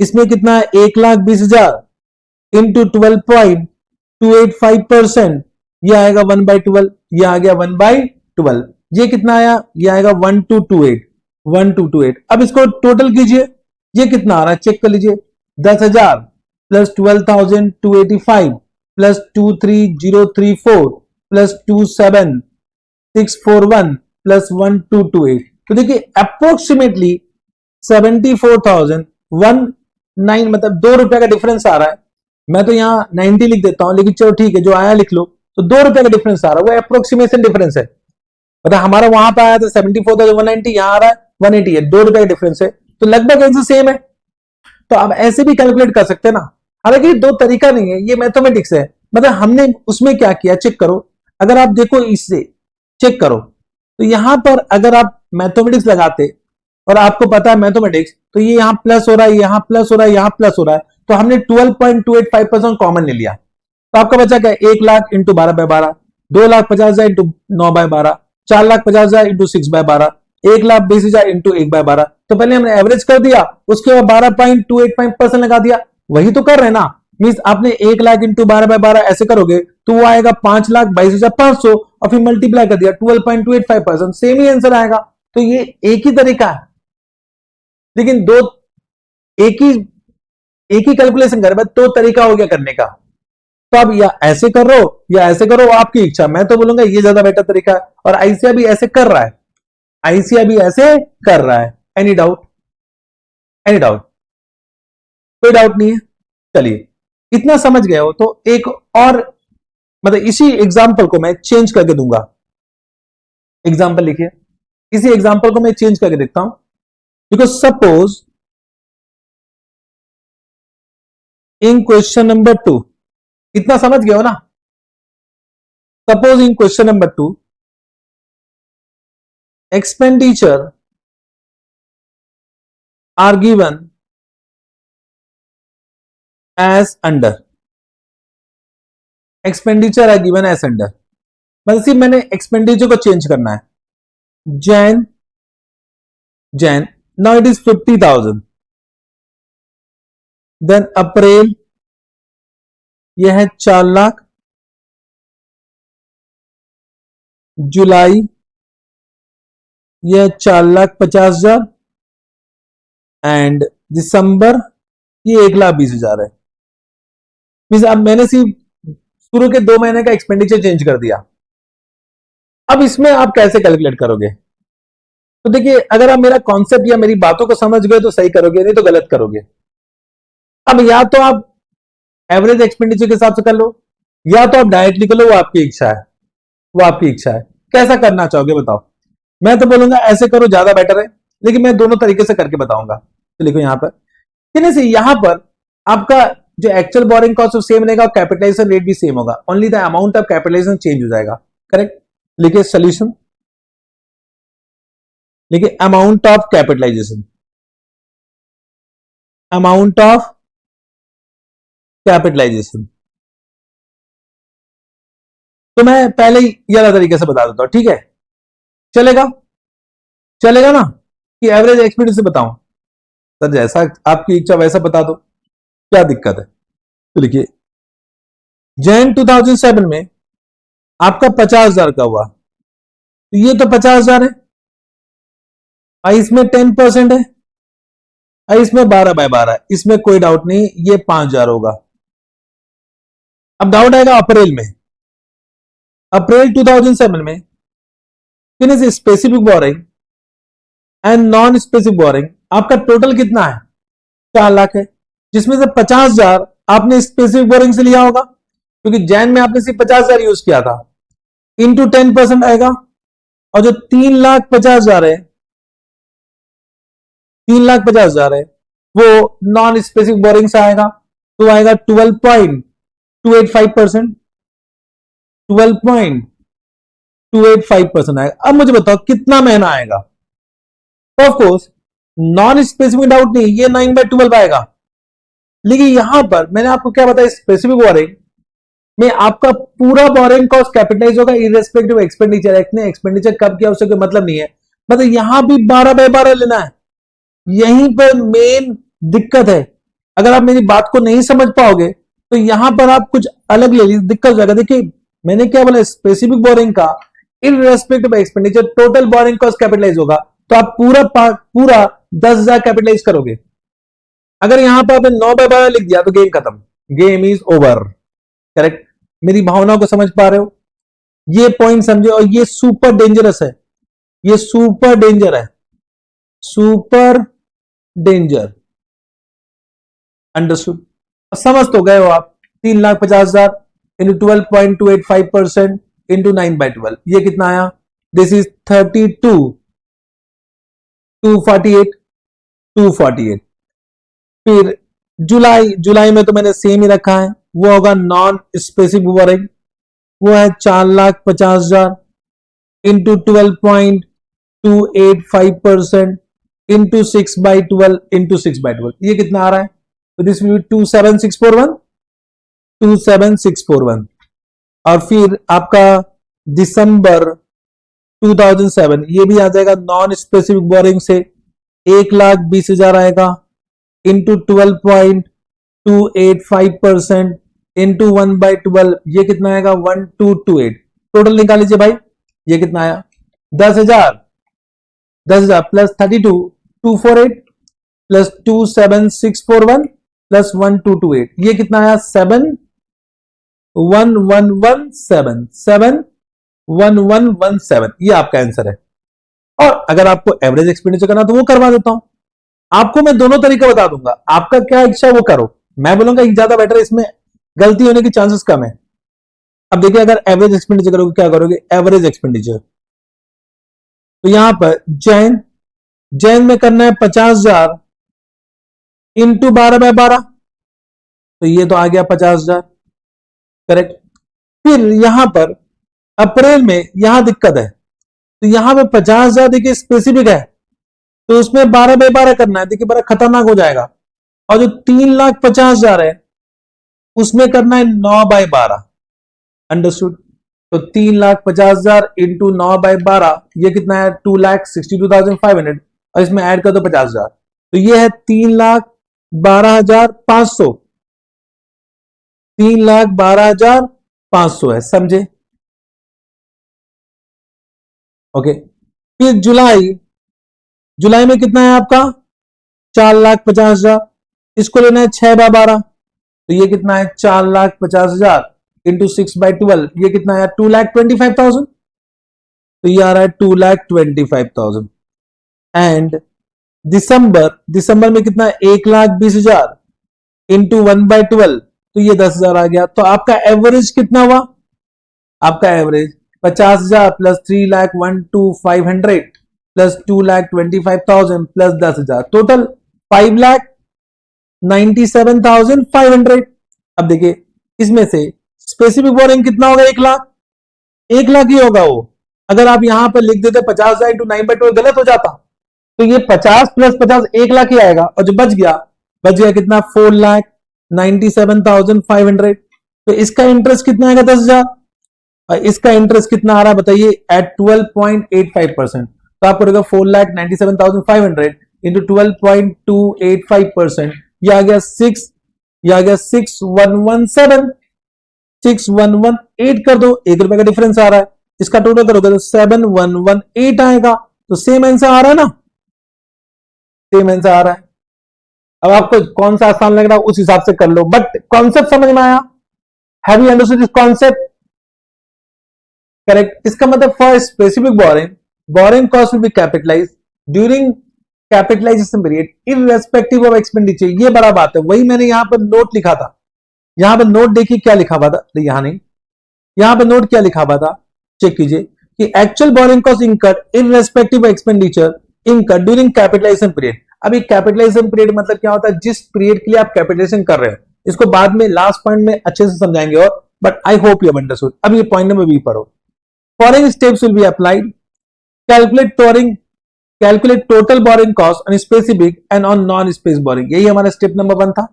इसमें कितना है, 1,20,000 इंटू 12.285%, ये आएगा 1/12, ये आ गया 1/12। ये कितना आया, ये आएगा 1228। अब इसको टोटल कीजिए, ये कितना आ रहा है चेक कर लीजिए, 10,000 प्लस 12,285 प्लस 23,034 प्लस 27,641 प्लस 1228, तो देखिए अप्रोक्सीमेटली 74,019, मतलब 2 रुपए का डिफरेंस आ रहा है। मैं तो यहां 90 लिख देता हूं, लेकिन चलो ठीक है, जो आया लिख लो। तो 2 रुपए का डिफरेंस आ रहा है, वो अप्रोक्सीमेशन डिफरेंस है। मतलब हमारा वहां पर आया था 74,190, यहां आ रहा है 180 है, 2 रुपए का डिफरेंस है, तो लगभग एक सेम है। तो आप ऐसे भी कैलकुलेट कर सकते हैं ना। हालांकि 2 तरीका नहीं है, ये मैथमेटिक्स है। मतलब हमने उसमें क्या किया, चेक करो। अगर आप देखो इससे चेक करो, तो यहां पर अगर आप मैथमेटिक्स लगाते और आपको पता है मैथमेटिक्स, तो ये यहां प्लस हो रहा है, यहां प्लस हो रहा है, यहां प्लस हो रहा है, तो हमने 12.285% कॉमन ले लिया। तो आपका बचा क्या, 1 lakh into 12/12, 2,50,000 into 9/12, 4,50,000 into 6/12, 1,20,000 into 1/12। तो पहले हमने एवरेज कर दिया, उसके बाद 12.285% लगा दिया, वही तो कर रहे हैं ना। मींस आपने 1 लाख इंटू 12/12 ऐसे करोगे तो वो आएगा 5,22,500, और फिर मल्टीप्लाई कर दिया 12.285%, सेम ही आंसर आएगा। तो ये एक ही तरीका है, लेकिन दो एक ही कैलकुलेशन कर, 2 तरीका हो गया करने का। तो आप या ऐसे कर रहे हो या ऐसे करो, आपकी इच्छा। मैं तो बोलूंगा ये ज्यादा बेटर तरीका है, और आईसीआई भी ऐसे कर रहा है, आईसीआई भी ऐसे कर रहा है। एनी डाउट, एनी डाउट, कोई डाउट नहीं है। चलिए इतना समझ गए हो तो एक और, मतलब इसी एग्जाम्पल को मैं चेंज करके दूंगा। एग्जाम्पल लिखिए, इसी एग्जाम्पल को मैं चेंज करके देखता हूं। Because suppose in question number 2, इतना समझ गए हो ना। Suppose in question number 2, expenditure are given as under, expenditure are given as under, मतलब सिर्फ मैंने एक्सपेंडिचर को चेंज करना है। Jan Jan, now it is 50,000. Then April यह है 4 लाख, जुलाई यह 4,50,000 एंड दिसंबर ये 1,20,000 है। मीन्स अब मैंने सिर्फ शुरू के 2 महीने का एक्सपेंडिचर चेंज कर दिया। अब इसमें आप कैसे कैलकुलेट करोगे? तो देखिए, अगर आप मेरा कॉन्सेप्ट या मेरी बातों को समझ गए तो सही करोगे, नहीं तो गलत करोगे। अब या तो आप एवरेज एक्सपेंडिचर के हिसाब से कर लो, या तो आप डायरेक्टली कर लो, वो आपकी इच्छा है, वो आपकी इच्छा है। कैसा करना चाहोगे बताओ? मैं तो बोलूंगा ऐसे करो, ज्यादा बेटर है, लेकिन मैं दोनों तरीके से करके बताऊंगा। तो लिखो यहां पर, यहां पर आपका जो एक्चुअल बोरिंग कॉस्ट सेम रहेगा, कैपिटलाइजेशन रेट भी सेम होगा, only the amount of capitalisation change हो जाएगा। करेक्ट? लिखिए सोल्यूशन, लिखिए amount of capitalisation, amount of capitalisation. तो मैं पहले ही ये वाला तरीके से बता देता हूं, ठीक है? चलेगा? चलेगा ना कि एवरेज एक्सपेंडिचर बताऊं? सर जैसा आपकी इच्छा वैसा बता दो, क्या दिक्कत है? तो लिखिए जैन 2007 में आपका 50,000 का हुआ, तो ये तो 50,000 है, और इसमें 10% है, और इसमें 12/12 है, इसमें कोई डाउट नहीं, ये 5,000 होगा। अब डाउट आएगा अप्रैल में, अप्रैल 2007 में finish specific boring and non specific boring आपका टोटल कितना है? 4 लाख है, जिसमें से 50,000 आपने स्पेसिफिक बोरिंग से लिया होगा, क्योंकि जैन में आपने सिर्फ 50,000 यूज किया था, इंटू 10% आएगा, और जो 3,50,000 है, 3,50,000 है, वो नॉन स्पेसिफिक बोरिंग से आएगा, तो आएगा 12.285%, 12.285% आएगा। अब मुझे बताओ कितना महीना आएगा? Of course non specific doubt नहीं, ये 9/12 आएगा, लेकिन यहां पर मैंने आपको क्या बताया, स्पेसिफिक बोरिंग में आपका पूरा बोरिंग कॉस्ट कैपिटलाइज होगा इररेस्पेक्टिव एक्सपेंडिचर। एक्सपेंडिचर कब किया उससे कोई मतलब नहीं है, मतलब यहां भी 12/12 लेना है। यहीं पर मेन दिक्कत है, अगर आप मेरी बात को नहीं समझ पाओगे तो यहां पर आप कुछ अलग ले लीजिए, दिक्कत हो जाएगा। देखिए मैंने क्या बोला, स्पेसिफिक बोरिंग का irrespective expenditure total borrowing cost capitalise होगा, तो आप पूरा 10,000 कैपिटलाइज करोगे। अगर यहां पर आपने 9/12 लिख दिया तो गेम खत्म, गेम इज ओवर। करेक्ट? मेरी भावनाओं को समझ पा रहे हो? ये पॉइंट समझे, और ये सुपर डेंजरस है, ये सुपर डेंजर है, सुपर डेंजर। अंडरस्टूड? समझ तो गए हो आप? 3,50,000 इंटू 12.285% इंटू 9/12, ये कितना आया? This is 248. फिर जुलाई में तो मैंने सेम ही रखा है, वो होगा नॉन स्पेसिफिक बोरिंग, वो है 4,50,000 इंटू 12.285% इंटू 6/12 इंटू 6/12, ये कितना आ रहा है? तो दिस विल बी 27641। और फिर आपका दिसंबर 2007 ये भी आ जाएगा नॉन स्पेसिफिक बोरिंग से, 1,20,000 आएगा इंटू 12.285% इंटू 1/12, ये कितना आएगा? 1228। टोटल निकाल लीजिए भाई, ये कितना आया? 10,000 प्लस 32 248 प्लस 27641 प्लस 1228, ये कितना आया? 71117, ये आपका आंसर है। और अगर आपको एवरेज एक्सपेंडिचर करना तो वो करवा देता हूं, आपको मैं दोनों तरीका बता दूंगा, आपका क्या इच्छा वो करो। मैं बोलूंगा ज्यादा बेटर है, इसमें गलती होने की चांसेस कम है। अब देखिए अगर एवरेज एक्सपेंडिचर करोगे, क्या करोगे? एवरेज एक्सपेंडिचर, तो यहां पर जैन में करना है 50,000 इंटू 12/12, तो ये तो आ गया 50,000। करेक्ट? फिर यहां पर अप्रैल में यहां दिक्कत है, तो यहां पे 50,000 देखिए स्पेसिफिक है, तो उसमें 12/12 करना है। देखिए बड़ा खतरनाक हो जाएगा। और जो 3,50,000 है उसमें करना है 9/12। अंडरस्टूड? तो 3,50,000 इंटू 9/12, ये कितना है? 2,62,500 और इसमें ऐड कर दो 50,000, तो ये है 3,12,500, 3,12,500 है, समझे? ओके। फिर जुलाई, जुलाई में कितना है आपका? 4,50,000, इसको लेना है 6/12, तो ये कितना है? 4,50,000 इंटू 6/12, ये कितना है? 2,25,000, तो ये आ रहा है 2,25,000। एंड दिसंबर, दिसंबर में कितना है? 1,20,000 इंटू 1/12, तो ये 10,000 आ गया। तो आपका एवरेज कितना हुआ? आपका average 50,000 plus 3,12,500 plus 2,25,000 plus 10,000, total 5,97,500। अब देखिए इसमें से स्पेसिफिक बोरिंग कितना होगा? 1,00,000, 1,00,000 ही होगा वो। अगर आप यहां पर लिख देते 50,000 इंटू 9/12 गलत हो जाता, तो ये 50 प्लस 50 1,00,000 ही आएगा, और जो बच गया, बच गया कितना? 4,97,500। तो इसका इंटरेस्ट कितना आएगा? 10,000। और इसका इंटरेस्ट कितना आ रहा है बताइए? एट 12.85%। तो आपको रहेगा 4,97,500 इंटू 12.285%, ये आ गया 6, ये आ गया 6,117, 6,118 कर दो, ₹1 का डिफरेंस आ रहा है। इसका टोटल करोगे तो 7,118 आएगा। तो सेम आंसर आ रहा है ना? सेम आंसर आ रहा है। अब आपको कौन सा आसान लग रहा है उस हिसाब से कर लो, बट कॉन्सेप्ट समझ में आया? Have you understood this concept? Correct. इसका मतलब for specific borrowing, borrowing cost will be capitalise during capitalisation period irrespective of expenditure. ये बड़ा बात है, वही मैंने यहां पर नोट लिखा था। यहां पर नोट देखिए क्या लिखा हुआ था, यहां नहीं, यहां पर नोट क्या लिखा हुआ था, चेक कीजिए कि actual borrowing cost incurred irrespective of expenditure incurred during capitalisation period. अभी कैपिटलाइजेशन पीरियड मतलब क्या होता है? जिस पीरियड के लिए आप कैपिटलाइजेशन कर रहे हैं, इसको बाद में लास्ट पॉइंट में अच्छे से समझाएंगे, और but I hope you have understood. अब ये पॉइंट नंबर बी पढ़ो। Following steps will be applied, calculate टोरिंग, calculate total borrowing cost on specific and on non spec borrowing, यही हमारा स्टेप नंबर 1 था।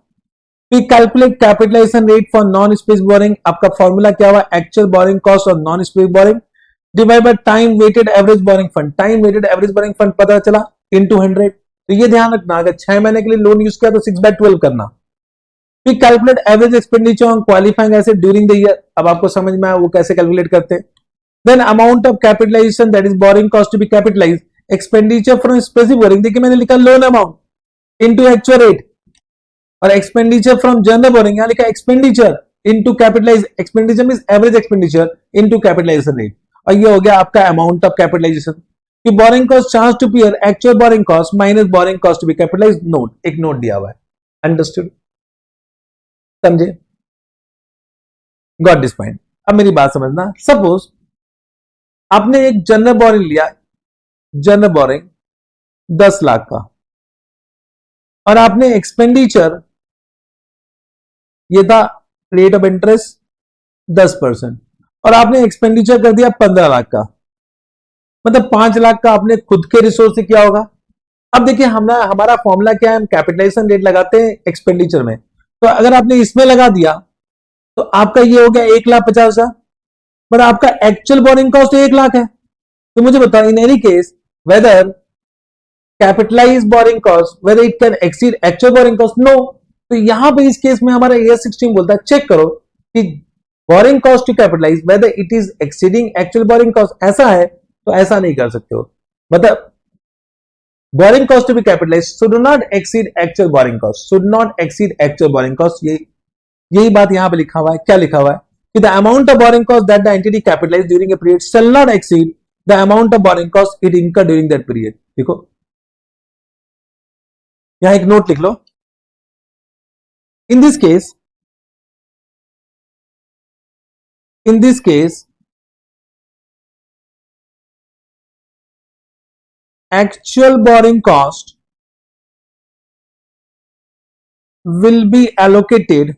फिर calculate capitalisation rate for non spec borrowing, आपका formula क्या हुआ? Actual borrowing cost of non spec borrowing divide by time weighted average borrowing fund, time weighted average borrowing fund पता चला into 100। तो ये ध्यान रखना, अगर 6 महीने के लिए लोन यूज किया तो 6/12 करना। फिर calculate average expenditure on qualifying asset during the year, अब आपको समझ में आया वो कैसे कैलकुलेट करते हैं। Then amount of capitalisation that is borrowing cost to be capitalise, expenditure from specific borrowing, देखिए मैंने लिखा loan amount into actual rate, और एक्सपेंडिचर फ्रॉम जनरल बोरिंग यहां लिखा expenditure into capitalise, expenditure means average expenditure into capitalisation rate, और ये हो गया आपका अमाउंट ऑफ कैपिटलाइजेशन। कि बोरिंग कॉस्ट चार्ज टू पीयर actual borrowing cost minus borrowing cost to be capitalise, note, एक नोट दिया हुआ है। अंडरस्टूड? समझे? Got this point? अब मेरी बात समझना, सपोज आपने एक जनरल बोरिंग लिया, जनरल बोरिंग 10,00,000 का, और आपने एक्सपेंडिचर, ये था रेट ऑफ इंटरेस्ट 10%, और आपने एक्सपेंडिचर कर दिया 15,00,000 का, मतलब 5,00,000 का आपने खुद के रिसोर्स से किया होगा। अब देखिए हमारा फॉर्मूला क्या है? हम कैपिटलाइजेशन रेट लगाते हैं एक्सपेंडिचर में, तो अगर आपने इसमें लगा दिया तो आपका ये हो गया 1,50,000, बट आपका एक्चुअल बोरिंग कॉस्ट 1,00,000 है। तो मुझे बताओ in any case whether capitalise borrowing cost whether it can exceed actual borrowing cost, no. तो यहां पे इस केस में हमारा AS 16 बोलता है चेक करो कि borrowing cost to capitalise whether it is exceeding actual borrowing cost, ऐसा है तो ऐसा नहीं कर सकते हो, मतलब borrowing cost to be capitalise should not exceed actual borrowing cost, should not exceed actual borrowing cost, यही बात यहां पे लिखा हुआ है। क्या लिखा हुआ है? कि the amount of borrowing cost that the entity capitalize during a period shall not exceed the amount of borrowing cost it incurred during that period. देखो यहां एक नोट लिख लो, in this case, in this case actual borrowing cost will be allocated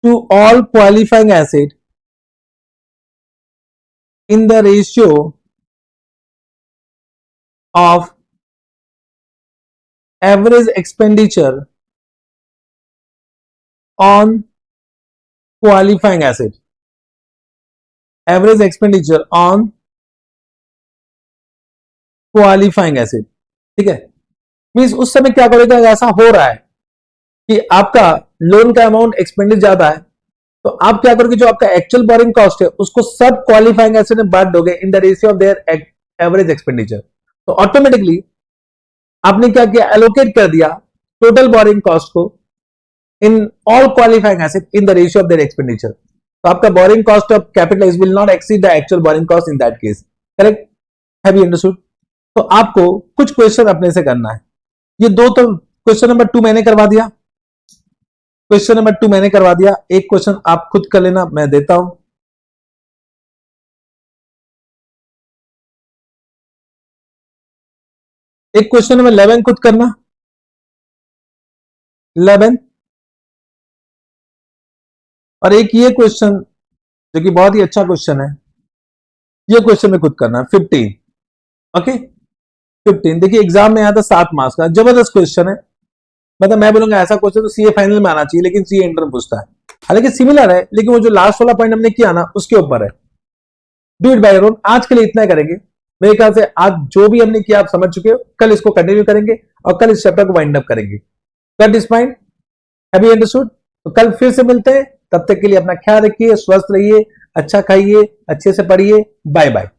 to all qualifying asset in the ratio of average expenditure on qualifying asset। Average expenditure on qualifying acid, ठीक है। Means उस समय क्या करेगा, ऐसा हो रहा है कि आपका लोन का अमाउंट एक्सपेंडिचर ज्यादा है, तो आप क्या करोगे, जो आपका एक्चुअल बोरिंग कॉस्ट है उसको सब क्वालिफाइंग एसिड में बांट दोगे इन the ratio of their average expenditure. तो ऑटोमेटिकली आपने क्या किया, एलोकेट कर दिया टोटल बोरिंग कॉस्ट को in all qualifying acid in the ratio of their expenditure. तो आपका boring cost of capital will not exceed the actual borrowing cost in that case, correct, have you understood. तो आपको कुछ question अपने से करना है। ये दो तो क्वेश्चन नंबर 2 मैंने करवा दिया, क्वेश्चन नंबर 2 मैंने करवा दिया, एक क्वेश्चन आप खुद कर लेना, मैं देता हूं। एक क्वेश्चन नंबर 11 खुद करना, 11, और एक ये क्वेश्चन जो कि बहुत ही अच्छा क्वेश्चन है, ये क्वेश्चन में खुद करना 15, ओके 15। देखिए एग्जाम में आया था 7 मार्क्स का, जबरदस्त क्वेश्चन है। मतलब मैं बोलूंगा ऐसा क्वेश्चन तो सीए फाइनल में आना चाहिए, लेकिन सीए इंटर में पूछता है। हालांकि सिमिलर है, लेकिन वो जो लास्ट वाला पॉइंट हमने किया ना उसके ऊपर है। Do it by your own. आज के लिए इतना करेंगे, मेरे ख्याल से आज जो भी हमने किया आप समझ चुके हो। कल इसको कंटिन्यू करेंगे और कल इस चैप्टर को वाइंड अप करेंगे। Got is fine, have you understood. तो कल फिर से मिलते हैं, तब तक के लिए अपना ख्याल रखिए, स्वस्थ रहिए, अच्छा खाइए, अच्छे से पढ़िए, बाय बाय।